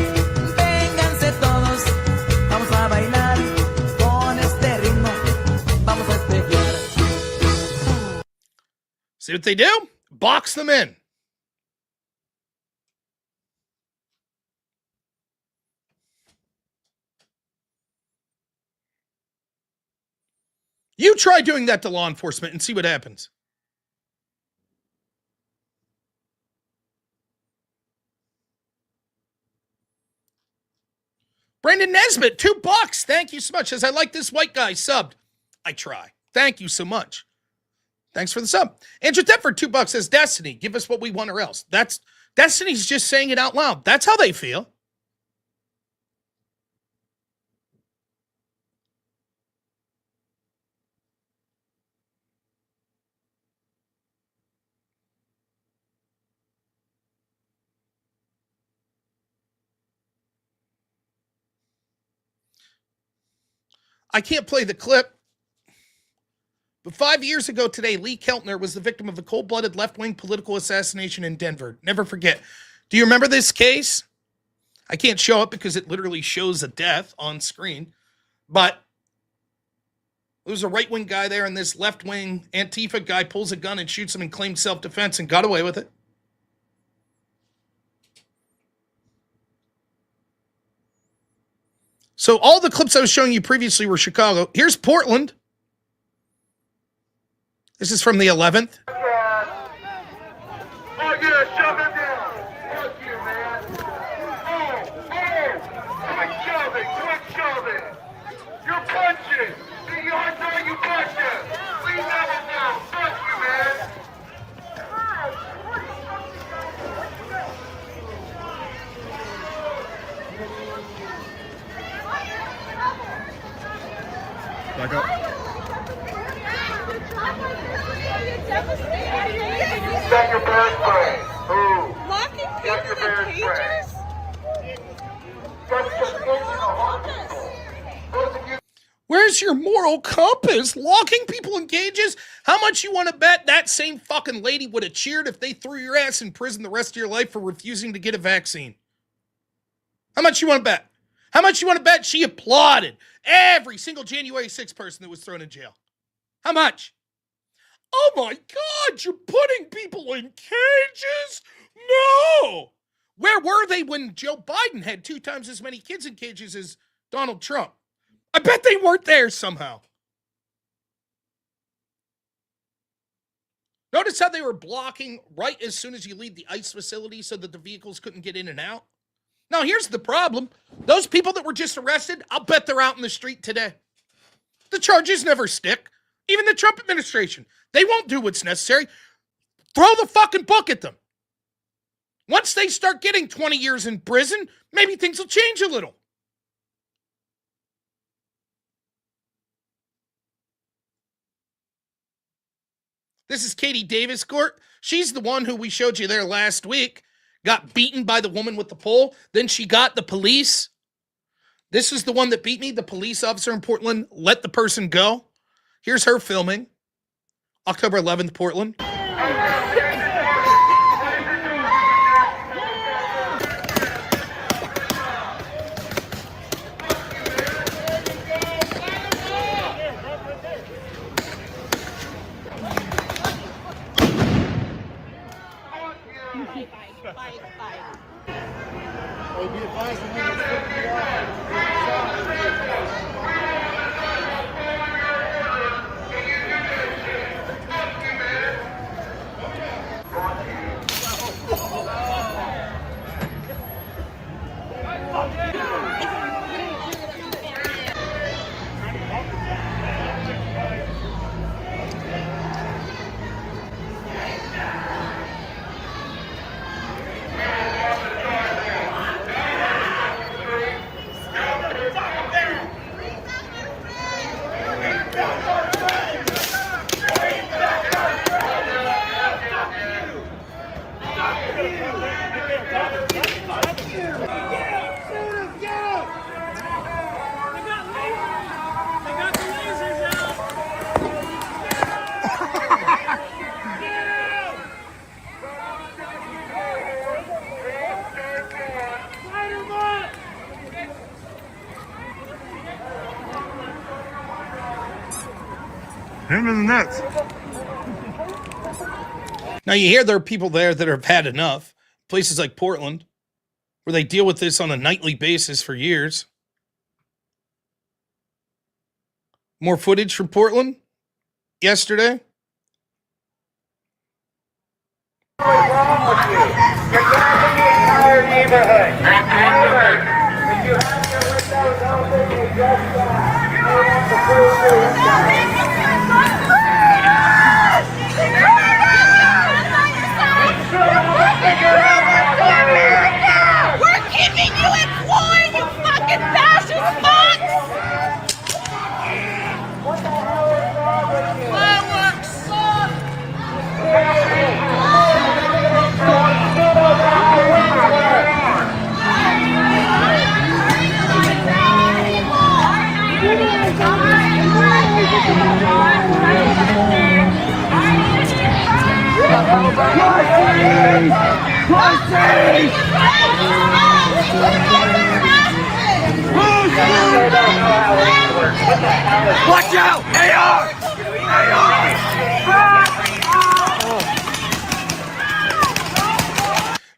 Vénganse todos, vamos a bailar con este ritmo. Vamos a espejear. See what they do? Box them in. You try doing that to law enforcement and see what happens. Brandon Nesbitt, $2. Thank you so much. As I like this white guy subbed. I try. Thank you so much. Thanks for the sub. Andrew Thetford, $2 says, Destiny, give us what we want or else. That's Destiny's just saying it out loud. That's how they feel. I can't play the clip, but 5 years ago today, Lee Keltner was the victim of a cold-blooded left-wing political assassination in Denver. Never forget. Do you remember this case? I can't show it because it literally shows a death on screen, but there was a right-wing guy there, and this left-wing Antifa guy pulls a gun and shoots him and claimed self-defense and got away with it. So all the clips I was showing you previously were Chicago. Here's Portland. This is from the 11th. Oh, yeah, shove it down. Fuck you, man. Quick shoving. You're punching. The yards are you punching. Leave that alone. Fuck you, man. Back up. Got your bear spray. Who? Locking Got people your bear in spray. cages? That's just in the hospital. Those of you Where's your moral compass? Locking people in cages? How much you want to bet that same fucking lady would have cheered if they threw your ass in prison the rest of your life for refusing to get a vaccine? How much you want to bet? How much you want to bet she applauded every single January 6th person that was thrown in jail? How much? Oh my God, you're putting people in cages? No! Where were they when Joe Biden had 2 times as many kids in cages as Donald Trump? I bet they weren't there somehow. Notice how they were blocking right as soon as you leave the ICE facility so that the vehicles couldn't get in and out? Now, here's the problem. Those people that were just arrested, I'll bet they're out in the street today. The charges never stick. Even the Trump administration, they won't do what's necessary. Throw the fucking book at them. Once they start getting 20 years in prison, maybe things will change a little. This is Katie Davis Court. She's the one who we showed you there last week. Got beaten by the woman with the pole. Then she got the police. This is the one that beat me. The police officer in Portland let the person go. Here's her filming. October 11th, Portland. Him in the nuts. Now, you hear there are people there that have had enough. Places like Portland, where they deal with this on a nightly basis for years. More footage from Portland yesterday. What's wrong with you? You're driving the entire neighborhood. If you have to Watch out! AR!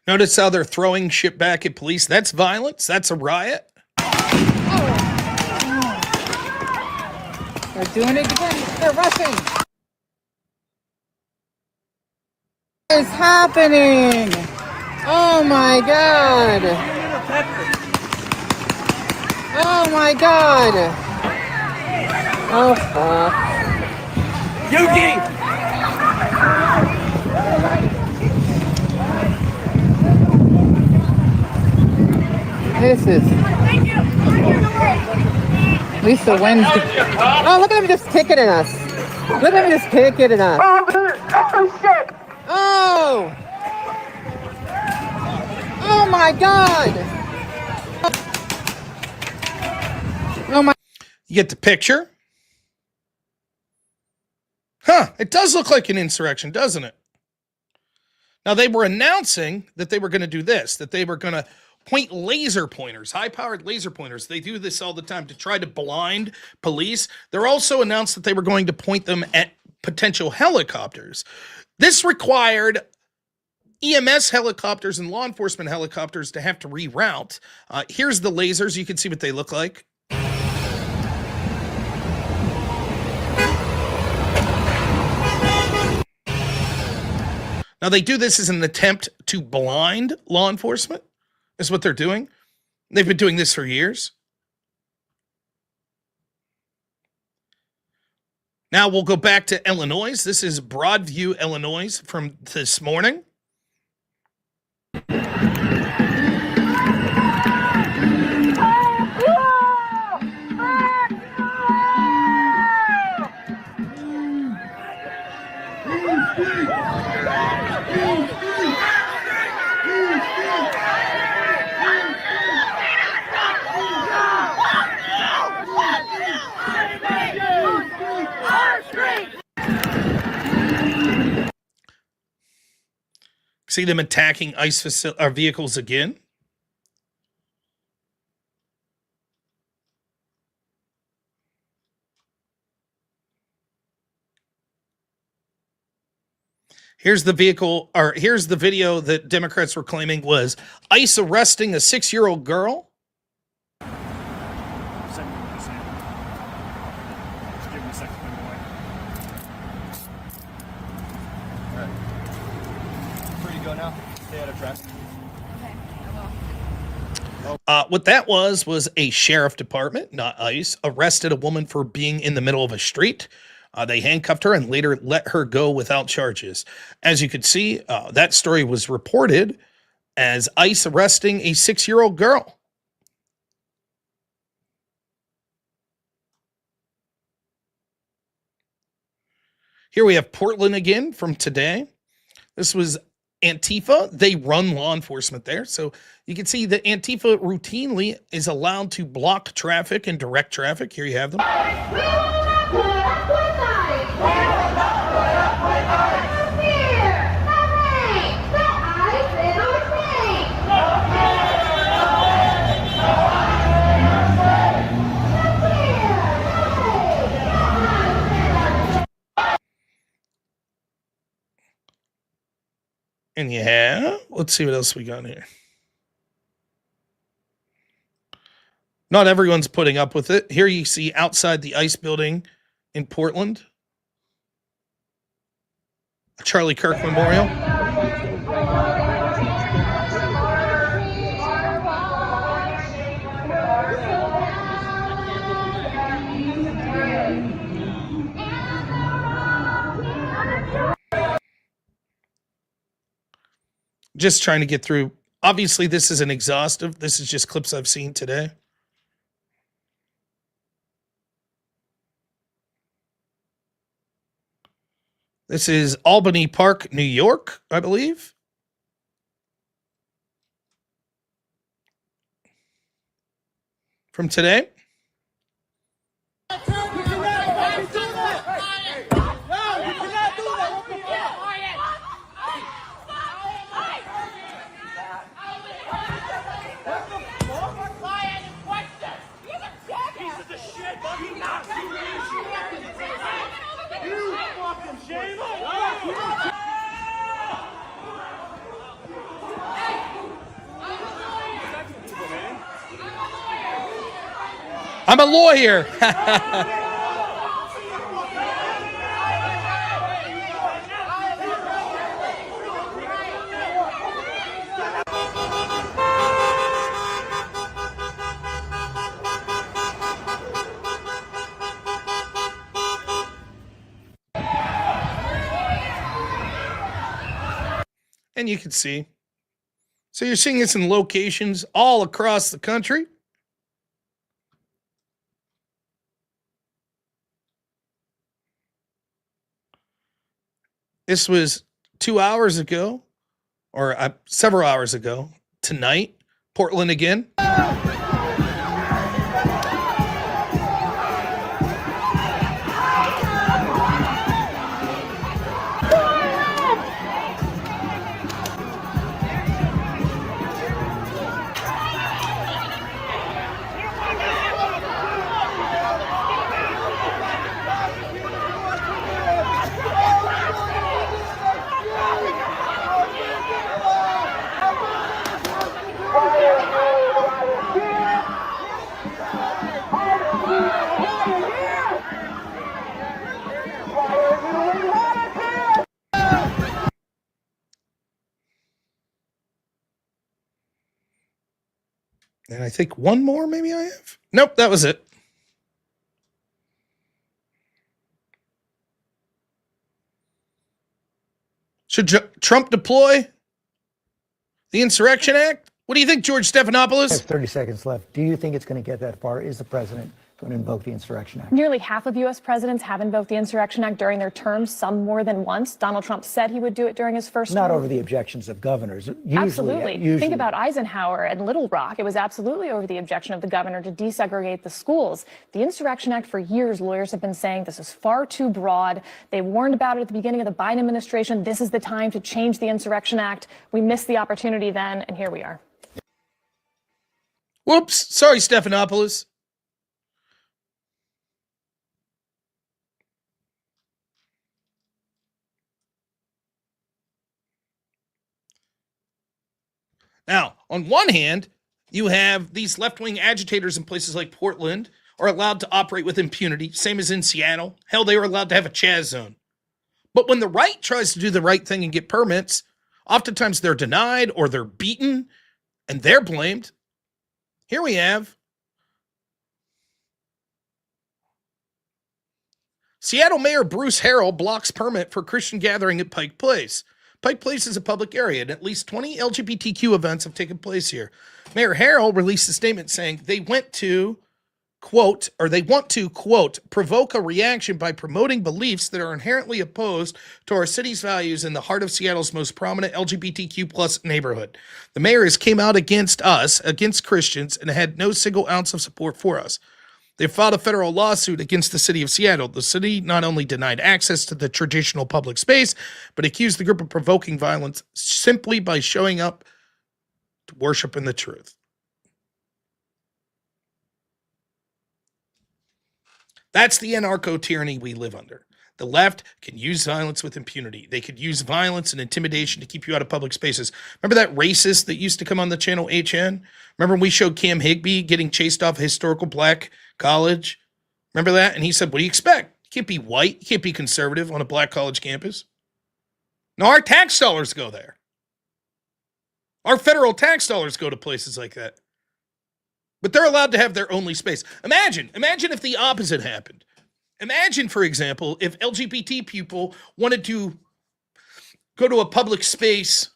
Notice how they're throwing shit back at police. That's violence. That's a riot. They're doing it again. They're rushing. What is happening? Oh my god. Oh my god. Oh fuck. Eugene! This is. Lisa wins. Oh, look at him just kicking at us. Look at him just kicking at us. Oh shit! Oh! Oh my god! Oh my. You get the picture? Huh, it does look like an insurrection, doesn't it? Now, they were announcing that they were going to do this, that they were going to point laser pointers, high-powered laser pointers. They do this all the time to try to blind police. They're also announced that they were going to point them at potential helicopters. This required EMS helicopters and law enforcement helicopters to have to reroute. Here's the lasers. You can see what they look like. Now, they do this as an attempt to blind law enforcement, is what they're doing. They've been doing this for years. Now, we'll go back to Illinois. This is Broadview, Illinois, from this morning. See them attacking ICE vehicles again. Here's the vehicle, or here's the video that Democrats were claiming was ICE arresting a 6-year-old girl. What that was a sheriff department, not ICE, arrested a woman for being in the middle of a street. They handcuffed her and later let her go without charges. As you could see, that story was reported as ICE arresting a 6-year-old girl. Here we have Portland again from today. This was Antifa. They run law enforcement there. So you can see that Antifa routinely is allowed to block traffic and direct traffic. Here you have them. And yeah, let's see what else we got here. Not everyone's putting up with it. Here you see outside the ICE building in Portland, a Charlie Kirk Memorial. Just trying to get through. Obviously, this isn't exhaustive. This is just clips I've seen today. This is Albany Park, New York, I believe. From today. I'm a lawyer. And you can see. So you're seeing this in locations all across the country. This was 2 hours ago, or several hours ago. Tonight, Portland again. And I think one more maybe I have. Nope, that was it. Should Trump deploy the Insurrection Act? What do you think, George Stephanopoulos? 30 seconds left. Do you think it's going to get that far? Is the president going to invoke the Insurrection Act? Nearly half of U.S. presidents have invoked the Insurrection Act during their terms, some more than once. Donald Trump said he would do it during his first Not term. over the objections of governors. Absolutely. Think about Eisenhower and Little Rock. It was absolutely over the objection of the governor to desegregate the schools. The Insurrection Act, for years, lawyers have been saying this is far too broad. They warned about it at the beginning of the Biden administration. This is the time to change the Insurrection Act. We missed the opportunity then, and here we are. Whoops. Sorry, Stephanopoulos. Now, on one hand, you have these left-wing agitators in places like Portland are allowed to operate with impunity, same as in Seattle. Hell, they were allowed to have a Chaz zone. But when the right tries to do the right thing and get permits, oftentimes they're denied or they're beaten and they're blamed. Here we have Seattle Mayor Bruce Harrell blocks permit for Christian gathering at Pike Place. Pike Place is a public area, and at least 20 LGBTQ events have taken place here. Mayor Harrell released a statement saying they want to, quote, provoke a reaction by promoting beliefs that are inherently opposed to our city's values in the heart of Seattle's most prominent LGBTQ plus neighborhood. The mayor has came out against us, against Christians, and had no single ounce of support for us. They filed a federal lawsuit against the city of Seattle. The city not only denied access to the traditional public space, but accused the group of provoking violence simply by showing up to worship in the truth. That's the anarcho-tyranny we live under. The left can use violence with impunity. They could use violence and intimidation to keep you out of public spaces. Remember that racist that used to come on the channel HN? Remember when we showed Cam Higbee getting chased off a historical black college? Remember that? And he said, what do you expect? You can't be white. You can't be conservative on a black college campus. No, our tax dollars go there. Our federal tax dollars go to places like that. But they're allowed to have their only space. Imagine if the opposite happened. Imagine, for example, if LGBT people wanted to go to a public space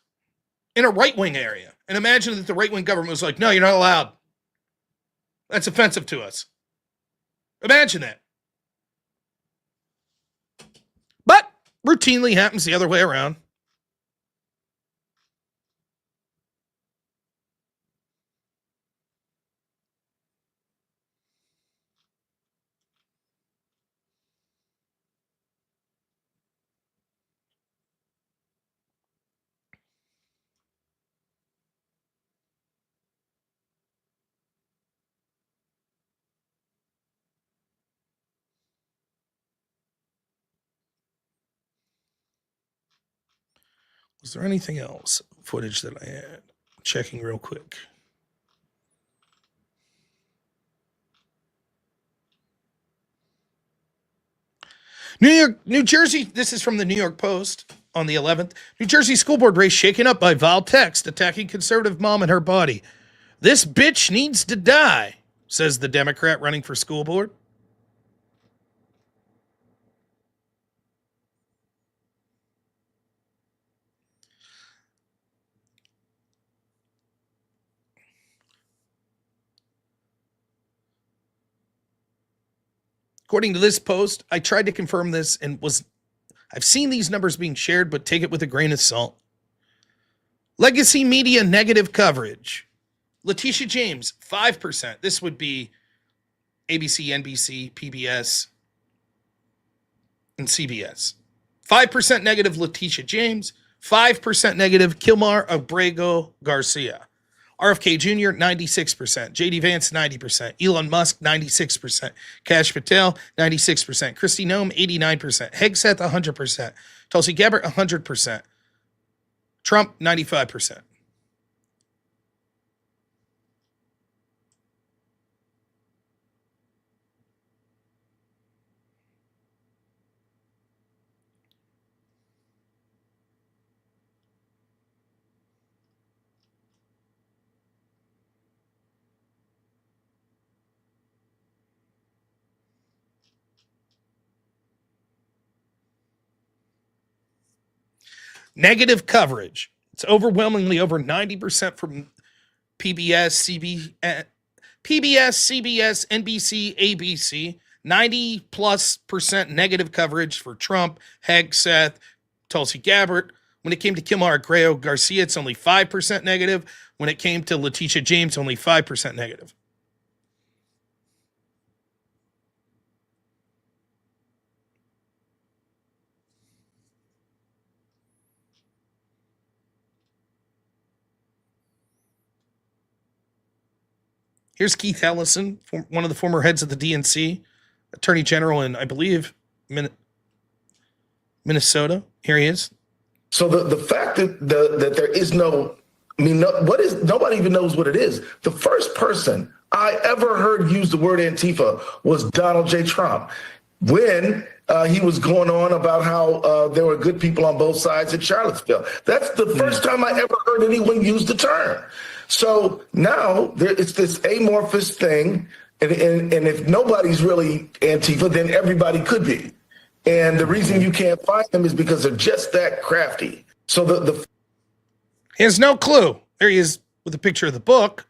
in a right-wing area. And imagine that the right-wing government was like, no, you're not allowed. That's offensive to us. Imagine that. But routinely happens the other way around. Was there anything else footage that I had? Checking real quick. New Jersey, this is from the New York Post on the 11th. New Jersey school board race shaken up by vile text attacking conservative mom and her body. This bitch needs to die, says the Democrat running for school board. According to this post, I tried to confirm this and I've seen these numbers being shared, but take it with a grain of salt. Legacy media negative coverage. Letitia James, 5%. This would be ABC, NBC, PBS, and CBS. 5% negative Letitia James. 5% negative Kilmar Abrego Garcia. RFK Jr., 96%. JD Vance, 90%. Elon Musk, 96%. Kash Patel, 96%. Kristi Noem, 89%. Hegseth, 100%. Tulsi Gabbard, 100%. Trump, 95%. Negative coverage. It's overwhelmingly over 90% from PBS, CBS, NBC, ABC. 90+% negative coverage for Trump, Hegseth, Tulsi Gabbard. When it came to Kilmar Abrego Garcia, it's only 5% negative. When it came to Letitia James, only 5% negative. Here's Keith Ellison, one of the former heads of the DNC, Attorney General in, I believe, Minnesota. Here he is. So the fact that there is nobody even knows what it is. The first person I ever heard use the word Antifa was Donald J. Trump when he was going on about how there were good people on both sides in Charlottesville. That's the first time I ever heard anyone use the term. So now it's this amorphous thing, and if nobody's really Antifa, then everybody could be. And the reason you can't find them is because they're just that crafty. So he has no clue. There he is with a picture of the book.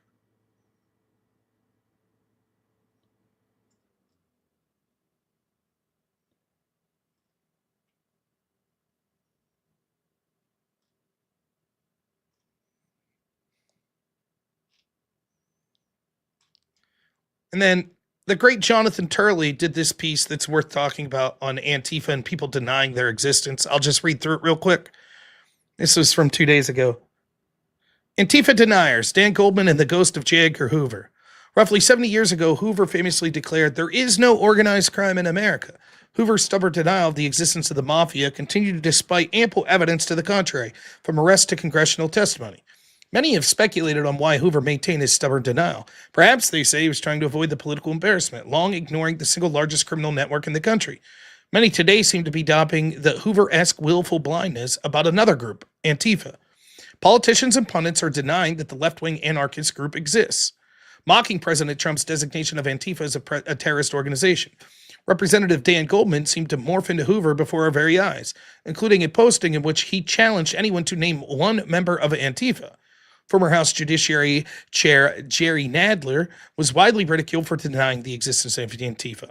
And then the great Jonathan Turley did this piece that's worth talking about on Antifa and people denying their existence. I'll just read through it real quick. This was from 2 days ago. Antifa deniers, Dan Goldman and the ghost of J. Edgar Hoover. Roughly 70 years ago, Hoover famously declared, "There is no organized crime in America." Hoover's stubborn denial of the existence of the mafia continued despite ample evidence to the contrary, from arrest to congressional testimony. Many have speculated on why Hoover maintained his stubborn denial. Perhaps, they say, he was trying to avoid the political embarrassment, long ignoring the single largest criminal network in the country. Many today seem to be adopting the Hoover-esque willful blindness about another group, Antifa. Politicians and pundits are denying that the left-wing anarchist group exists, mocking President Trump's designation of Antifa as a terrorist organization. Representative Dan Goldman seemed to morph into Hoover before our very eyes, including a posting in which he challenged anyone to name one member of Antifa. Former House Judiciary Chair Jerry Nadler was widely ridiculed for denying the existence of Antifa.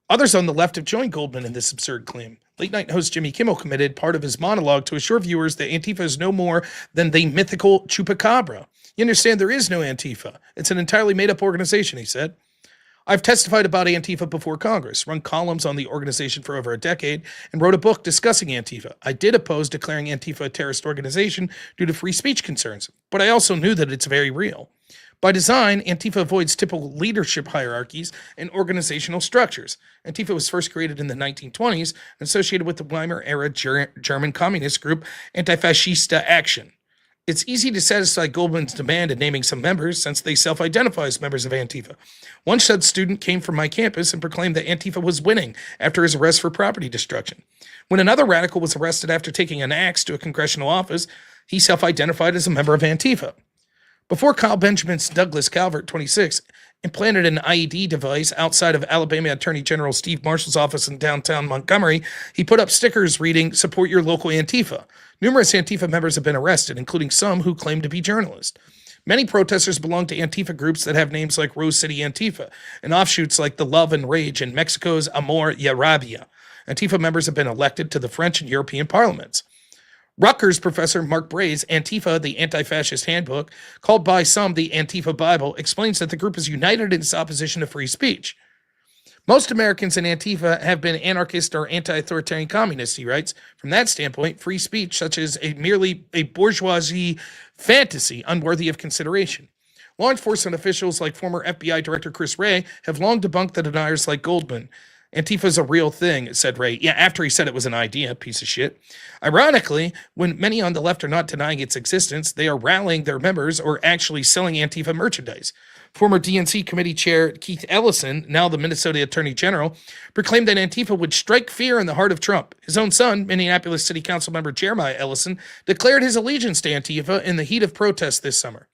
Others on the left have joined Goldman in this absurd claim. Late-night host Jimmy Kimmel committed part of his monologue to assure viewers that Antifa is no more than the mythical chupacabra. You understand, there is no Antifa. It's an entirely made-up organization, he said. I've testified about Antifa before Congress, run columns on the organization for over a decade, and wrote a book discussing Antifa. I did oppose declaring Antifa a terrorist organization due to free speech concerns, but I also knew that it's very real. By design, Antifa avoids typical leadership hierarchies and organizational structures. Antifa was first created in the 1920s and associated with the Weimar-era German communist group Antifascista Action. It's easy to satisfy Goldman's demand in naming some members since they self-identify as members of Antifa. One such student came from my campus and proclaimed that Antifa was winning after his arrest for property destruction. When another radical was arrested after taking an axe to a congressional office, he self-identified as a member of Antifa. Before Kyle Benjamin's Douglas Calvert, 26, implanted an IED device outside of Alabama Attorney General Steve Marshall's office in downtown Montgomery, he put up stickers reading, "Support your local Antifa." Numerous Antifa members have been arrested, including some who claim to be journalists. Many protesters belong to Antifa groups that have names like Rose City Antifa and offshoots like the Love and Rage and Mexico's Amor y Rabia. Antifa members have been elected to the French and European parliaments. Rutgers professor Mark Bray's Antifa, the Anti-Fascist Handbook, called by some the Antifa Bible, explains that the group is united in its opposition to free speech. Most Americans in Antifa have been anarchist or anti-authoritarian communists, he writes. From that standpoint, free speech, such as merely a bourgeoisie fantasy, unworthy of consideration. Law enforcement officials like former FBI Director Chris Wray have long debunked the deniers like Goldman. Antifa's a real thing, said Wray. Yeah, after he said it was an idea, piece of shit. Ironically, when many on the left are not denying its existence, they are rallying their members or actually selling Antifa merchandise. Former DNC committee chair Keith Ellison, now the Minnesota Attorney General, proclaimed that Antifa would strike fear in the heart of Trump. His own son, Minneapolis City Council member Jeremiah Ellison, declared his allegiance to Antifa in the heat of protests this summer.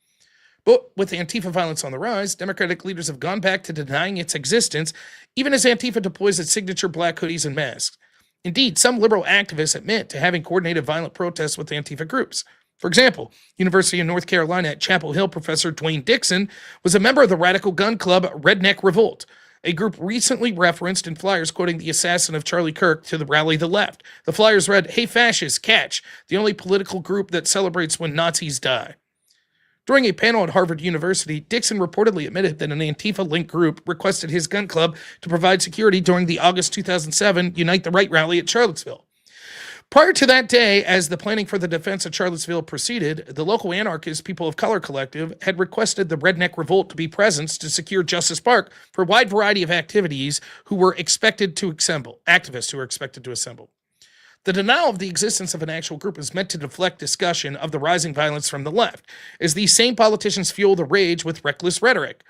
But with Antifa violence on the rise, Democratic leaders have gone back to denying its existence, even as Antifa deploys its signature black hoodies and masks. Indeed, some liberal activists admit to having coordinated violent protests with Antifa groups. For example, University of North Carolina at Chapel Hill professor Dwayne Dixon was a member of the radical gun club Redneck Revolt, a group recently referenced in flyers quoting the assassin of Charlie Kirk to the rally the left. The flyers read, "Hey fascists, catch, the only political group that celebrates when Nazis die." During a panel at Harvard University, Dixon reportedly admitted that an Antifa-linked group requested his gun club to provide security during the August 2007 Unite the Right rally at Charlottesville. Prior to that day, as the planning for the defense of Charlottesville proceeded, the local anarchist People of Color Collective had requested the Redneck Revolt to be present to secure Justice Park for a wide variety of activities activists who were expected to assemble. The denial of the existence of an actual group is meant to deflect discussion of the rising violence from the left, as these same politicians fuel the rage with reckless rhetoric.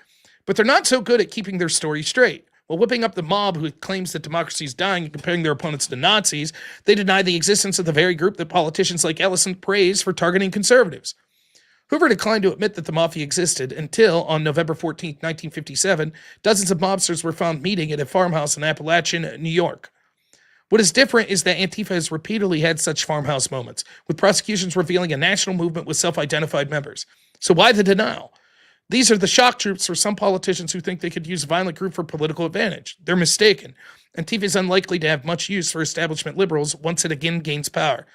But they're not so good at keeping their story straight. While whipping up the mob who claims that democracy is dying and comparing their opponents to Nazis, they deny the existence of the very group that politicians like Ellison praise for targeting conservatives. Hoover declined to admit that the mafia existed until, on November 14, 1957, dozens of mobsters were found meeting at a farmhouse in Appalachian, New York. What is different is that Antifa has repeatedly had such farmhouse moments, with prosecutions revealing a national movement with self-identified members. So why the denial? These are the shock troops for some politicians who think they could use a violent group for political advantage. They're mistaken. Antifa is unlikely to have much use for establishment liberals once it again gains power.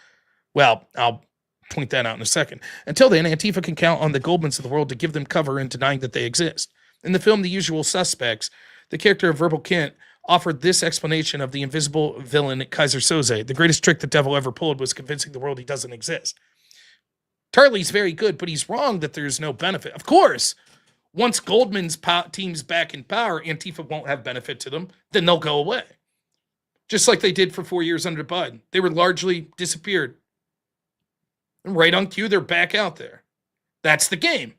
Well, I'll point that out in a second. Until then, Antifa can count on the Goldmans of the world to give them cover in denying that they exist. In the film The Usual Suspects, the character of Verbal Kent offered this explanation of the invisible villain Kaiser Soze. The greatest trick the devil ever pulled was convincing the world he doesn't exist. Turley's very good, but he's wrong that there's no benefit. Of course, once Goldman's team's back in power, Antifa won't have benefit to them. Then they'll go away. Just like they did for 4 years under Biden. They were largely disappeared. And right on cue, they're back out there. That's the game.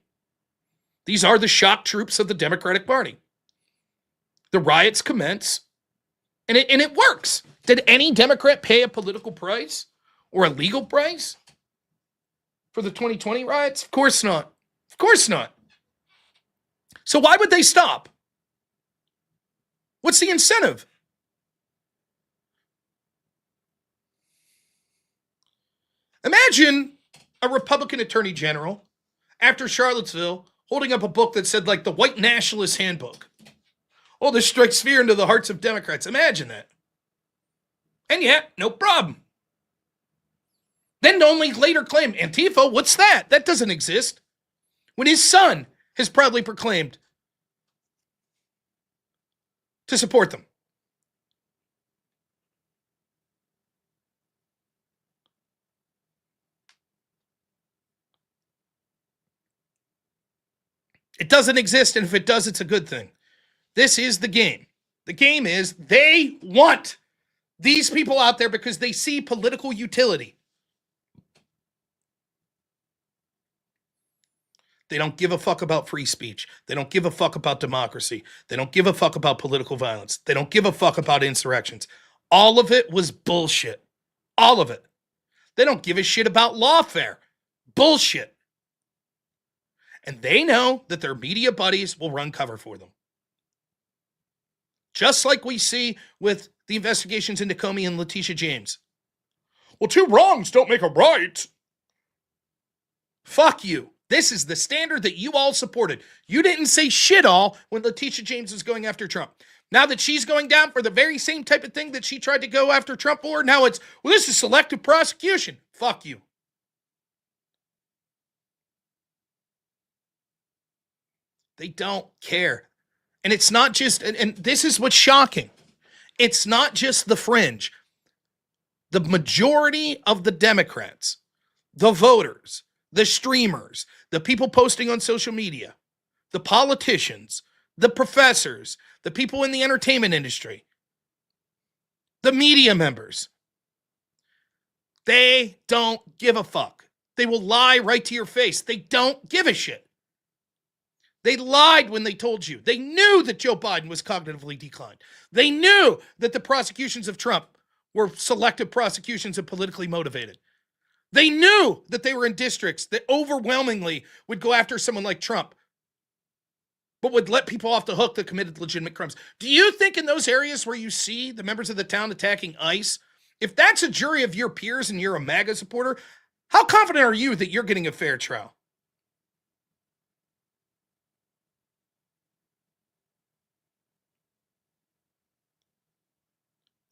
These are the shock troops of the Democratic Party. The riots commence, and it works. Did any Democrat pay a political price or a legal price for the 2020 riots? Of course not. Of course not. So why would they stop? What's the incentive? Imagine a Republican attorney general after Charlottesville holding up a book that said, like, the White Nationalist Handbook. Oh, this strikes fear into the hearts of Democrats. Imagine that. And yet, no problem. Then only later claim, Antifa, what's that? That doesn't exist. When his son has proudly proclaimed to support them. It doesn't exist, and if it does, it's a good thing. This is the game. The game is they want these people out there because they see political utility. They don't give a fuck about free speech. They don't give a fuck about democracy. They don't give a fuck about political violence. They don't give a fuck about insurrections. All of it was bullshit. All of it. They don't give a shit about lawfare. Bullshit. And they know that their media buddies will run cover for them. Just like we see with the investigations into Comey and Letitia James. Well, two wrongs don't make a right. Fuck you. This is the standard that you all supported. You didn't say shit all when Letitia James was going after Trump. Now that she's going down for the very same type of thing that she tried to go after Trump for, now it's, well, this is selective prosecution. Fuck you. They don't care. And it's not just, and this is what's shocking. It's not just the fringe. The majority of the Democrats, the voters, the streamers, the people posting on social media, the politicians, the professors, the people in the entertainment industry, the media members, they don't give a fuck. They will lie right to your face. They don't give a shit. They lied when they told you. They knew that Joe Biden was cognitively declined. They knew that the prosecutions of Trump were selective prosecutions and politically motivated. They knew that they were in districts that overwhelmingly would go after someone like Trump, but would let people off the hook that committed legitimate crimes. Do you think in those areas where you see the members of the town attacking ICE, if that's a jury of your peers and you're a MAGA supporter, how confident are you that you're getting a fair trial?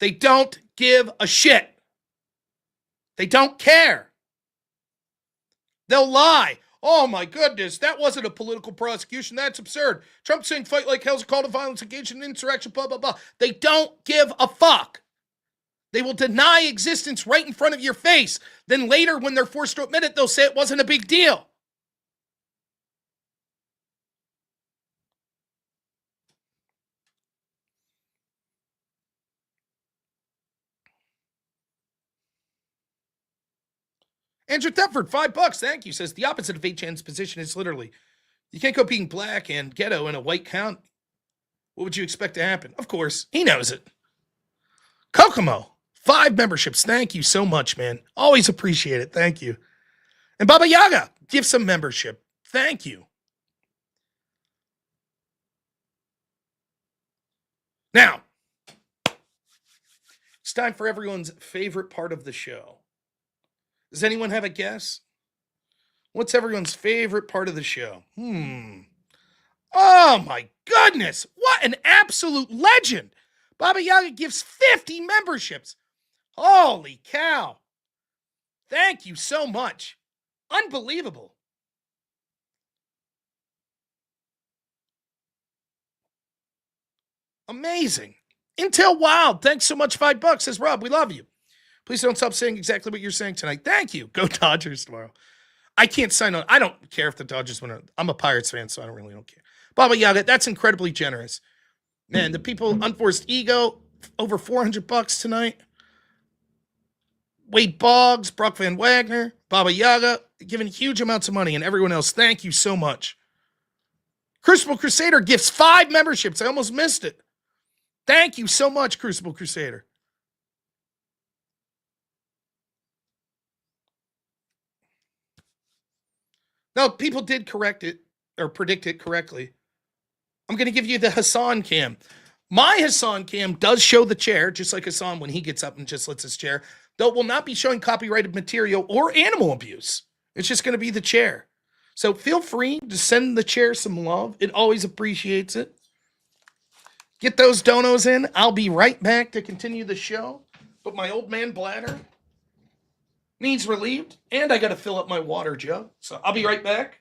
They don't give a shit. They don't care. They'll lie. Oh my goodness, that wasn't a political prosecution. That's absurd. Trump saying fight like hell's a call to violence, engaged in insurrection, blah, blah, blah. They don't give a fuck. They will deny existence right in front of your face. Then later, when they're forced to admit it, they'll say it wasn't a big deal. Andrew Thetford, $5. Thank you. Says the opposite of 8chan's position is literally, you can't go being black and ghetto in a white county. What would you expect to happen? Of course, he knows it. Kokomo, 5 memberships. Thank you so much, man. Always appreciate it. Thank you. And Baba Yaga, give some membership. Thank you. Now, it's time for everyone's favorite part of the show. Does anyone have a guess? What's everyone's favorite part of the show? Oh my goodness. What an absolute legend. Baba Yaga gives 50 memberships. Holy cow. Thank you so much. Unbelievable. Amazing. Intel Wild, thanks so much. $5. Says Rob, we love you. Please don't stop saying exactly what you're saying tonight. Thank you. Go Dodgers tomorrow. I can't sign on. I don't care if the Dodgers win. I'm a Pirates fan, so I don't care. Baba Yaga, that's incredibly generous. Man, the people, Unforced Ego, over $400 tonight. Wade Boggs, Brock Van Wagner, Baba Yaga, giving huge amounts of money, and everyone else, thank you so much. Crucible Crusader gifts 5 memberships. I almost missed it. Thank you so much, Crucible Crusader. No, people did correct it or predict it correctly. I'm going to give you the Hassan cam. My Hassan cam does show the chair, just like Hassan when he gets up and just lets his chair, though it will not be showing copyrighted material or animal abuse. It's just going to be the chair. So feel free to send the chair some love. It always appreciates it. Get those donos in. I'll be right back to continue the show. But my old man bladder needs relieved, and I got to fill up my water jug. So I'll be right back.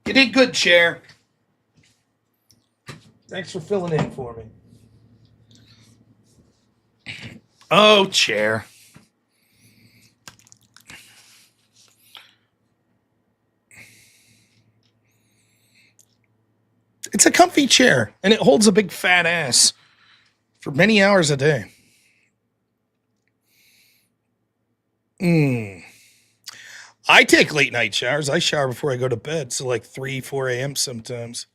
You did good, Chair. Thanks for filling in for me. Oh, Chair. It's a comfy chair, and it holds a big fat ass for many hours a day. I take late night showers. I shower before I go to bed, so like 3, 4 a.m. sometimes.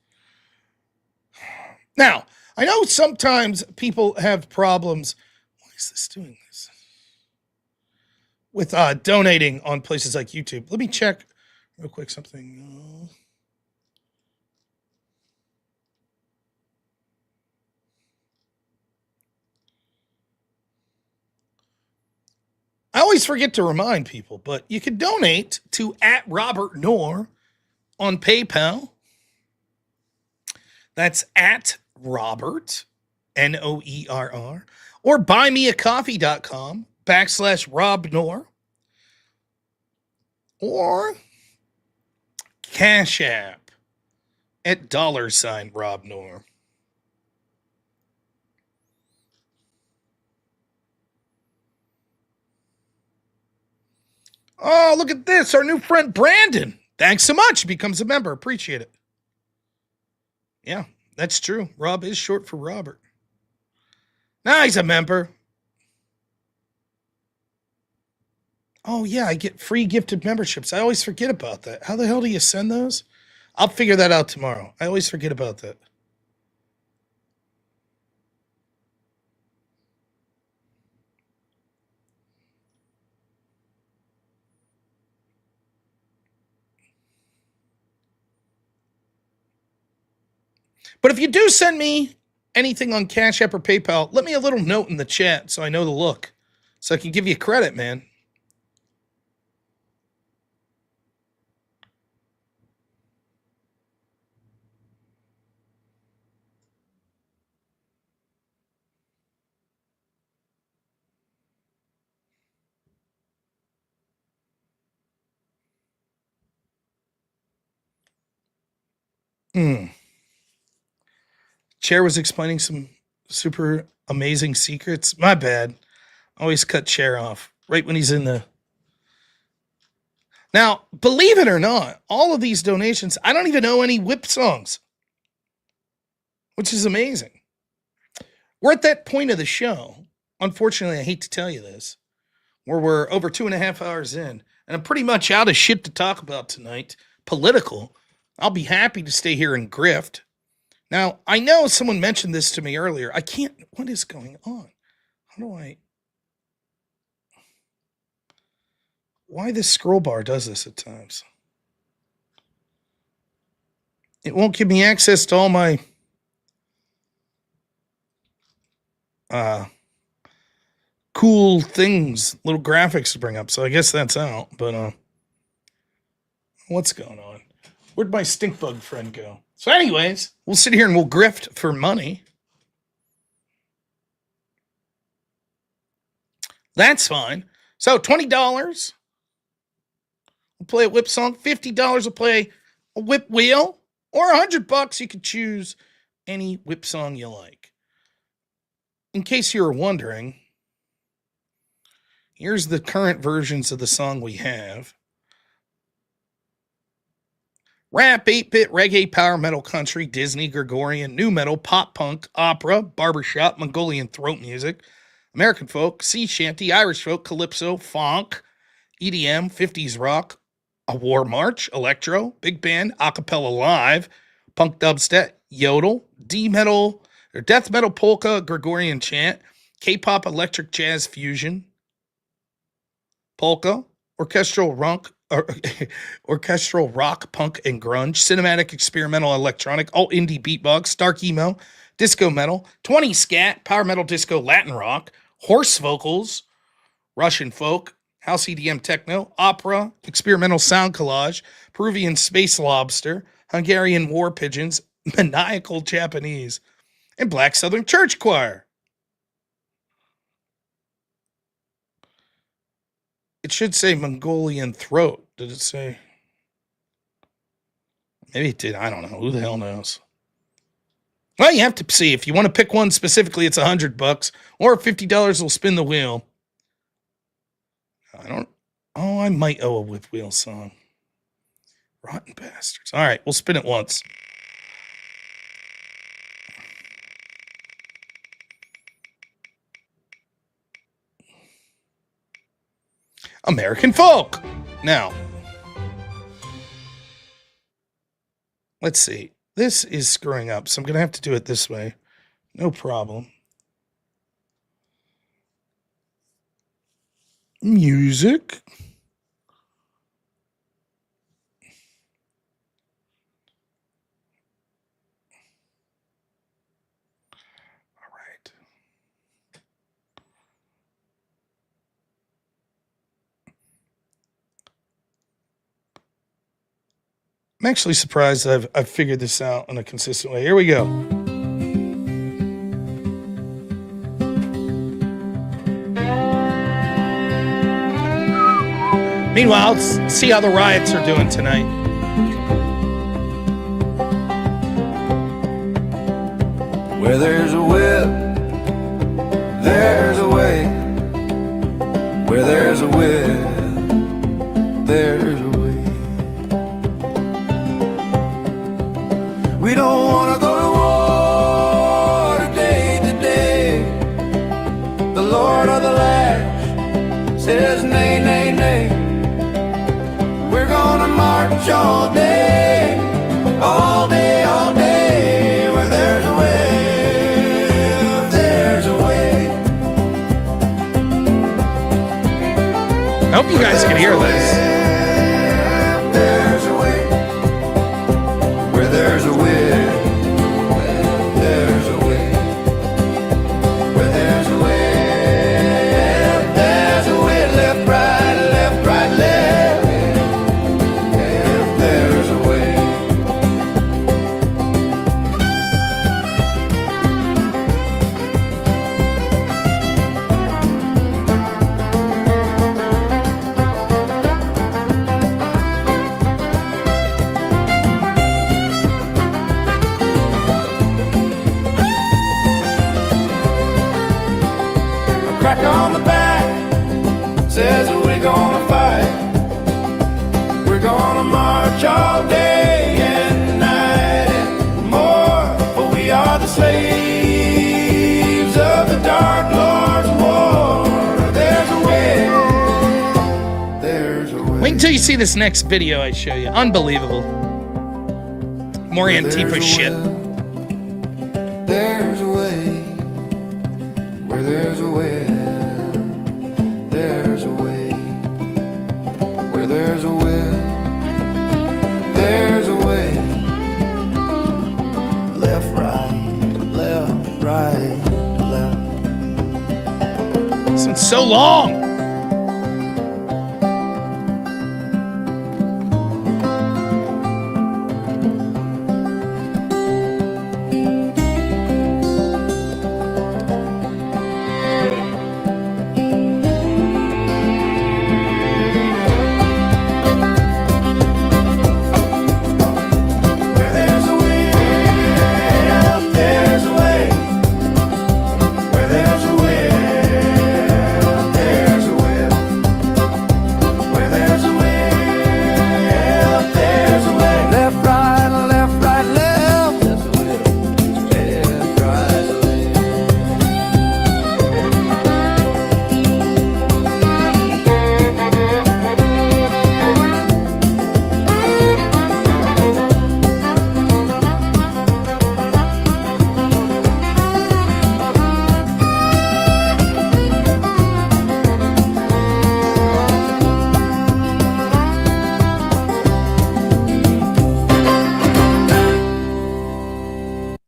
Now, I know sometimes people have problems. Why is this doing this? With donating on places like YouTube. Let me check real quick something. I always forget to remind people, but you can donate to @robnoerr on PayPal. That's @Robert, NOERR, or buymeacoffee.com/robnoerr, or Cash App @$robnoerr. Oh, look at this. Our new friend Brandon. Thanks so much. He becomes a member. Appreciate it. Yeah, that's true. Rob is short for Robert. Now he's a member. Oh, yeah, I get free gifted memberships. I always forget about that. How the hell do you send those? I'll figure that out tomorrow. I always forget about that. But if you do send me anything on Cash App or PayPal, let me a little note in the chat so I know the look. So I can give you credit, man. Chair was explaining some super amazing secrets. My bad. Always cut Chair off right when he's in the. Now, believe it or not, all of these donations, I don't even know any whip songs, which is amazing. We're at that point of the show. Unfortunately, I hate to tell you this, where we're over 2.5 hours in, and I'm pretty much out of shit to talk about tonight. Political. I'll be happy to stay here and grift. Now, I know someone mentioned this to me earlier. I can't. What is going on? How do I? Why this scroll bar does this at times? It won't give me access to all my cool things, little graphics to bring up. So I guess that's out. But what's going on? Where'd my stink bug friend go? So, anyways, we'll sit here and we'll grift for money. That's fine. So $20, we'll play a whip song. $50, we'll play a whip wheel. Or $100, you could choose any whip song you like. In case you were wondering, here's the current versions of the song we have. Rap, 8-bit, reggae, power metal, country, Disney, Gregorian, new metal, pop punk, opera, barbershop, Mongolian throat music, American folk, sea shanty, Irish folk, calypso, funk, EDM, 50s rock, a war march, electro, big band, acapella live, punk dubstep, yodel, D-metal, or death metal, polka, Gregorian chant, K-pop, electric jazz fusion, polka, orchestral rock, punk and grunge, cinematic, experimental, electronic, alt indie beatbox, dark emo, disco metal, 20 scat, power metal, disco, Latin rock, horse vocals, Russian folk, house EDM techno, opera, experimental sound collage, Peruvian space lobster, Hungarian war pigeons, maniacal Japanese, and Black Southern Church Choir. It should say Mongolian throat. Did it say? Maybe it did. I don't know. Who the hell knows? Well, you have to see. If you want to pick one specifically, it's $100 or $50 will spin the wheel. I don't. Oh, I might owe a Whip Wheel song. Rotten bastards. All right, we'll spin it once. American folk. Now, let's see. This is screwing up, so I'm going to have to do it this way. No problem. Music. All right. I'm actually surprised I've figured this out in a consistent way. Here we go. Meanwhile, let's see how the riots are doing tonight. Where there's a whip, there's a way. Where there's a whip, there's a way. We don't want to go to war today. The Lord of the Lash says nay, nay, nay. We're gonna march all day, all day, all day. Where there's a way, there's a way. I hope you guys can hear this. There's a way. Where there's a way, there's a way. Where there's a way, there's a way. Left, right, left, right, left. There's a way. A crack on the back says we're gonna fight. We're gonna march all day and night and more. For we are the slaves of the Dark Lord's war. There's a way. There's a way. Wait until you see this next video I show you. Unbelievable. More Antifa shit. There's a way. Where there's a way. There's a way. Where there's a way. There's a way. Left, right, left. It's been so long. Where there's a way. There's a way. Where there's a way. There's a way. Where there's a way. There's a way. Left, right, left, right, left. There's a way. Left, right,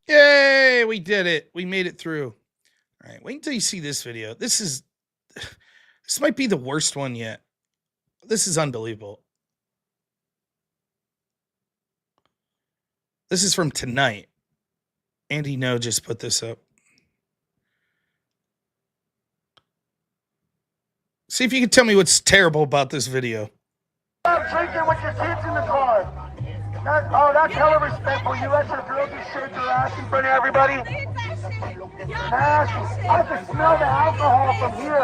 Yay, we did it. We made it through. All right, wait until you see this video. This might be the worst one yet. This is unbelievable. This is from tonight. Andy No just put this up. See if you can tell me what's terrible about this video. Stop drinking with your kids in the car. That's hella respectful. You let your girl just shake her ass in front of everybody? Nasty. I can smell the alcohol from here. I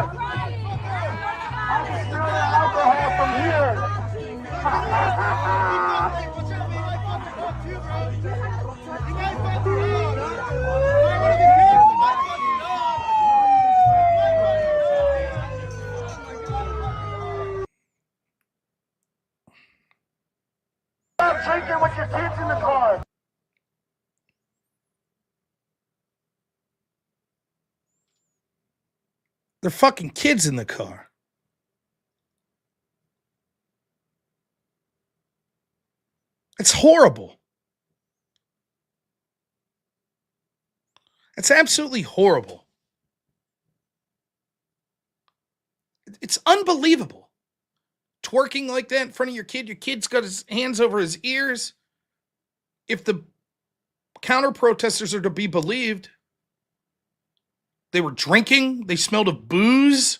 can smell the alcohol from here. Stop drinking with your kids in the car. They're fucking kids in the car. It's horrible. It's absolutely horrible. It's unbelievable. Twerking like that in front of your kid's got his hands over his ears. If the counter protesters are to be believed, they were drinking, they smelled of booze.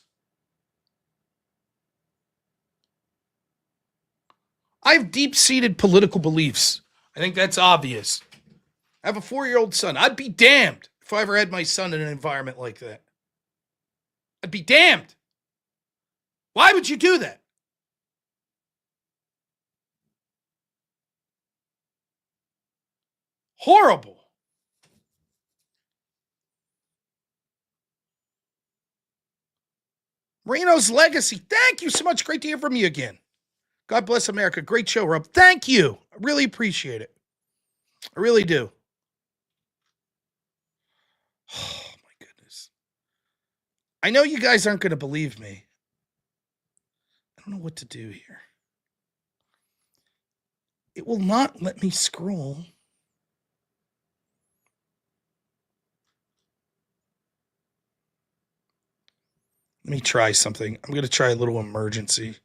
I have deep-seated political beliefs. I think that's obvious. I have a 4-year-old son. I'd be damned if I ever had my son in an environment like that. I'd be damned. Why would you do that? Horrible. Marino's Legacy. Thank you so much. Great to hear from you again. God bless America. Great show, Rob. Thank you. I really appreciate it. I really do. Oh, my goodness. I know you guys aren't going to believe me. I don't know what to do here. It will not let me scroll. Let me try something. I'm going to try a little emergency.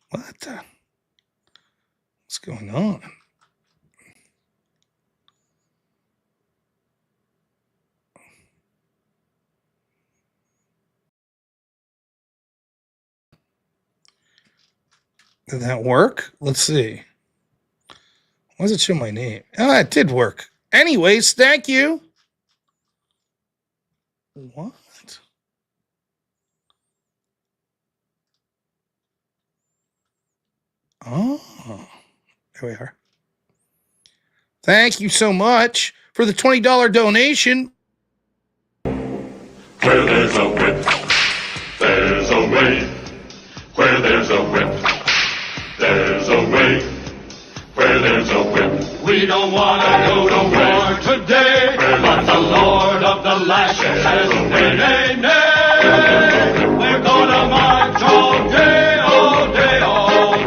What's going on? Did that work? Let's see. Why does it show my name? Oh, it did work. Anyways, thank you. What? Oh, there we are. Thank you so much for the $20 donation. Where there's a whip, there's a way. Where there's a whip, there's a way. Where there's a whip, we don't want to go to war today. But the Lord of the Lashes says, nay, nay, nay. We're gonna march all day, all day, all day.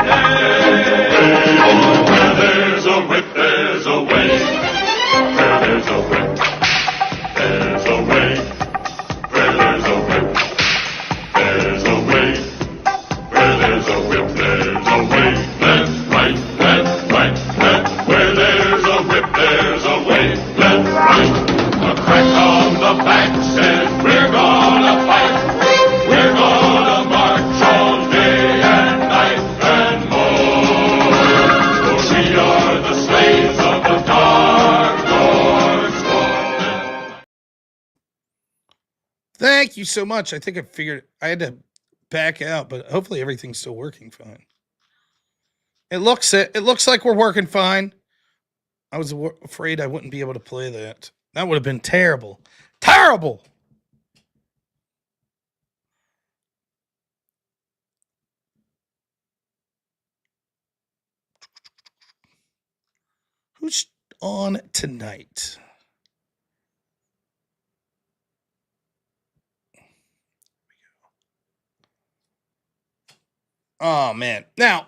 Where there's a whip, there's a way. Where there's a whip, there's a way. Where there's a whip, there's a way. Where there's a whip, there's a way. Left, right, left, right, left. Where there's a whip, there's a way. Left, right. A crack on the back says we're gonna fight. We're gonna march all day and night and more. For we are the slaves of the dark Lord's war. Thank you so much. I think I figured I had to back out, but hopefully everything's still working fine. It looks like we're working fine. I was afraid I wouldn't be able to play that. That would have been terrible. Terrible! Who's on tonight? Oh, man. Now,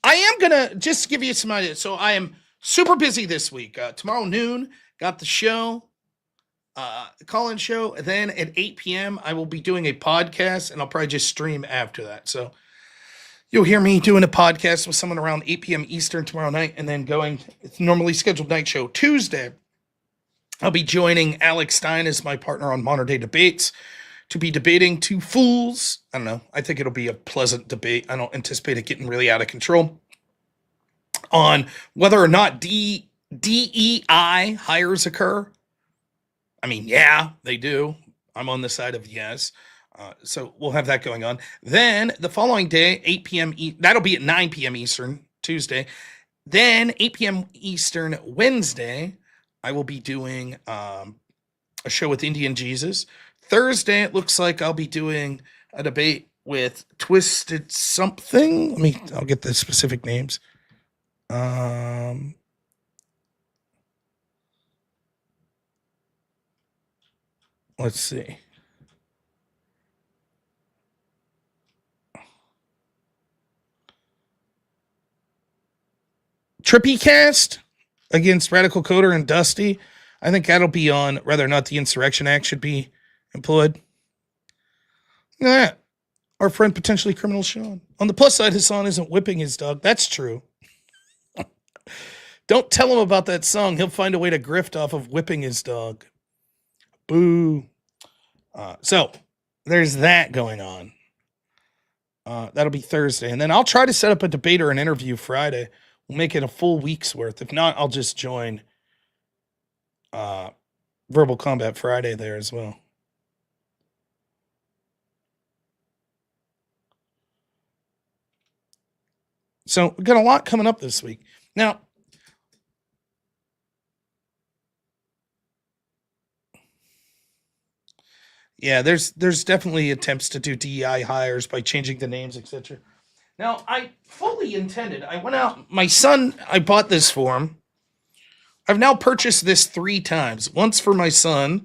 I am going to just give you some ideas. So I am super busy this week. Tomorrow noon, got the show, call-in show. Then at 8 p.m., I will be doing a podcast, and I'll probably just stream after that. So You'll hear me doing a podcast with someone around 8 p.m. Eastern tomorrow night, and then going, it's normally scheduled night show Tuesday. I'll be joining Alex Stein as my partner on Modern Day Debates to be debating two fools. I don't know. I think it'll be a pleasant debate. I don't anticipate it getting really out of control on whether or not DEI hires occur. I mean, yeah, they do. I'm on the side of yes. So we'll have that going on. Then the following day, 8 p.m. That'll be at 9 p.m. Eastern, Tuesday. Then 8 p.m. Eastern, Wednesday, I will be doing a show with Indian Jesus. Thursday, it looks like I'll be doing a debate with Twisted Something. I'll get the specific names. Let's see. Trippy Cast against Radical Coder and Dusty. I think that'll be on whether or not the Insurrection Act should be employed. Yeah. Our friend potentially criminal Sean. On the plus side, Hassan isn't whipping his dog. That's true. Don't tell him about that song. He'll find a way to grift off of whipping his dog. Boo. So there's that going on. That'll be Thursday. And then I'll try to set up a debate or an interview Friday. We'll make it a full week's worth. If not, I'll just join Verbal Combat Friday there as well. So we've got a lot coming up this week. Now, yeah, there's definitely attempts to do DEI hires by changing the names, etc. Now, I fully intended, I went out, my son, I bought this for him. I've now purchased this 3 times. Once for my son,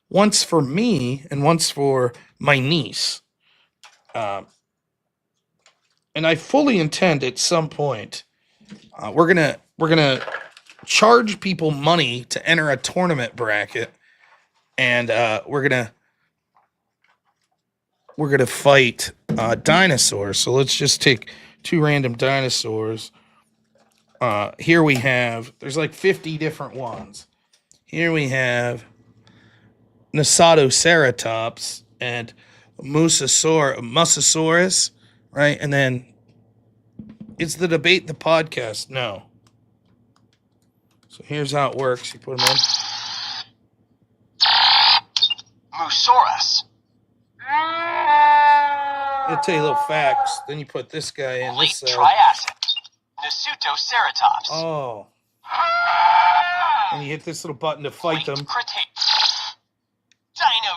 once for me, and once for my niece. And I fully intend at some point, we're gonna charge people money to enter a tournament bracket, and we're gonna fight dinosaurs. So let's just take 2 random dinosaurs. Here we have, there's like 50 different ones. Here we have Nasatoceratops and Mosasaurus, right? And then it's the debate, the podcast. No. So here's how it works. You put them in. Musaurus. It'll tell you little facts. Then you put this guy in. Late this Triassic. Nasatoceratops. Oh. And you hit this little button to fight them. Dino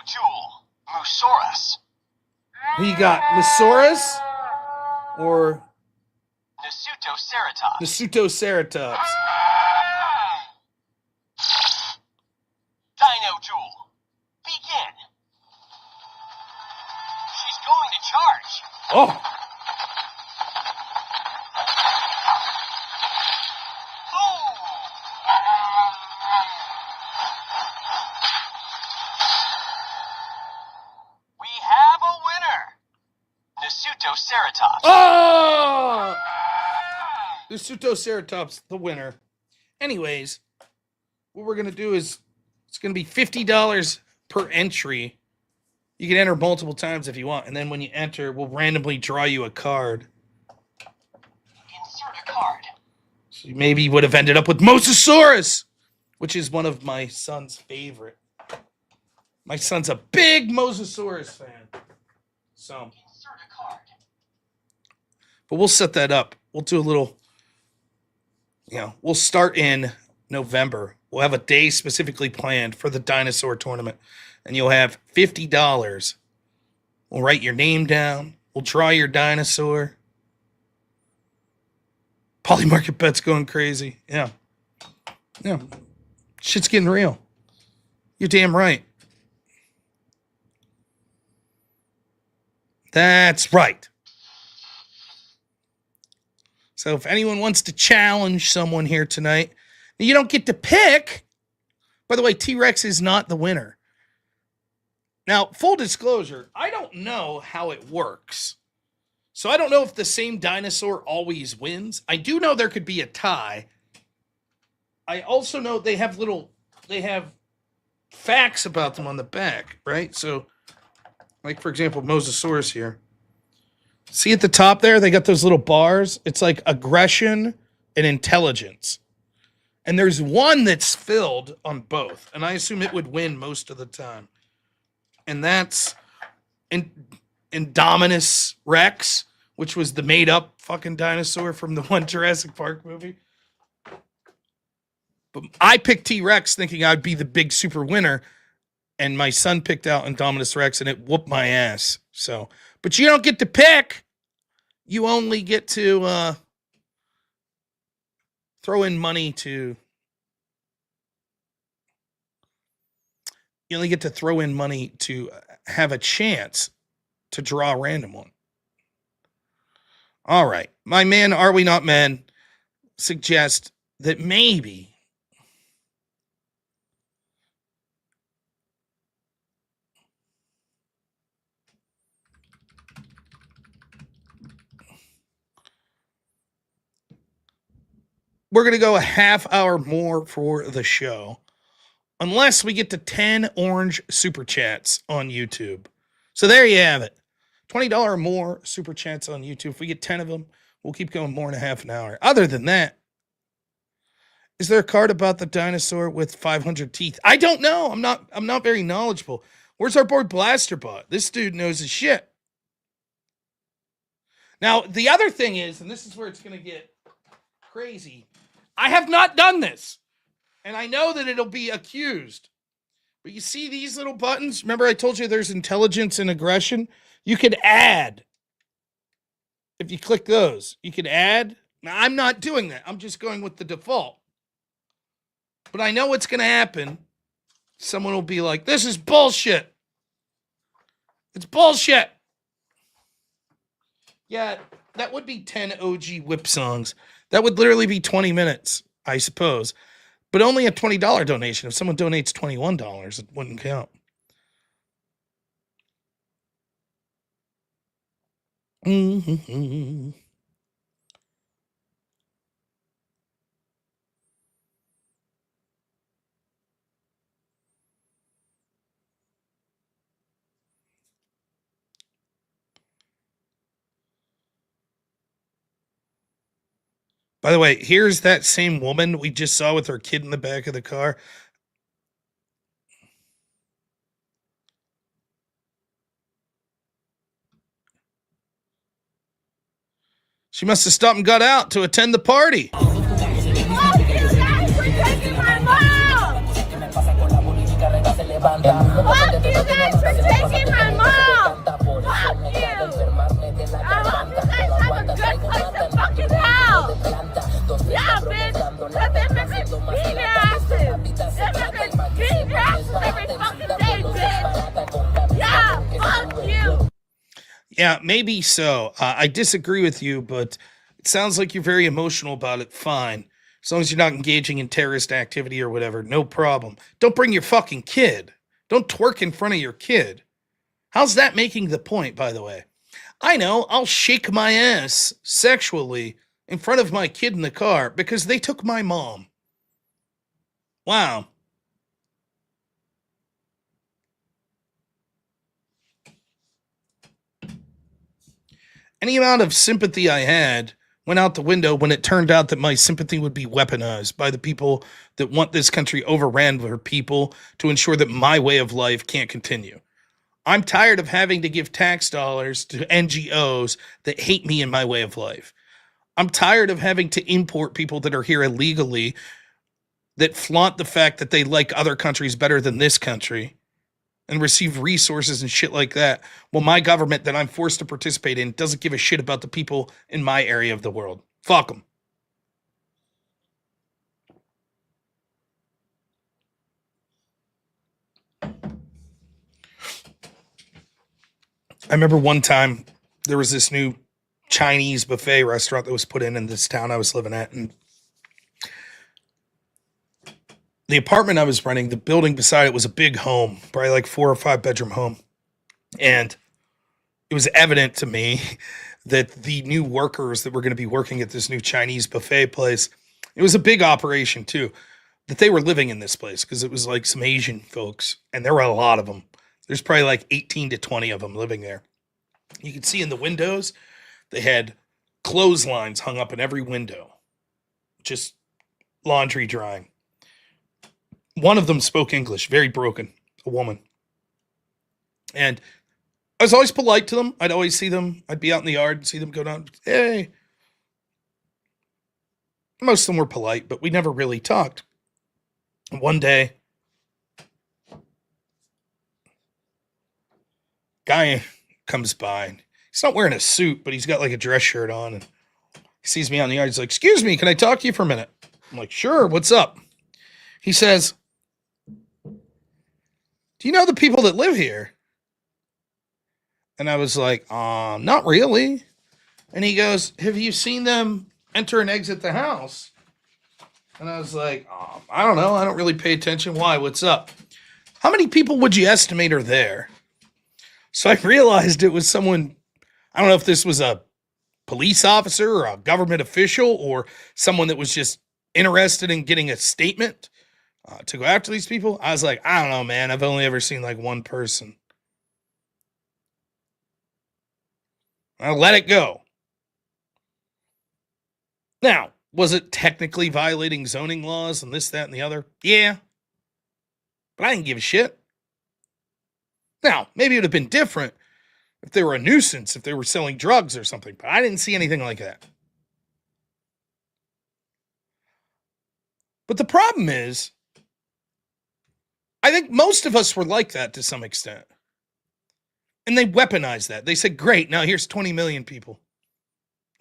Duel. Musaurus. Who you got? Mosaurus or Nasatoceratops. Nasatoceratops? Dino Duel. Begin. She's going to charge. Oh. We have a winner. Nasatoceratops. Oh! Nasatoceratops, the winner. Anyways, what we're going to do is it's going to be $50 per entry. You can enter multiple times if you want. And then when you enter, we'll randomly draw you a card. Insert a card. So you maybe would have ended up with Mosasaurus, which is one of my son's favorite. My son's a big Mosasaurus fan. So, Insert a card. but we'll set that up. We'll do a little, we'll start in November. We'll have a day specifically planned for the dinosaur tournament. And you'll have $50. We'll write your name down. We'll draw your dinosaur. Polymarket bet's going crazy. Yeah. Shit's getting real. You're damn right. That's right. So if anyone wants to challenge someone here tonight, you don't get to pick. By the way, T-Rex is not the winner. Now, full disclosure, I don't know how it works. So I don't know if the same dinosaur always wins. I do know there could be a tie. I also know they have facts about them on the back, right? So, like, for example, Mosasaurus here. See at the top there, they got those little bars. It's like aggression and intelligence. And there's one that's filled on both. And I assume it would win most of the time. And that's Indominus Rex, which was the made-up fucking dinosaur from the one Jurassic Park movie. But I picked T-Rex thinking I'd be the big super winner. And my son picked out Indominus Rex, and it whooped my ass. So, but you don't get to pick. You only get to throw in money to. You only get to throw in money to have a chance to draw a random one. All right, my man, Are We Not Men, suggest that maybe. We're going to go a half hour more for the show. Unless we get to 10 orange super chats on YouTube. So there you have it. $20 or more super chats on YouTube. If we get 10 of them, we'll keep going more than a half an hour. Other than that, is there a card about the dinosaur with 500 teeth? I don't know. I'm not very knowledgeable. Where's our boy Blasterbot? This dude knows his shit. Now, the other thing is, and this is where it's going to get crazy, I have not done this. And I know that it'll be accused. But you see these little buttons? Remember I told you there's intelligence and aggression? You could add. If you click those, you could add. Now, I'm not doing that. I'm just going with the default. But I know what's going to happen. Someone will be like, this is bullshit. It's bullshit. Yeah, that would be 10 OG whip songs. That would literally be 20 minutes, I suppose. But only a $20 donation. If someone donates $21, it wouldn't count. Mm-hmm. By the way, here's that same woman we just saw with her kid in the back of the car. She must have stopped and got out to attend the party. Fuck you guys for taking my mom! Fuck you guys for taking my mom! Fuck you! I hope you guys have a good place to fucking hell! Yeah, bitch! Let them bitches beat your asses! Let them bitches beat your asses every fucking day, bitch! Yeah, fuck you! Yeah, maybe so. I disagree with you, but it sounds like you're very emotional about it. Fine. As long as you're not engaging in terrorist activity or whatever, no problem. Don't bring your fucking kid. Don't twerk in front of your kid. How's that making the point, by the way? I know, I'll shake my ass sexually in front of my kid in the car because they took my mom. Wow. Any amount of sympathy I had went out the window when it turned out that my sympathy would be weaponized by the people that want this country overran for people to ensure that my way of life can't continue. I'm tired of having to give tax dollars to NGOs that hate me and my way of life. I'm tired of having to import people that are here illegally that flaunt the fact that they like other countries better than this country and receive resources and shit like that. Well, my government that I'm forced to participate in doesn't give a shit about the people in my area of the world. Fuck them. I remember one time there was this new Chinese buffet restaurant that was put in this town I was living at, and the apartment I was renting, the building beside it was a big home, probably like 4 or 5 bedroom home. And it was evident to me that the new workers that were going to be working at this new Chinese buffet place, it was a big operation too, that they were living in this place because it was like some Asian folks, and there were a lot of them. There's probably like 18 to 20 of them living there. You could see in the windows, they had clotheslines hung up in every window, just laundry drying. One of them spoke English, very broken, a woman. And I was always polite to them. I'd always see them. I'd be out in the yard and see them go down. Hey. Most of them were polite, but we never really talked. One day, guy comes by. And he's not wearing a suit, but he's got like a dress shirt on. And he sees me out in the yard. He's like, "Excuse me, can I talk to you for a minute?" I'm like, "Sure, what's up?" He says, "Do you know the people that live here?" And I was like, "Not really." And he goes, "Have you seen them enter and exit the house?" And I was like, "I don't know. I don't really pay attention. Why? What's up?" "How many people would you estimate are there?" So I realized it was someone, I don't know if this was a police officer or a government official or someone that was just interested in getting a statement to go after these people. I was like, "I don't know, man. I've only ever seen like one person." I let it go. Now, was it technically violating zoning laws and this, that, and the other? Yeah. But I didn't give a shit. Now, maybe it would have been different if they were a nuisance, if they were selling drugs or something, but I didn't see anything like that. But the problem is, I think most of us were like that to some extent. And they weaponized that. They said, "Great, now here's 20 million people.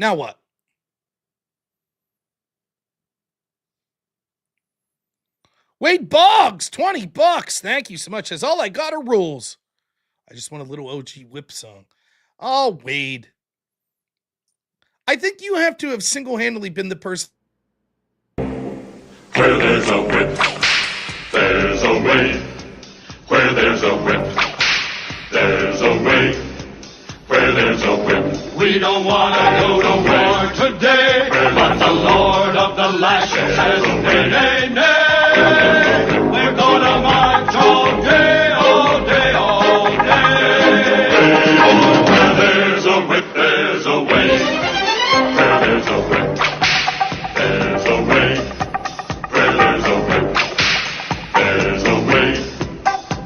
Now what?" Wade Boggs, $20. Thank you so much. Says, "All I got are rules. I just want a little OG whip song." Oh, Wade. I think you have to have single-handedly been the person. Where there's a whip, there's a way. Where there's a whip, there's a way. Where there's a whip, we don't want to go to war today. But the Lord of the Lashes says, nay, nay, nay. We're gonna march all day, all day, all day. Where there's a whip, there's a way. Where there's a whip, there's a way. Where there's a whip, there's a way.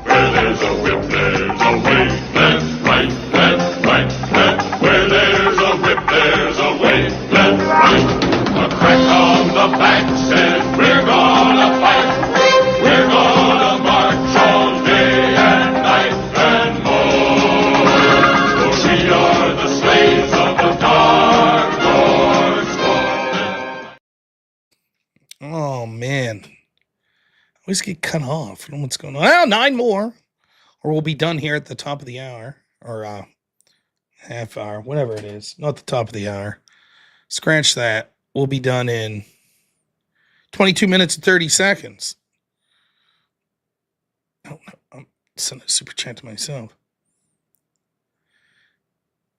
Where there's a whip, there's a way. Left, right, left, right, left. Where there's a whip, there's a way. Left, right. A crack on the back says we're gonna fight. We're gonna march all day and night and more. For we are the slaves of the Dark Lord's golden. Oh, man. I always get cut off. I don't know what's going on. Well, 9 more. Or we'll be done here at the top of the hour. Or half hour. Whatever it is. Not the top of the hour. Scratch that. We'll be done in 22 minutes and 30 seconds. Oh, no. I'm sending a super chat to myself.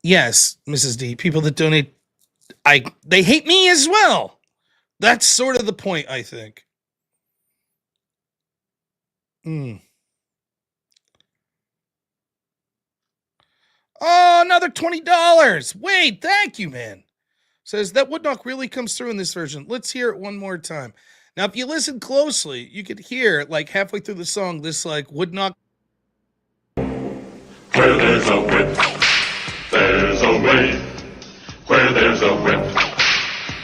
Yes, Mrs. D. People that donate, they hate me as well. That's sort of the point, I think. Oh, another $20. Wait, thank you, man. Says that woodknock really comes through in this version. Let's hear it one more time. Now, if you listen closely, you could hear, like, halfway through the song, this, like, woodknock. Where there's a whip, there's a way. Where there's a whip,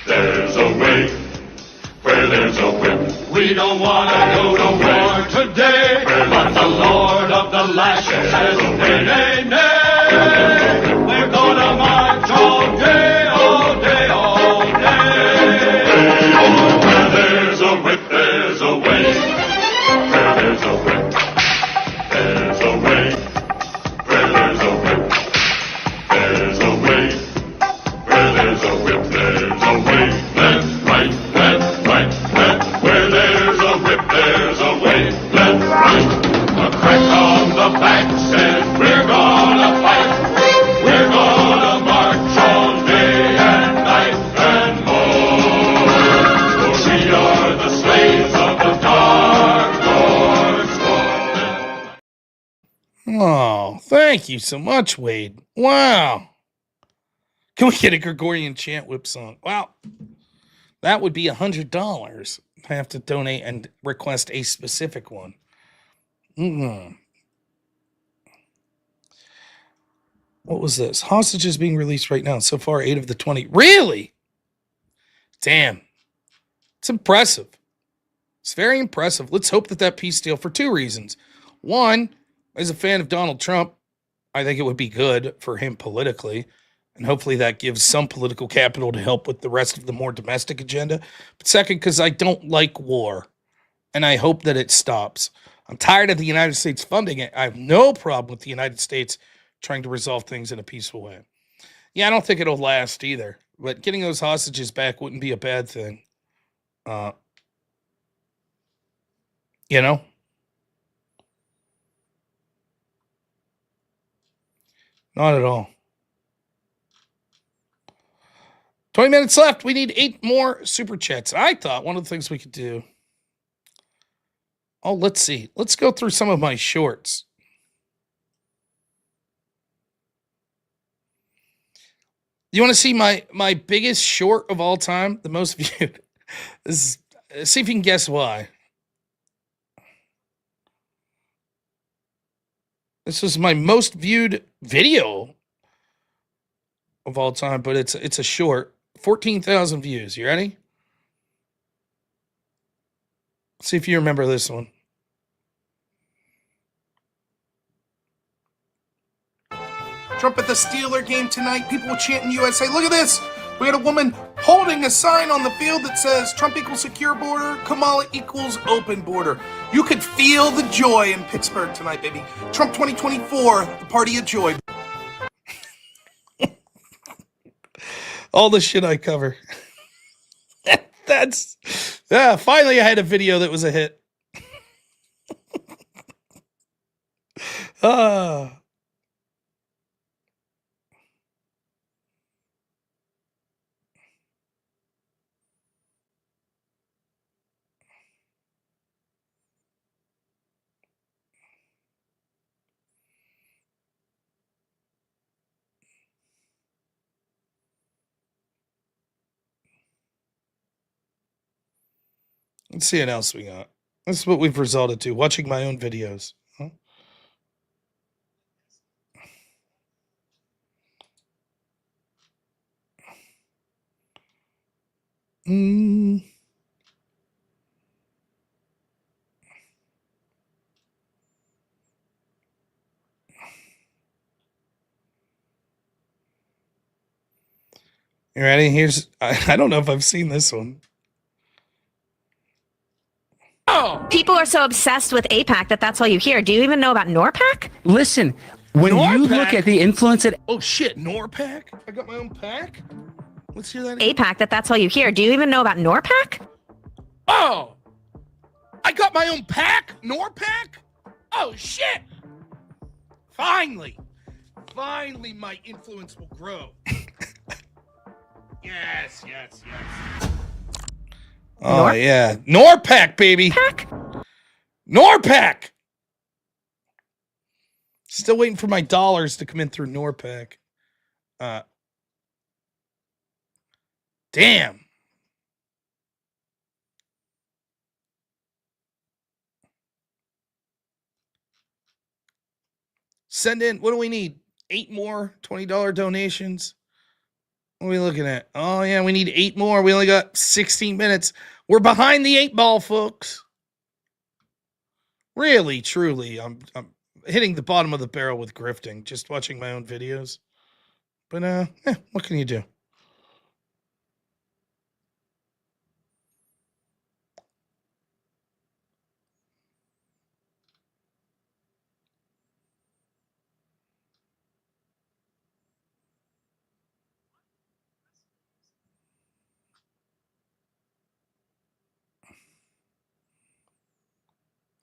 there's a way. Where there's a whip, we don't want to go to war today. But the Lord of the Lashes says, nay, nay, nay. We're gonna march all day, all day, all day. Where there's a whip, there's a way. Where there's a whip, there's a way. Where there's a whip, there's a way. Oh, thank you so much, Wade. Wow. Can we get a Gregorian chant whip song? Wow. That would be $100. I have to donate and request a specific one. What was this? Hostages being released right now. So far, 8 of the 20. Really? Damn. It's impressive. It's very impressive. Let's hope that peace deal for 2 reasons. One, as a fan of Donald Trump, I think it would be good for him politically. And hopefully that gives some political capital to help with the rest of the more domestic agenda. But second, because I don't like war. And I hope that it stops. I'm tired of the United States funding it. I have no problem with the United States trying to resolve things in a peaceful way. Yeah, I don't think it'll last either. But getting those hostages back wouldn't be a bad thing. You know? Not at all. 20 minutes left. We need 8 more super chats. I thought one of the things we could do. Oh, let's see. Let's go through some of my shorts. You want to see my biggest short of all time? The most viewed. See if you can guess why. This was my most viewed video of all time, but it's a short. 14,000 views. You ready? Let's see if you remember this one. Trump at the Steeler game tonight. People were chanting USA. Look at this. We had a woman holding a sign on the field that says Trump equals secure border, Kamala equals open border. You could feel the joy in Pittsburgh tonight, baby. Trump 2024, the party of joy. All the shit I cover. Finally I had a video that was a hit. Let's see what else we got. This is what we've resorted to, watching my own videos. Huh? You ready? Here's, I don't know if I've seen this one. People are so obsessed with APAC that's all you hear. Do you even know about NORPAC? Listen, when you look at the influence that... Oh shit, NORPAC? I got my own pack? Let's hear that again. APAC that's all you hear. Do you even know about NORPAC? Oh! I got my own pack? NORPAC? Oh shit! Finally my influence will grow. Yes. Oh, yeah. NORPAC, baby. NORPAC. Still waiting for my dollars to come in through NORPAC. Damn. Send in. What do we need? 8 more $20 donations. What are we looking at? Oh, yeah, we need 8 more. We only got 16 minutes. We're behind the 8 ball, folks. Really, truly, I'm hitting the bottom of the barrel with grifting, just watching my own videos. But, what can you do?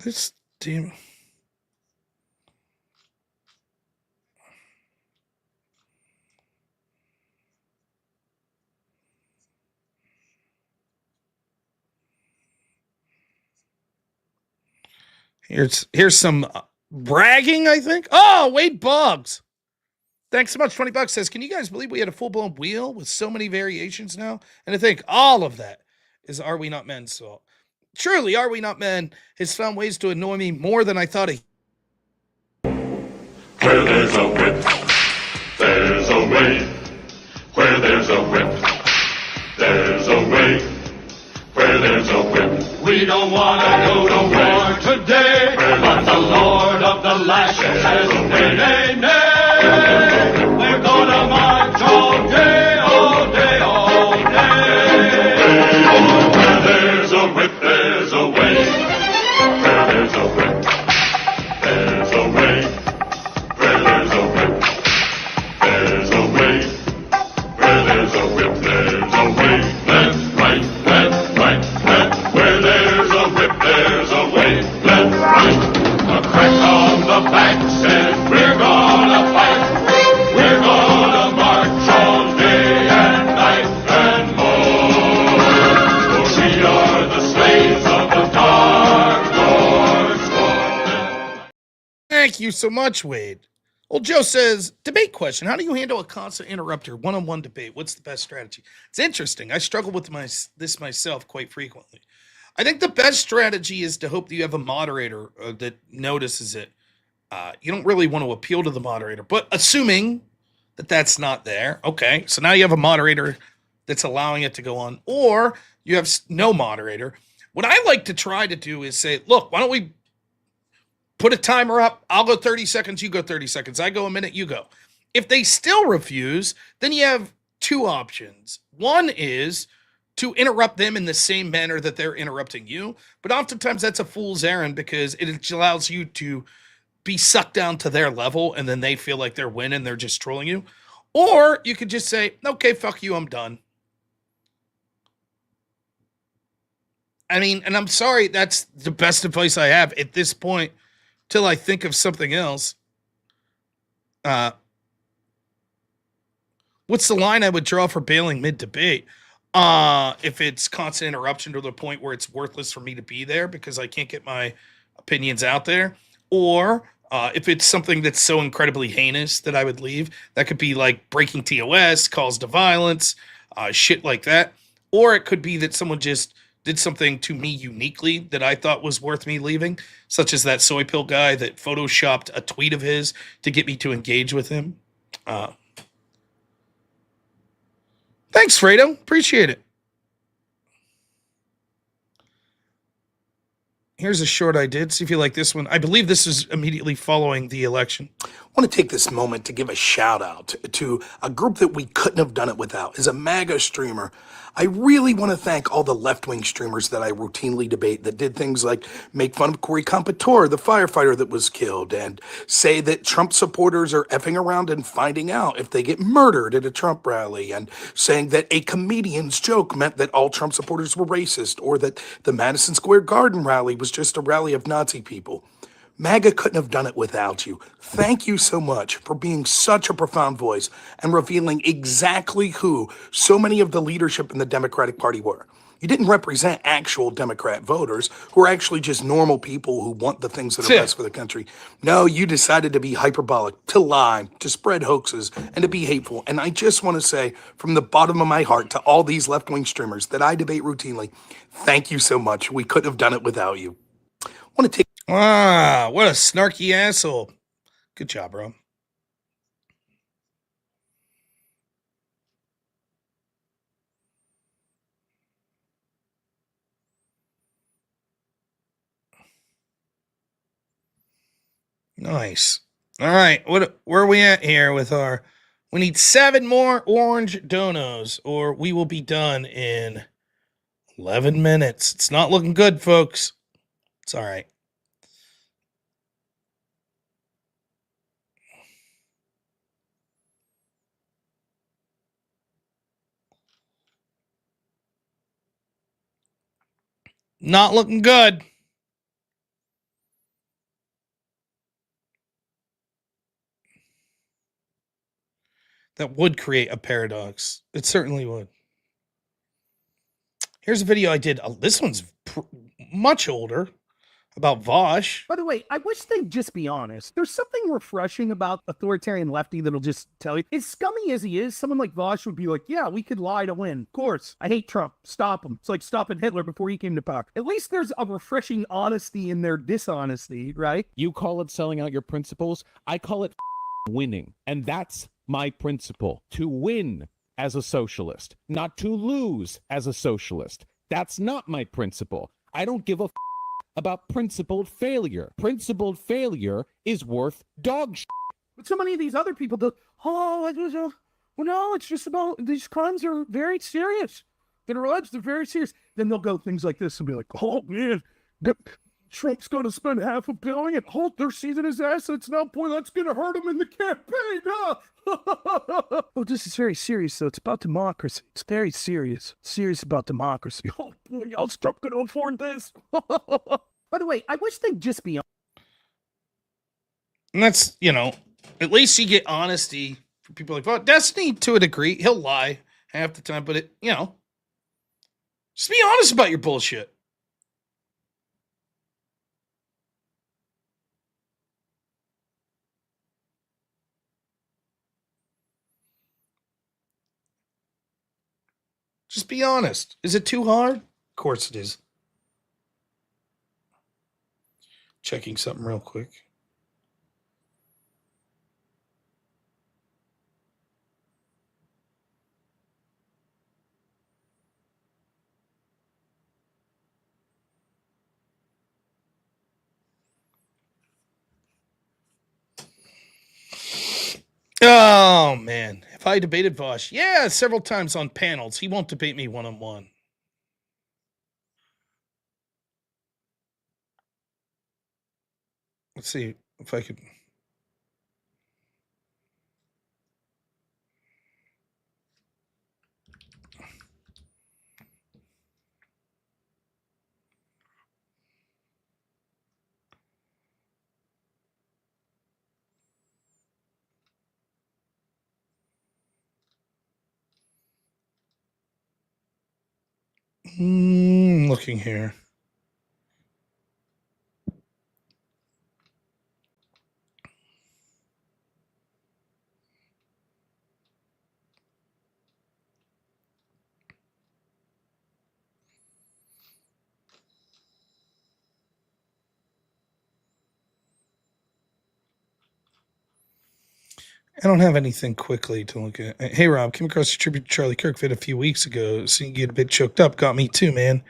This damn. Here's some bragging, I think. Oh, Wade Boggs. Thanks so much. $20 says, can you guys believe we had a full-blown wheel with so many variations now? And I think all of that is Are We Not Men's fault. Surely Are We Not Men has found ways to annoy me more than I thought he... Where there's a whip, there's a way. Where there's a whip, there's a way. Where there's a whip, we don't want to go to war today. But the Lord of the Lash says, nay, nay, nay. We're gonna march all day, all day, all day. Where there's a whip, there's a way. Where there's a whip, there's a way. Where there's a whip, there's a way. Where there's a whip, there's a way. Left, right, left, right, left. Where there's a whip, there's a way. Left, right. A crack on the back says we're gonna fight. We're gonna march all day and night and more. For we are the slaves of the Dark Lord's sword. Thank you so much, Wade. Old Joe says, debate question. How do you handle a constant interrupter one-on-one debate? What's the best strategy? It's interesting. I struggle with this myself quite frequently. I think the best strategy is to hope that you have a moderator that notices it. You don't really want to appeal to the moderator, but assuming that that's not there, okay, so now you have a moderator that's allowing it to go on, or you have no moderator. What I like to try to do is say, look, why don't we put a timer up? I'll go 30 seconds, you go 30 seconds. I go a minute, you go. If they still refuse, then you have two options. One is to interrupt them in the same manner that they're interrupting you. But oftentimes that's a fool's errand because it allows you to be sucked down to their level and then they feel like they're winning, they're just trolling you. Or you could just say, okay, fuck you, I'm done. I mean, and I'm sorry, that's the best advice I have at this point till I think of something else. What's the line I would draw for bailing mid-debate? If it's constant interruption to the point where it's worthless for me to be there because I can't get my opinions out there. Or if it's something that's so incredibly heinous that I would leave. That could be like breaking TOS, calls to violence, shit like that. Or it could be that someone just did something to me uniquely that I thought was worth me leaving, such as that soy pill guy that photoshopped a tweet of his to get me to engage with him. Thanks, Fredo. Appreciate it. Here's a short I did. See if you like this one. I believe this is immediately following the election. I want to take this moment to give a shout out to a group that we couldn't have done it without. As a MAGA streamer, I really want to thank all the left-wing streamers that I routinely debate that did things like make fun of Corey Compatore, the firefighter that was killed, and say that Trump supporters are effing around and finding out if they get murdered at a Trump rally, and saying that a comedian's joke meant that all Trump supporters were racist, or that the Madison Square Garden rally was just a rally of Nazi people. MAGA couldn't have done it without you. Thank you so much for being such a profound voice and revealing exactly who so many of the leadership in the Democratic Party were. You didn't represent actual Democrat voters who are actually just normal people who want the things that are best for the country. No, you decided to be hyperbolic, to lie, to spread hoaxes, and to be hateful. And I just want to say from the bottom of my heart to all these left-wing streamers that I debate routinely, thank you so much. We couldn't have done it without you. I want to take... Ah, what a snarky asshole. Good job, bro. Nice. All right, where are we at here with our... We need 7 more orange donos, or we will be done in 11 minutes. It's not looking good, folks. It's all right. Not looking good. That would create a paradox. It certainly would. Here's a video I did. This one's much older. about Vosh. By the way, I wish they'd just be honest. There's something refreshing about authoritarian lefty that'll just tell you. As scummy as he is, someone like Vosh would be like, yeah, we could lie to win. Of course. I hate Trump. Stop him. It's like stopping Hitler before he came to power. At least there's a refreshing honesty in their dishonesty, right? You call it selling out your principles. I call it winning. And that's my principle. To win as a socialist, not to lose as a socialist. That's not my principle. I don't give a about principled failure. Principled failure is worth dog shit. But so many of these other people do, well, no, it's just about these crimes are very serious. They're alleged, they're very serious. Then they'll go things like this and be like, oh man, Trump's going to spend $500 million. Oh, they're seizing his assets now. Boy, that's going to hurt him in the campaign. Oh, this is very serious, though. It's about democracy. It's very serious. Serious about democracy. Oh, boy, how's Trump going to afford this? By the way, I wish they'd just be honest. And that's, at least you get honesty from people like, well, Destiny to a degree. He'll lie half the time, but just be honest about your bullshit. Just be honest. Is it too hard? Of course it is. Checking something real quick. Oh, man. If I debated Vosh, yeah, several times on panels. He won't debate me one-on-one. Let's see if I could. Looking here. I don't have anything quickly to look at. Hey, Rob, came across a tribute to Charlie Kirk vid a few weeks ago. Seeing you get a bit choked up got me too, man.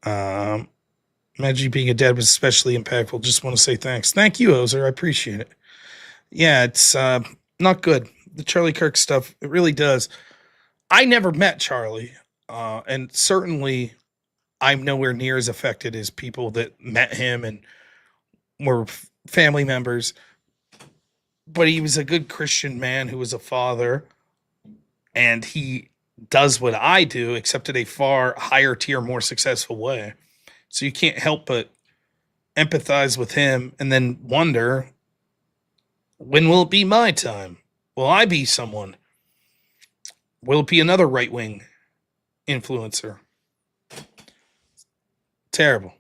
Imagine you being a dad was especially impactful. Just want to say thanks. Thank you, Ozer. I appreciate it. Yeah, it's not good. The Charlie Kirk stuff, it really does. I never met Charlie, and certainly I'm nowhere near as affected as people that met him and were family members. But he was a good Christian man who was a father, and he does what I do, except at a far higher tier, more successful way. So you can't help but empathize with him and then wonder, when will it be my time? Will I be someone? Will it be another right-wing influencer? Terrible.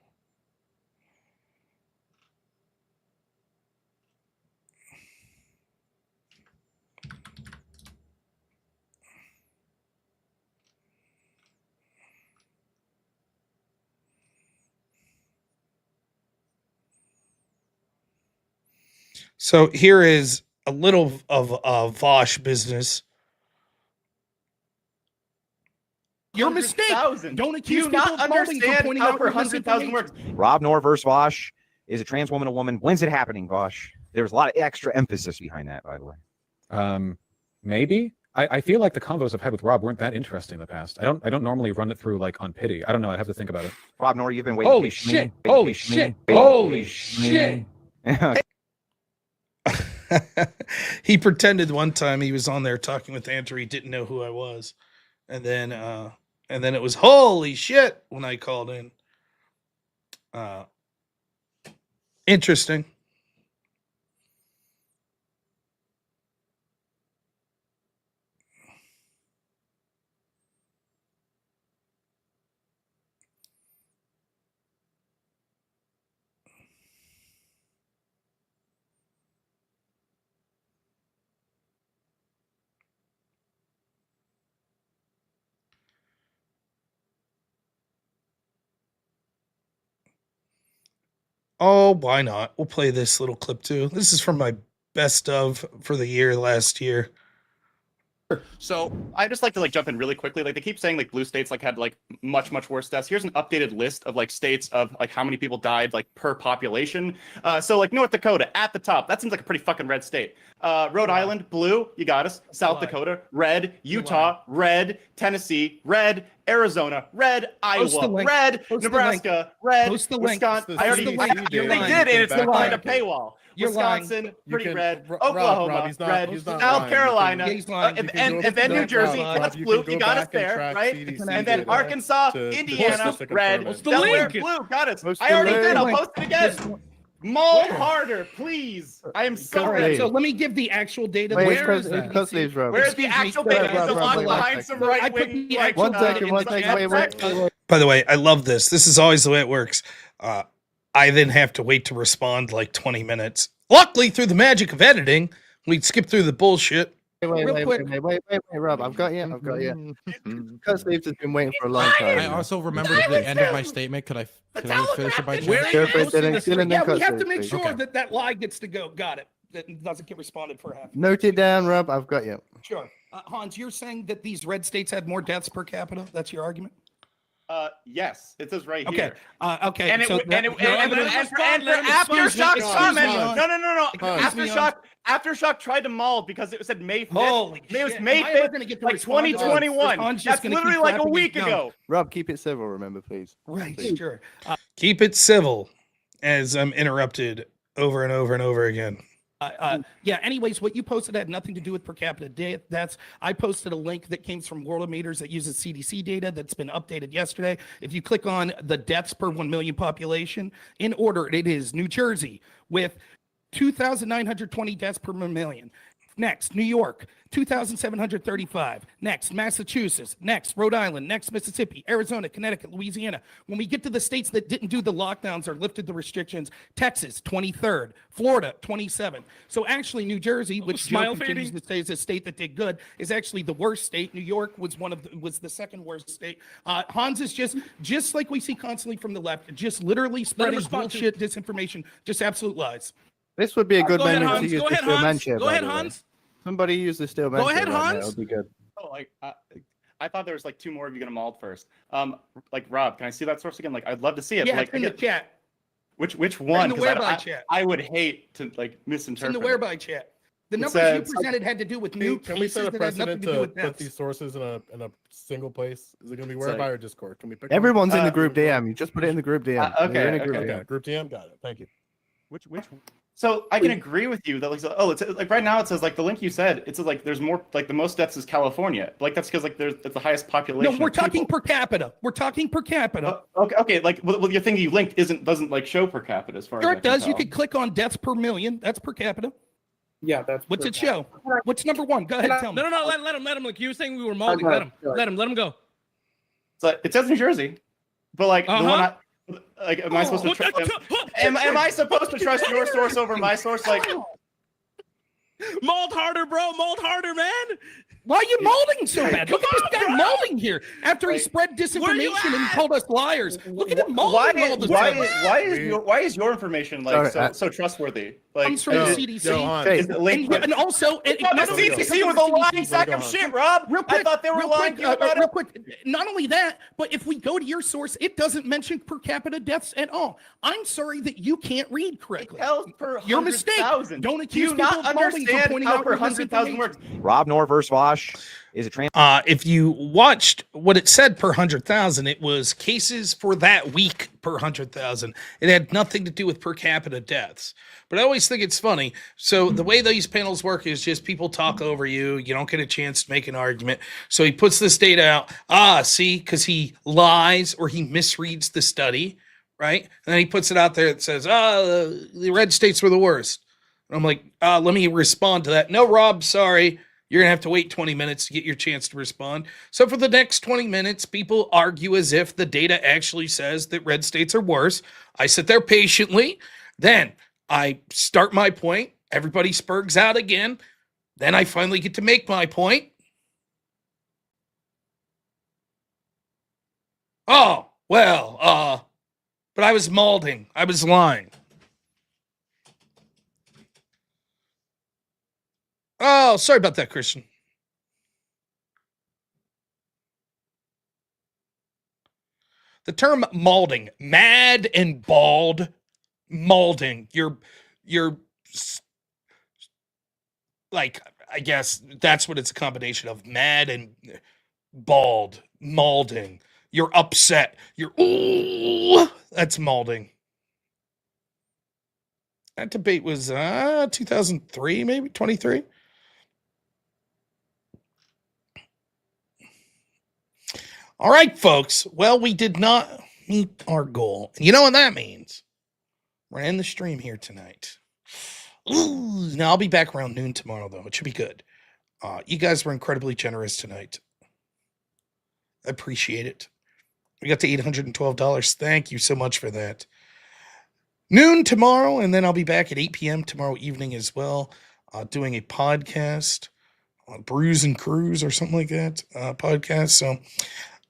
So here is a little of Vosh business. Your mistake. Don't accuse Do you people not of molding for understand pointing how out for your 100,000 words? misinformation? Rob Noerr versus Vosh. Is a trans woman a woman? When's it happening, Vosh? There was a lot of extra emphasis behind that, by the way. Maybe. I feel like the combos I've had with Rob weren't that interesting in the past. I don't normally run it through like on pity. I don't know. I'd have to think about it. Rob Noerr, you've been waiting. Holy shit! Holy shit! Holy shit! He pretended one time he was on there talking with Andrew. He didn't know who I was, and then it was holy shit when I called in. Interesting. Oh, why not? We'll play this little clip too. This is from my best of for the year last year. So I just like to jump in really quickly. They keep saying blue states had much worse deaths. Here's an updated list of states of how many people died per population. So North Dakota at the top. That seems like a pretty fucking red state. Rhode Island, blue, you got us. South Dakota, red. Utah, red. Tennessee, red. Arizona, red. Iowa, red. Nebraska, red. Wisconsin. I already they did, and it's behind a paywall. Wisconsin, pretty red. Oklahoma, red. South Carolina, and then New Jersey, that's blue. You got us there, right? And then Arkansas, Indiana, red. Delaware, blue. Got us. I already did. I'll post it again. Maul harder, please. I am sorry. So let me give the actual data. Where is that? Where's the actual data? Is the log behind some right wing? One second. Wait. By the way, I love this. This is always the way it works. I then have to wait to respond 20 minutes. Luckily, through the magic of editing, we'd skip through the bullshit. Wait, Rob, I've got you. Because Leaves has been waiting for a long time. I also remembered the end of my statement. Could I finish it by chance? Yeah, we have to make sure that lie gets to go. Got it. That doesn't get responded for half. Note it down, Rob. I've got you. Sure. Hans, you're saying that these red states had more deaths per capita? That's your argument? Yes, it says right here. Okay. And so Aftershock's comment. Aftershock tried to maul because it said May 5th. Holy shit. It was May 5th, 2021. That's literally a week ago. Rob, keep it civil, remember, please. Right, please. Sure. Keep it civil as I'm interrupted over and over and over again. Yeah, anyways, what you posted had nothing to do with per capita deaths. I posted a link that came from Worldometers that uses CDC data that's been updated yesterday. If you click on the deaths per 1 million population, in order, it is New Jersey with 2,920 deaths per million. Next, New York, 2,735. Next, Massachusetts. Next, Rhode Island. Next, Mississippi, Arizona, Connecticut, Louisiana. When we get to the states that didn't do the lockdowns or lifted the restrictions, Texas, 23rd. Florida, 27th. So actually, New Jersey, which Joe continues to say is a state that did good, is actually the worst state. New York was was the second worst state. Hans is just like we see constantly from the left, just literally spreading bullshit, disinformation, just absolute lies. This would be a good moment to use the steel man chair. Go ahead, Hans. Somebody use the steel man chair. Go ahead, Hans. That would be good. Oh, I thought there was 2 more of you gonna maul first. Rob, can I see that source again? I'd love to see it. Yeah, it's in the chat. Which one? In the whereby chat. I would hate to misinterpret. It's in the whereby chat. The numbers you presented had to do with new Can we set a cases that had nothing precedent to do to with put deaths. these sources in a single place? Is it going to be whereby or Discord? Can we pick Everyone's one? in the group DM. You just put it in the group DM. Okay, You're in a group okay. DM. Group DM? Got it. Thank you. Which So I can agree with you that it's right now it says the link you said it says there's more the most deaths is California that's because it's the highest population. No, we're talking per capita. We're talking per capita. Okay. Well, your thing you linked doesn't show per capita as far Sure as it does. You could click on deaths per million. That's per capita. Yeah, that's what's it show? What's number one? Go ahead, tell me. No. Let him. Like you were saying, we were molding. Let him go. So it says New Jersey, but the one am I supposed to trust? Am I supposed to trust your source over my source? Mold harder, bro. Mold harder, man. Why are you molding so bad? Look at this guy molding here after he spread disinformation and called us liars. Look at him molding all the time. Why is your information so trustworthy? Comes from the CDC. And also, the CDC was a lying sack of shit, Rob. Real quick, I thought they were lying to you about it. Real quick, not only that, but if we go to your source, it doesn't mention per capita deaths at all. I'm sorry that you can't read correctly. It tells per Your mistake. 100,000. Don't accuse Do you people not of molding for understand pointing how out per 100,000 works? robnoerr versus Vosh is a trans. If you watched what it said per 100,000, it was cases for that week per 100,000. It had nothing to do with per capita deaths. But I always think it's funny. So the way these panels work is just people talk over you. You don't get a chance to make an argument. So he puts this data out. See, because he lies or he misreads the study, right? And then he puts it out there that says, the red states were the worst. And I'm like, let me respond to that. No, Rob, sorry. You're going to have to wait 20 minutes to get your chance to respond. So for the next 20 minutes, people argue as if the data actually says that red states are worse. I sit there patiently. Then I start my point. Everybody spurgs out again. Then I finally get to make my point. Oh, well, but I was molding. I was lying. Oh, sorry about that, Christian. The term malding, mad and bald, malding. You're like, I guess that's what it's a combination of, mad and bald, malding. You're upset. You're, ooh, that's malding. That debate was 2003, maybe 23. All right, folks. Well, we did not meet our goal. You know what that means? We're in the stream here tonight. Ooh, now I'll be back around noon tomorrow, though. It should be good. You guys were incredibly generous tonight. I appreciate it. We got to $812. Thank you so much for that. Noon tomorrow, and then I'll be back at 8 p.m. tomorrow evening as well, doing a podcast on Brews and Cruise or something like that podcast. So,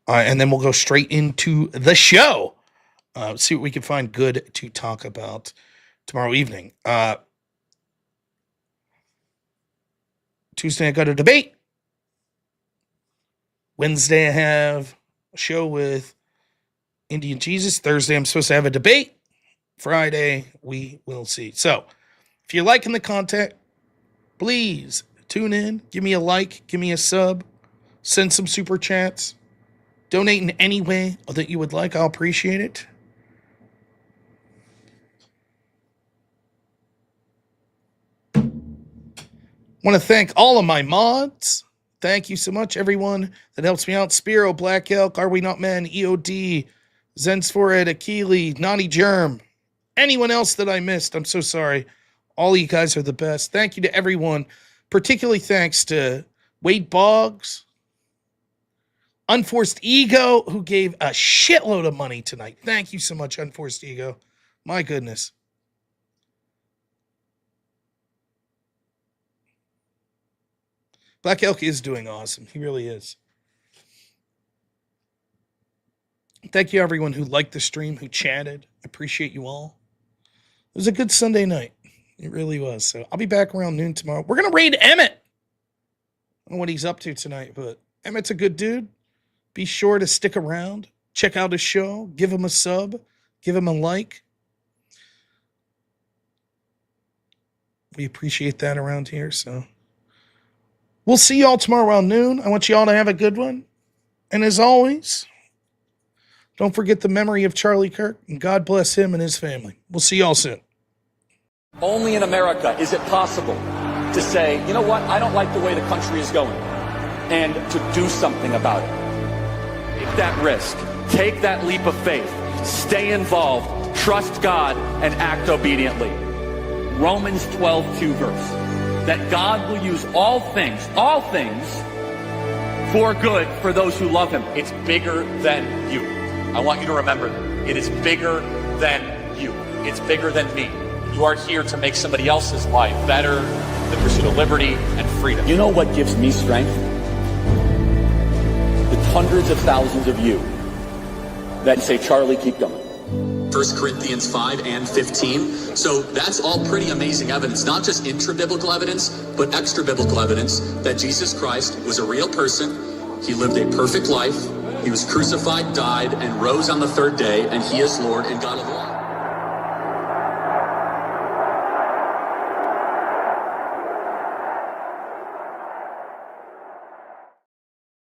and then we'll go straight into the show. See what we can find good to talk about tomorrow evening. Tuesday, I got a debate. Wednesday, I have a show with Indian Jesus. Thursday, I'm supposed to have a debate. Friday, we will see. So, if you're liking the content, please tune in. Give me a like. Give me a sub. Send some super chats. Donate in any way that you would like. I'll appreciate it. Want to thank all of my mods. Thank you so much, everyone that helps me out. Spiro, Black Elk, Are We Not Men, EOD, Zensfored, Akili, Naughty Germ. Anyone else that I missed, I'm so sorry. All of you guys are the best. Thank you to everyone. Particularly thanks to Wade Boggs, Unforced Ego, who gave a shitload of money tonight. Thank you so much, Unforced Ego. My goodness. Black Elk is doing awesome. He really is. Thank you, everyone who liked the stream, who chatted. Appreciate you all. It was a good Sunday night. It really was. So I'll be back around noon tomorrow. We're going to raid Emmett. I don't know what he's up to tonight, but Emmett's a good dude. Be sure to stick around. Check out his show. Give him a sub. Give him a like. We appreciate that around here. So we'll see y'all tomorrow around noon. I want you all to have a good one. And as always, don't forget the memory of Charlie Kirk, and God bless him and his family. We'll see y'all soon. Only in America is it possible to say, you know what, I don't like the way the country is going, and to do something about it. Take that risk. Take that leap of faith. Stay involved. Trust God and act obediently. Romans 12:2 verse. That God will use all things for good for those who love him. It's bigger than you. I want you to remember that. It is bigger than you. It's bigger than me. You are here to make somebody else's life better, the pursuit of liberty and freedom. You know what gives me strength? The hundreds of thousands of you that say, Charlie, keep going. 1 Corinthians 5 and 15. So that's all pretty amazing evidence, not just intra-biblical evidence, but extra-biblical evidence that Jesus Christ was a real person. He lived a perfect life. He was crucified, died, and rose on the third day, and he is Lord and God of all.